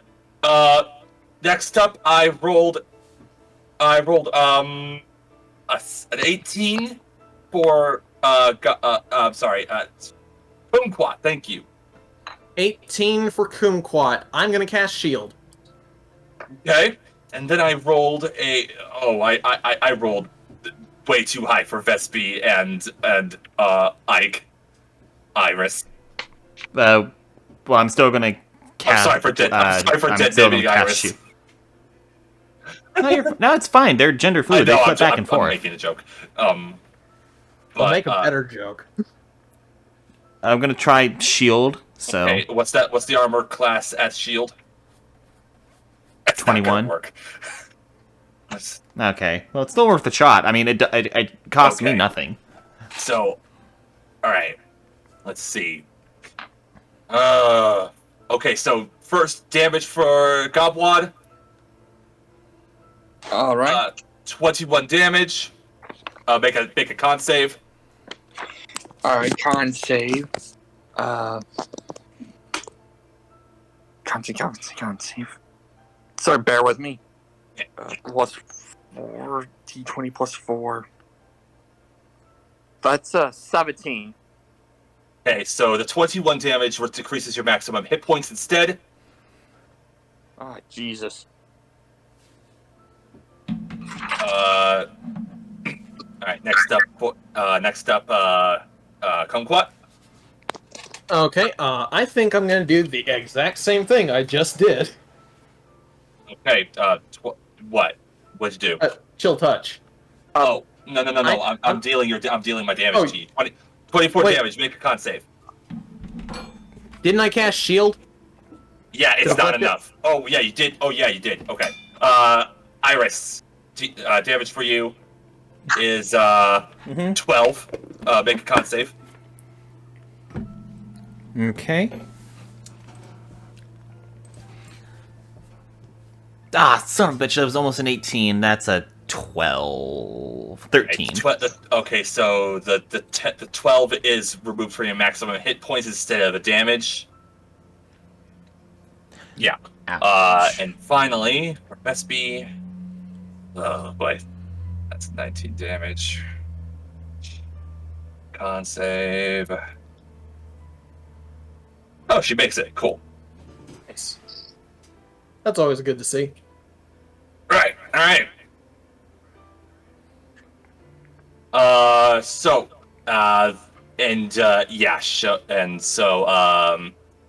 Next up, I rolled an 18 for Kumquat. Thank you. 18 for Kumquat. I'm gonna cast Shield. Okay. And then I rolled I rolled way too high for Vespi and Iris. Well, I'm still gonna cast. I'm sorry for I'm still gonna deadnaming cast Iris. Shield. No, it's fine. They're gender fluid. They flip back and forth. I'm making a joke. I'll make a better joke. I'm gonna try Shield. So okay, what's that? What's the armor class at Shield? That's not gonna 21. work. okay. Well, it's still worth a shot. I mean, it costs me Okay. nothing. So, all right. Let's see. Okay. So first damage for Gobwad. All right. 21 damage. Make a con save. All right. Con save. Con save. Sorry, bear with me. Plus 4 d20 plus 4. That's 17. Okay, so the 21 damage decreases your maximum hit points instead. Oh, Jesus. All right. Next up, Kumquat. Okay, I think I'm gonna do the exact same thing I just did. Okay. What? What'd you do? Chill touch. Oh, no. I'm dealing my damage to you. 24 Wait. damage. Make a con save. Didn't I cast Shield? Yeah, it's not Deflect it? enough. Oh yeah, you did. Okay. Iris, damage for you is 12. Make a con save. Okay. Ah, son of a bitch, that was almost an 18. That's a 12. 13. Okay, so the 12 is removed from your maximum hit points instead of the damage. Yeah. Ouch. And finally, for Vespi, oh boy, that's 19 damage. Con save. Oh, she makes it. Cool. Nice. That's always good to see. Right. All right.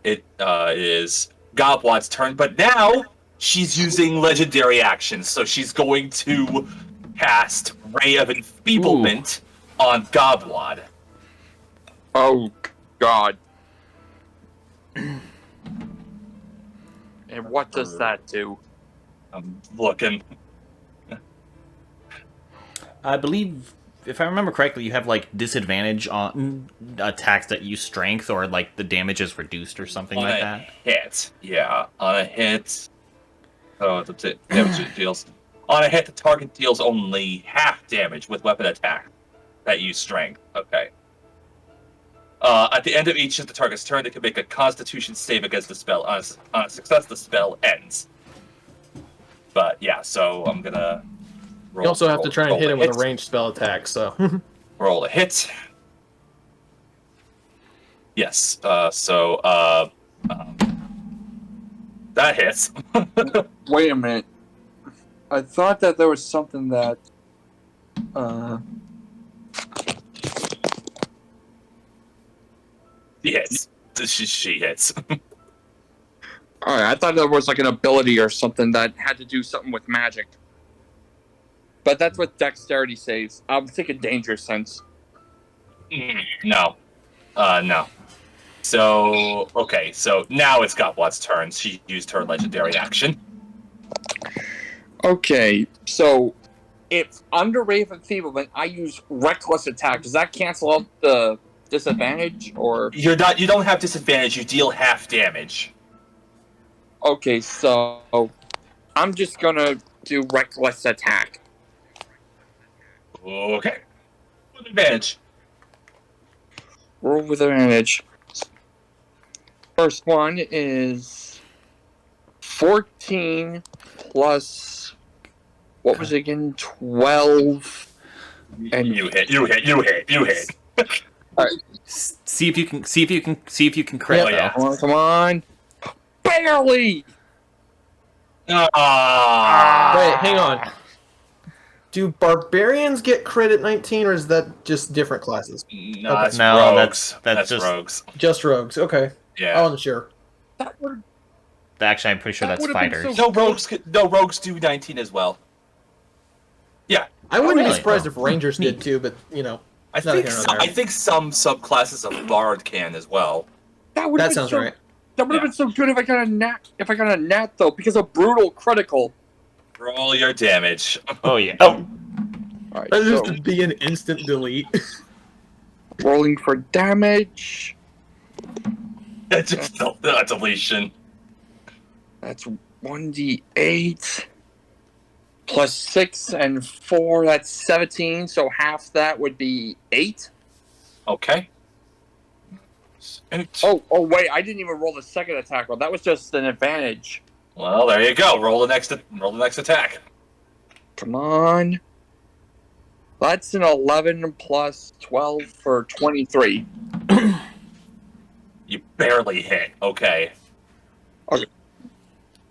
It is Gobwad's turn, but now she's using legendary actions, so she's going to cast Ray of Enfeeblement on Gobwad. Oh, God. And what does that do? I'm looking. I believe, if I remember correctly, you have like disadvantage on attacks that use strength, or like the damage is reduced or something On like a that. hit, yeah. On a hit, the damage it deals. On a hit, the target deals only half damage with weapon attack that use strength. Okay. At the end of each of the target's turn, they can make a Constitution save against the spell. On a success, the spell ends. But yeah, so I'm gonna. You also have to try and hit him with a ranged spell attack, so. Roll a hit. Yes. That hits. Wait a minute. I thought that there was something that. He hits. She hits. Alright, I thought there was like an ability or something that had to do something with magic. But that's what dexterity saves. I'm thinking danger sense. No. No. So, okay, so now it's Gobwad's turn. She used her legendary action. Okay, so if under Ray of Enfeeblement I use reckless attack, does that cancel out the disadvantage or You don't have disadvantage, you deal half damage. okay, so I'm just gonna do reckless attack. Okay. With advantage. Roll with advantage. First one is 14 plus what was it again? 12. And You hit. See if you can crit. Oh, yeah. Come on. Barely. Ah. Wait, hang on. Do barbarians get crit at 19, or is that just different classes? No, that's No, rogues. that's That's just- rogues. Just rogues. Okay. I Yeah. wasn't sure. That would Actually, I'm pretty sure That that's would've been fighters. so- No rogues do 19 as well. Yeah. I wouldn't really? be surprised Oh. if rangers did too, but you know. I Neither think here nor some, there. I think some subclasses of bard can as well. that would That been sounds so, right. That would have been so good if I got a nat. If I got a nat though, because of brutal critical. Roll your damage. Oh yeah. Oh, All right, That so just be an instant delete. rolling for damage. Just a deletion. That's 1d8 plus 6 and 4. That's 17. So half that would be 8. Okay. Oh, wait! I didn't even roll the second attack roll. That was just an advantage. Well, there you go. Roll the next attack. Come on. That's an 11 plus 12 for 23. You barely hit. Okay.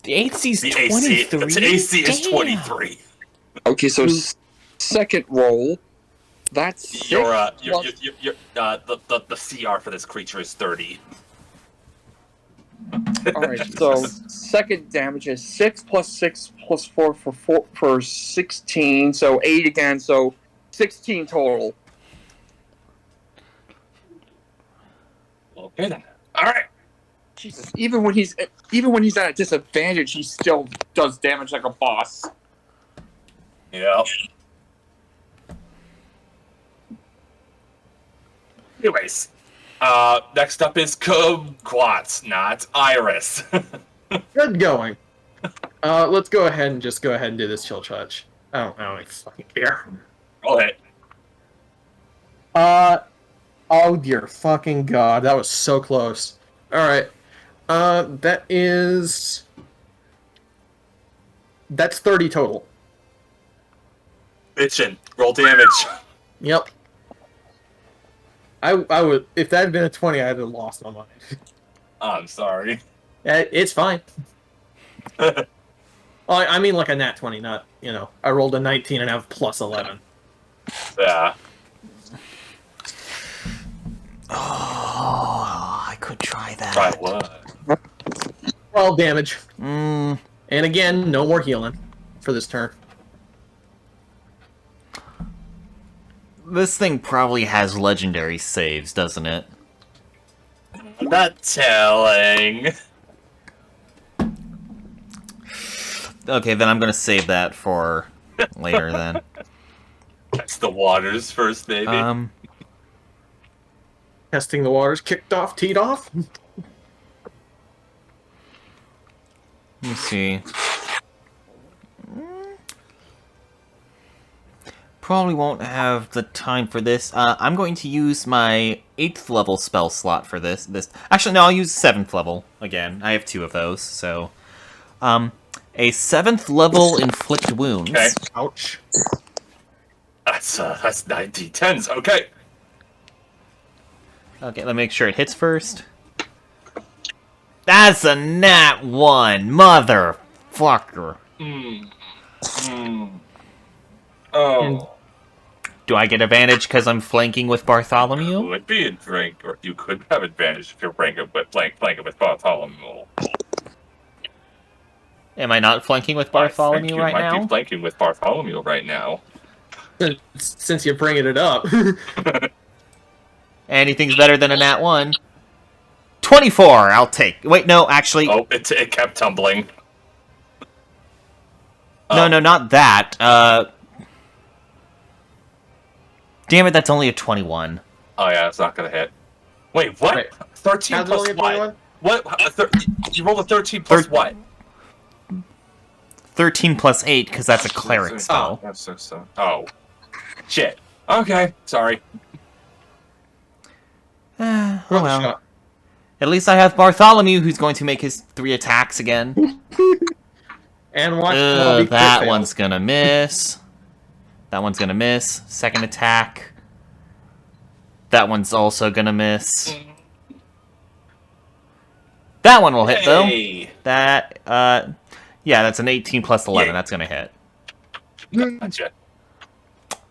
the AC's The 23. AC is Damn. 23. Okay, so second roll. That's 6 Your plus- the CR for this creature is 30. All right, so second damage is 6 plus 6 plus 4 for 16. So 8 again. So 16 total. Okay then. All right. Jesus, even when he's at a disadvantage, he still does damage like a boss. Yeah. Anyways, next up is Kumquat, not Iris. Good going. Let's go ahead and do this chill touch. I don't fucking care. Roll it. Oh dear fucking god, that was so close. Alright. That's 30 total. Bitchin'. Roll damage. Yep. I would, if that had been a 20, I'd have lost my mind. I'm sorry. It's fine. Well, I mean like a nat 20, not, I rolled a 19 and have plus 11. Yeah. Oh, I could try that. Try what? 12 damage. Mm, And again, no more healing for this turn. this thing probably has legendary saves, doesn't it? Not telling. Okay, then I'm gonna save that for later then. Test the waters first, baby. Testing the waters, kicked off, teed off. Let me see. Probably won't have the time for this. I'm going to use my 8th level spell slot for this. Actually, no, I'll use 7th level again. I have 2 of those, so... a 7th level inflict wounds. Okay. Ouch. That's 9d10s. Okay. Okay, let me make sure it hits first. That's a nat 1, motherfucker. Oh. Do I get advantage because I'm flanking with Bartholomew? Would be in rank, or you could have advantage if you're flanking with Bartholomew. Am I not flanking with Bartholomew right you might now? be flanking with Bartholomew right now. Since you're bringing it up. Anything's better than a nat 1. 24, I'll take. Wait, no, actually... Oh, it kept tumbling. No, not that. Damn it, that's only a 21. Oh yeah, it's not gonna hit. Wait, what? Wait. 13 How's it plus only a what? 21? What? You rolled a 13 plus what? 13 plus 8, because that's a cleric spell. That's so. Oh. Shit. Okay, sorry. Oh Roll the well. shot. At least I have Bartholomew, who's going to make his 3 attacks again. And watch them all be crit That fails. one's gonna miss. That one's gonna miss. Second attack. That one's also gonna miss. That one will hit, though. Hey. That, yeah, that's an 18 plus 11. Yay. That's gonna hit. Gotcha.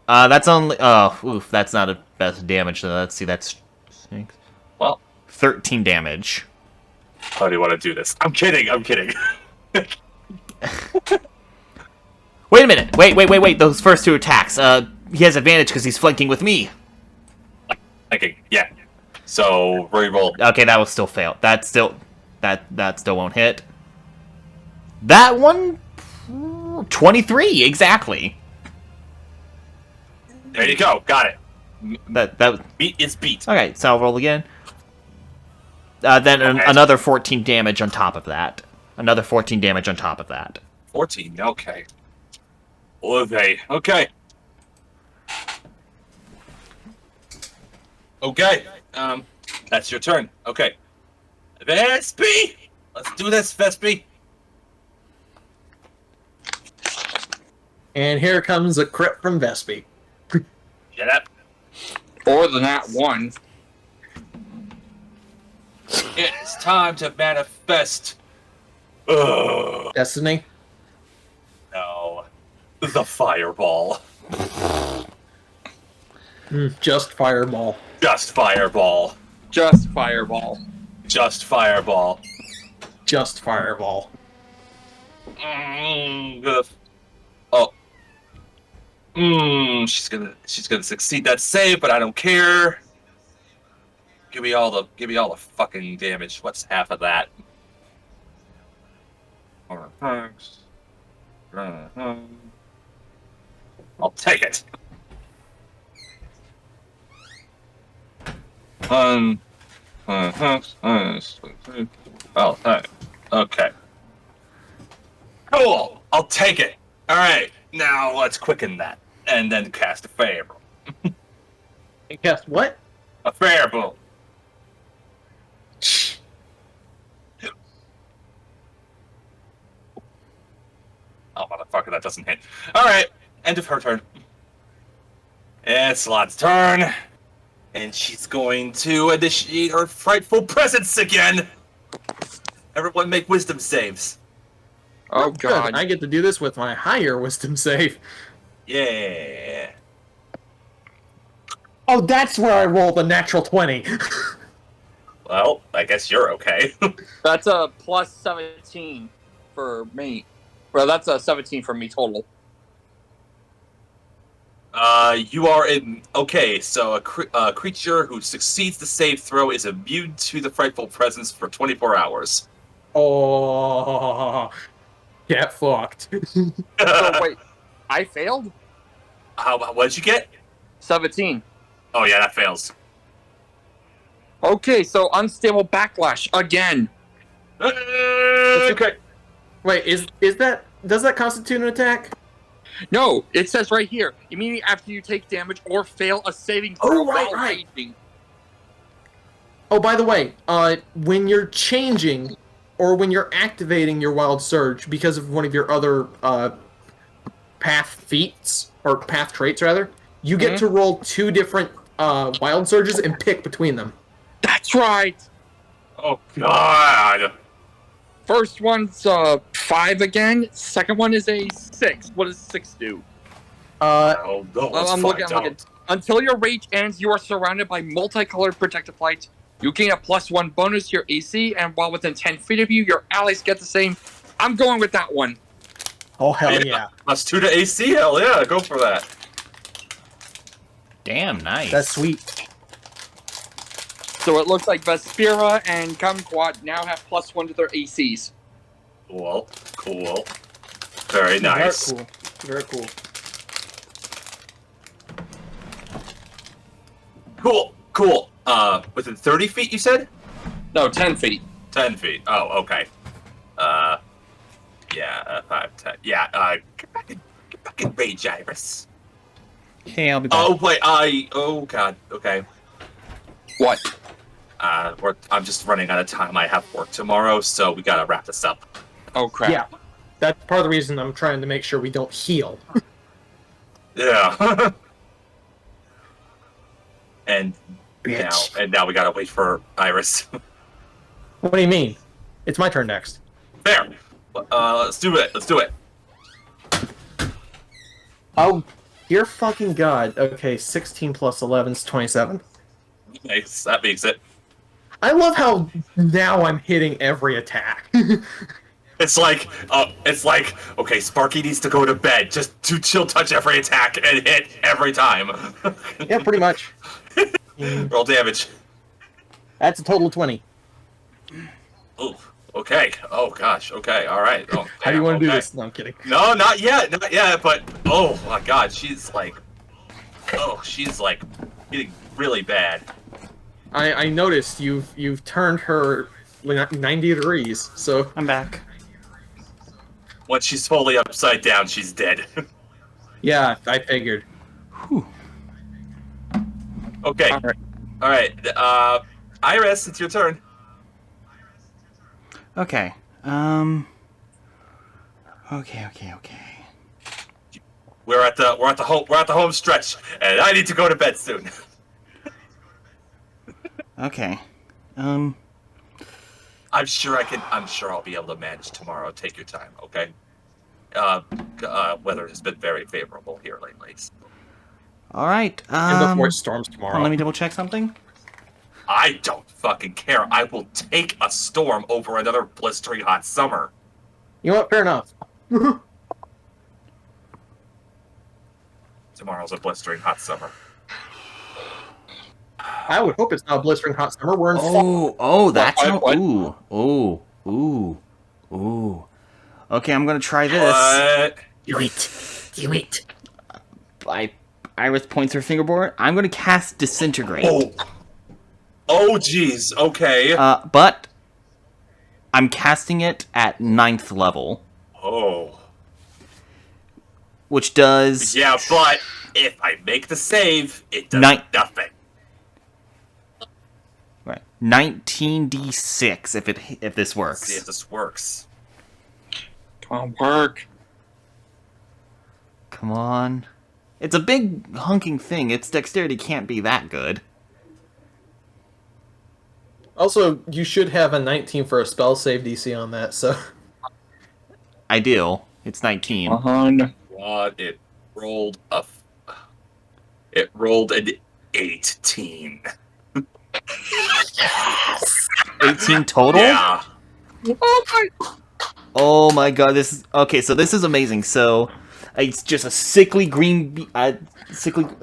That's only, oh, oof, that's not a best damage, so let's see, that's 6, Well, 13 damage. how do you want to do this? I'm kidding. Wait a minute, wait, those first 2 attacks, he has advantage because he's flanking with me. Okay, yeah. So, re-roll. Okay, that will still fail. That still won't hit. That one, 23, exactly. There you go. Got it. That Beat is beat. okay. So I'll roll again. Then Okay. another 14 damage on top of that. Another 14 damage on top of that. 14. Okay. Okay. Okay. That's your turn. Okay. Vespi! Let's do this, Vespi. And here comes a crit from Vespi. Shut up. Or the nat 1. It's time to manifest. Ugh. Destiny. No. The fireball. Just fireball. Just fireball. Just fireball. Just fireball. Just fireball. Oh. She's gonna succeed that save, but I don't care. Give me all the fucking damage. What's half of that? I'll take it. Okay. Cool. I'll take it. All right. Now let's quicken that, and then cast a favor. And cast what? A fireball. Oh, motherfucker, that doesn't hit. Alright, end of her turn. It's Lot's turn. And she's going to initiate her frightful presence again. Everyone make wisdom saves. Oh, Good. God. I get to do this with my higher wisdom save. Yeah. Oh, that's where I roll the natural 20. Well, I guess you're okay. That's a plus 17 for me. Well, that's a 17 for me total. You are in... Okay, so a creature who succeeds the save throw is immune to the frightful presence for 24 hours. Oh, get fucked. Oh, wait. I failed? What did you get? 17. Oh, yeah, that fails. Okay, so unstable backlash again. Okay. Wait, is that does that constitute an attack? No, it says right here. Immediately after you take damage or fail a saving throw right, while right. raging. Oh, by the way, when you're changing or when you're activating your wild surge because of one of your other path feats or path traits rather, you get to roll 2 different wild surges and pick between them. That's right. Oh, God. First one's 5 again. Second one is a 6. What does 6 do? Oh, those I'm looking. Until your rage ends, you are surrounded by multicolored protective light. You gain a +1 bonus to your AC, and while within 10 feet of you, your allies get the same. I'm going with that one. Oh, hell yeah. +2 to AC? Hell yeah, go for that. Damn, nice. That's sweet. So it looks like Vespera and Kumquat now have +1 to their ACs. Cool. Very nice. Very cool. Cool. Within 30 feet, you said? No, 10 feet. 10 feet. Oh, okay. Yeah, 5, 10. Yeah, get back in range, Iris. Okay, I'll be back. Oh, wait, oh, God, okay. What? I'm just running out of time. I have work tomorrow, so we gotta wrap this up. Oh crap! Yeah, that's part of the reason I'm trying to make sure we don't heal. Yeah. and Bitch. now we gotta wait for Iris. What do you mean? It's my turn next. Fair. Let's do it. Let's do it. Oh, dear fucking god. Okay, 16 plus 11 is 27. Nice. That makes it. I love how now I'm hitting every attack. It's like, okay, Sparky needs to go to bed. Just chill touch every attack and hit every time. Yeah, pretty much. Roll damage. That's a total of 20. Ooh, okay. Oh gosh. Okay. All right. Oh, How do you want to do okay. this? No, I'm kidding. No, not yet. Not yet. But oh my god, she's like getting really bad. I noticed you've turned her 90 degrees, so... I'm back. Once she's fully upside down, she's dead. Yeah, I figured. Whew. Okay. All right. Iris, it's your turn. Okay. Okay. We're at the home stretch, and I need to go to bed soon. Okay. I'm sure I'll be able to manage tomorrow. Take your time, okay? Weather has been very favorable here lately. So. All right. And before it storms Hold tomorrow. on, let me double check something. I don't fucking care. I will take a storm over another blistering hot summer. You know what? Fair enough. Tomorrow's a blistering hot summer. I would hope it's not a blistering hot summer. We're in fall. Oh, that's What? ooh. Okay, I'm gonna try this. What? Do it. Iris points her fingerboard. I'm gonna cast Disintegrate. Oh, jeez. Okay. But I'm casting it at 9th level, Oh. which does Yeah, but if I make the save, it does nothing. right 19d6 if this works. See if this works. Come on, work. Come on. It's a big hunking thing. Its dexterity can't be that good. Also, you should have a 19 for a spell save DC on that, so... Ideal. It's 19. What? It rolled an 18. 18 total? Yeah. Oh my god, this is... Okay, so this is amazing. So, it's just a sickly green...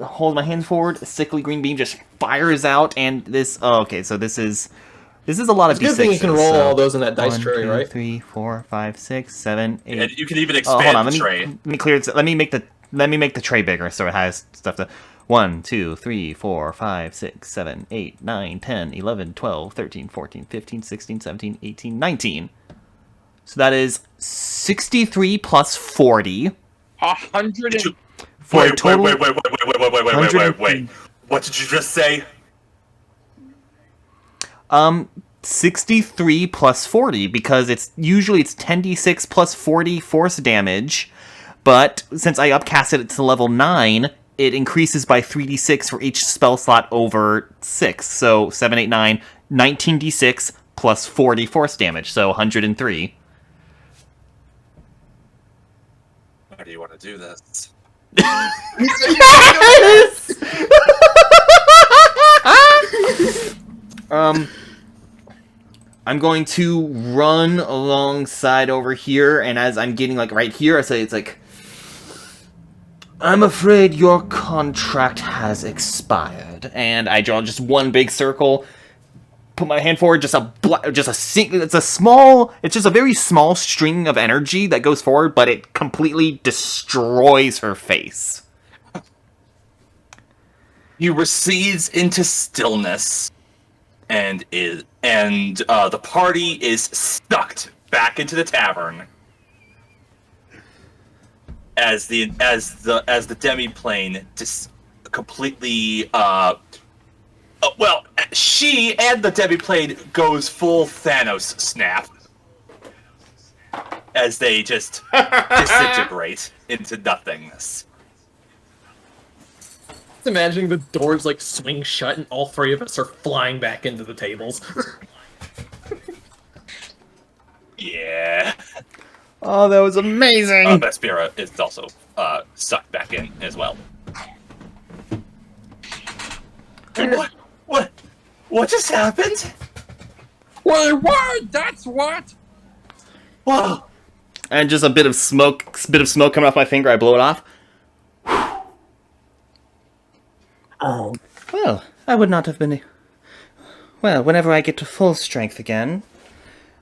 hold my hand forward. A sickly green beam just fires out, and this... Oh, okay, so this is a lot of It's a d6s. good thing you can roll so all those in that dice 1, tray, 2, right? 3, 4, 5, 6, 7, 8... And you can even hold on, expand the tray. let me clear it. Let me make the tray bigger so it has stuff to... 1, 2, 3, 4, 5, 6, 7, 8, 9, 10, 11, 12, 13, 14, 15, 16, 17, 18, 19. So that is 63 plus 40 100 and... for a Wait, total... wait. What did you just say? 63 plus 40 because it's 10d6 plus 40 force damage, but since I upcasted it to level 9, it increases by 3d6 for each spell slot over 6. So 7, 8, 9, 19d6 plus 40 force damage, so 103. How do you want to do this? Yes! I'm going to run alongside over here, and as I'm getting like right here, I say it's like, I'm afraid your contract has expired, and I draw just one big circle, put my hand forward, it's just a very small string of energy that goes forward, but it completely destroys her face. He recedes into stillness, and the party is sucked back into the tavern as the demiplane just completely Well, she and the Debbie Plane goes full Thanos snap as they just disintegrate into nothingness. Just imagining the doors like swing shut and all three of us are flying back into the tables. Yeah. Oh, that was amazing. Vespera is also sucked back in as well. What just happened? Wait, what? That's what? Whoa! And just a bit of smoke coming off my finger. I blow it off. Oh, Well, I would not have been. Well, whenever I get to full strength again,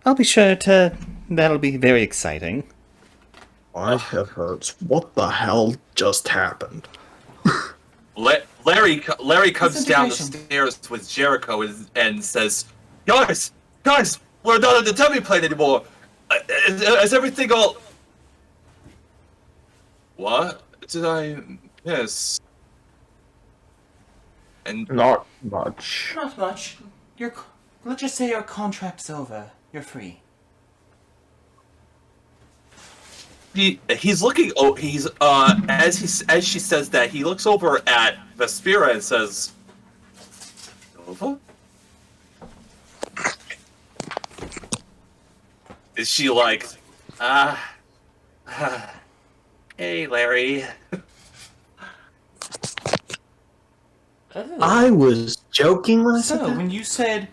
I'll be sure to. That'll be very exciting. my heavens! What the hell just happened? Larry comes down the stairs with Jericho and says, Guys, we're not on the Debbie Plane anymore. Is everything all... What did I miss? And Not much. Not much. Let's just say your contract's over. You're free. he's looking. Oh, he's as she says that, he looks over at Vespera and says, "Nova." Is she like, hey, Larry? Oh. I was joking when I said So, that. when you said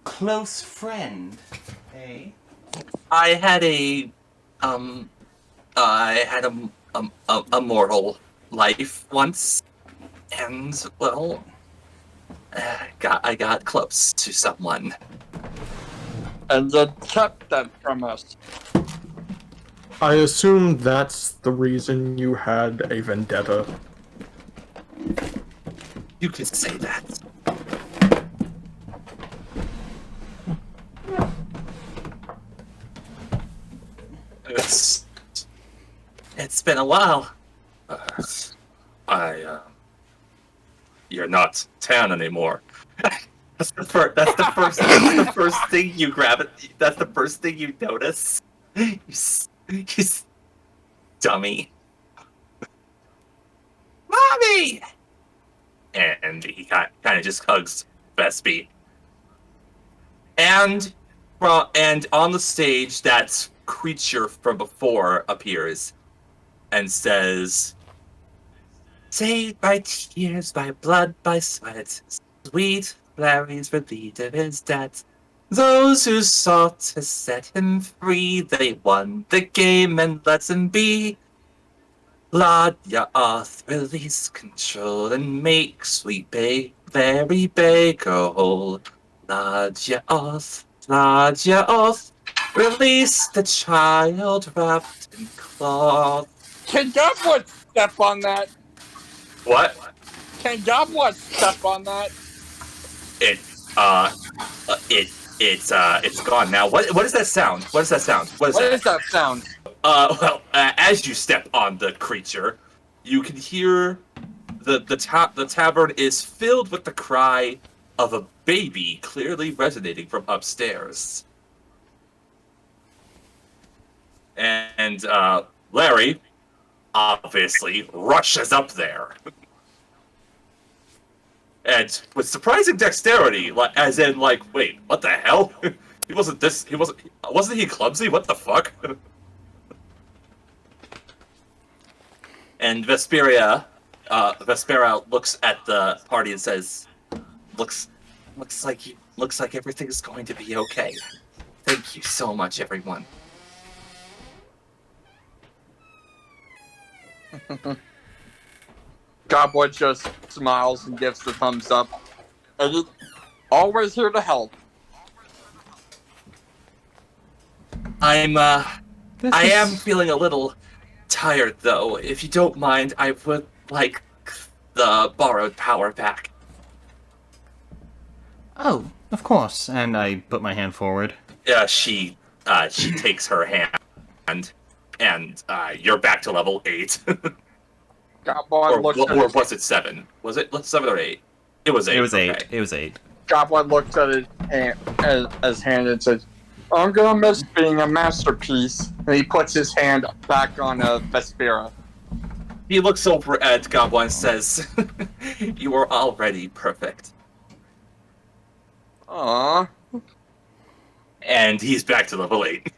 close friend, eh? I had a mortal life once, and well, I got close to someone. And then kept them from us. I assume that's the reason you had a vendetta. You could say that. It's been a while. You're not tan anymore. That's the first thing you grab it. That's the first thing you notice. You dummy. Mommy! And he kind of just hugs Vespi. And on the stage, that creature from before appears and says, "Saved by tears, by blood, by sweat, sweet Larry's relieved of his debt. Those who sought to set him free, they won the game and let him be. Ladya Oth, release control and make sweet Larry Baker whole. Ladya Oth, release the child wrapped in cloth." Can Godblood step on that? What? Can Godblood step on that? It's gone now. What does that sound? What does that sound? What is that sound? As you step on the creature, you can hear the tavern is filled with the cry of a baby, clearly resonating from upstairs. And Larry obviously rushes up there. And with surprising dexterity, as in, wait, what the hell? Wasn't he clumsy? What the fuck? And Vespera looks at the party and says, looks like everything's going to be okay. Thank you so much, everyone. Godblood just smiles and gives the thumbs up. And he's always here to help. I am feeling a little tired, though. If you don't mind, I would like the borrowed power back. Oh, of course. And I put my hand forward. She takes her hand, and you're back to level 8. Godblood looks at or was it 7? Was it 7 or 8? It was 8. It was 8. Okay. It was 8. Goblin looks at his hand and says, I'm gonna miss being a masterpiece. And he puts his hand back on Vespera. He looks over at Goblin and says, "You are already perfect." Aww. And he's back to level 8.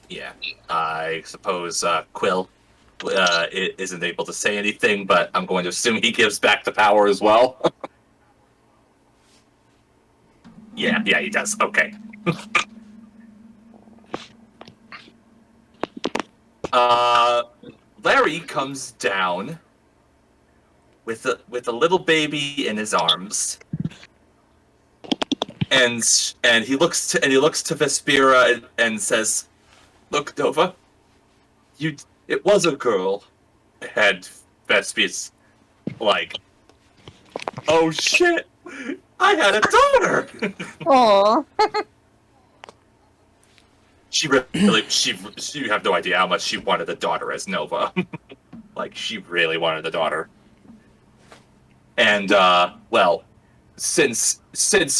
Yeah, I suppose Quill isn't able to say anything, but I'm going to assume he gives back the power as well. Yeah, he does. Okay. Larry comes down with a little baby in his arms, and he looks to Vespera and says, "Look, Nova, it was a girl." And Vespia's like, "Oh shit, I had a daughter." Aww. She really, you have no idea how much she wanted a daughter as Nova. Like, she really wanted a daughter. And, well, since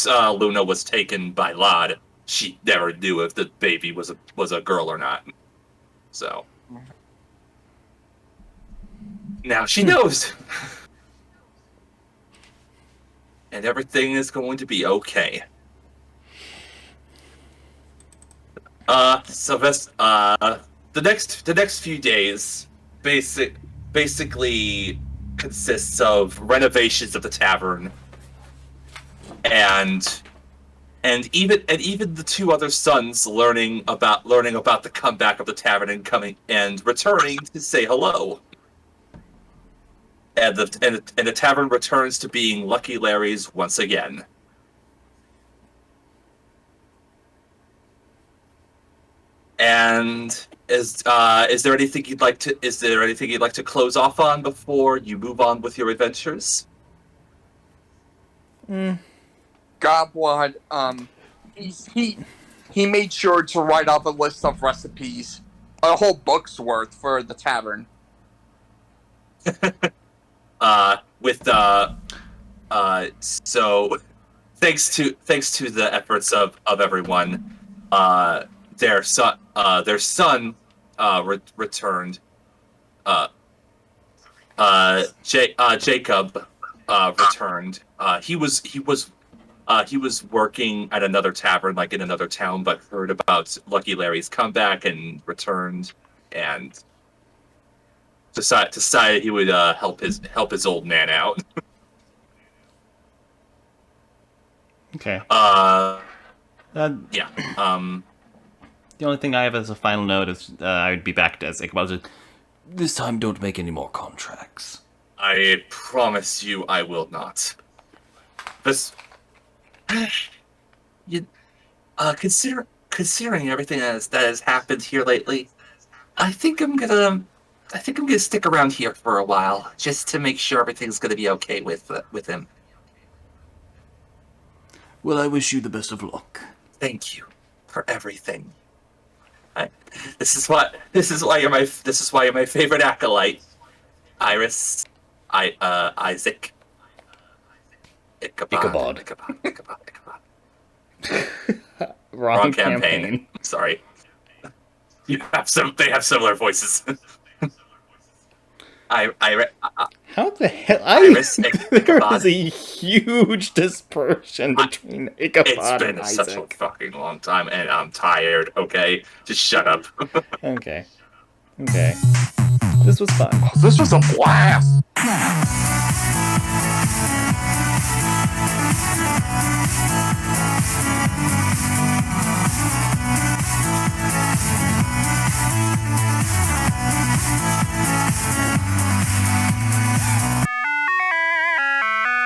Luna was taken by Lod, she never knew if the baby was a girl or not. So now she knows. And everything is going to be okay. So the next few days basically consists of renovations of the tavern, and even the 2 other sons learning about the comeback of the tavern and coming and returning to say hello. And the tavern returns to being Lucky Larry's once again. And is there anything you'd like to close off on before you move on with your adventures? Gobwad, he made sure to write off a list of recipes, a whole book's worth for the tavern. So thanks to the efforts of everyone, their son returned. Jacob returned. He was working at another tavern, like in another town, but heard about Lucky Larry's comeback and returned, and decided he would help his old man out. Okay. Yeah. The only thing I have as a final note is I would be back as Ichabod. This time, don't make any more contracts. I promise you, I will not. This, considering everything that has happened here lately, I think I'm gonna stick around here for a while, just to make sure everything's gonna be okay with him. Well, I wish you the best of luck. Thank you for everything. This is why you're my favorite acolyte, Iris. Isaac. Ichabod. Wrong campaign. Sorry. They have similar voices. How the hell? Iris, There is a huge dispersion between Ichabod It's been and such a Isaac. fucking long time, and I'm tired. Okay, just shut up. Okay. This was fun. This was a blast!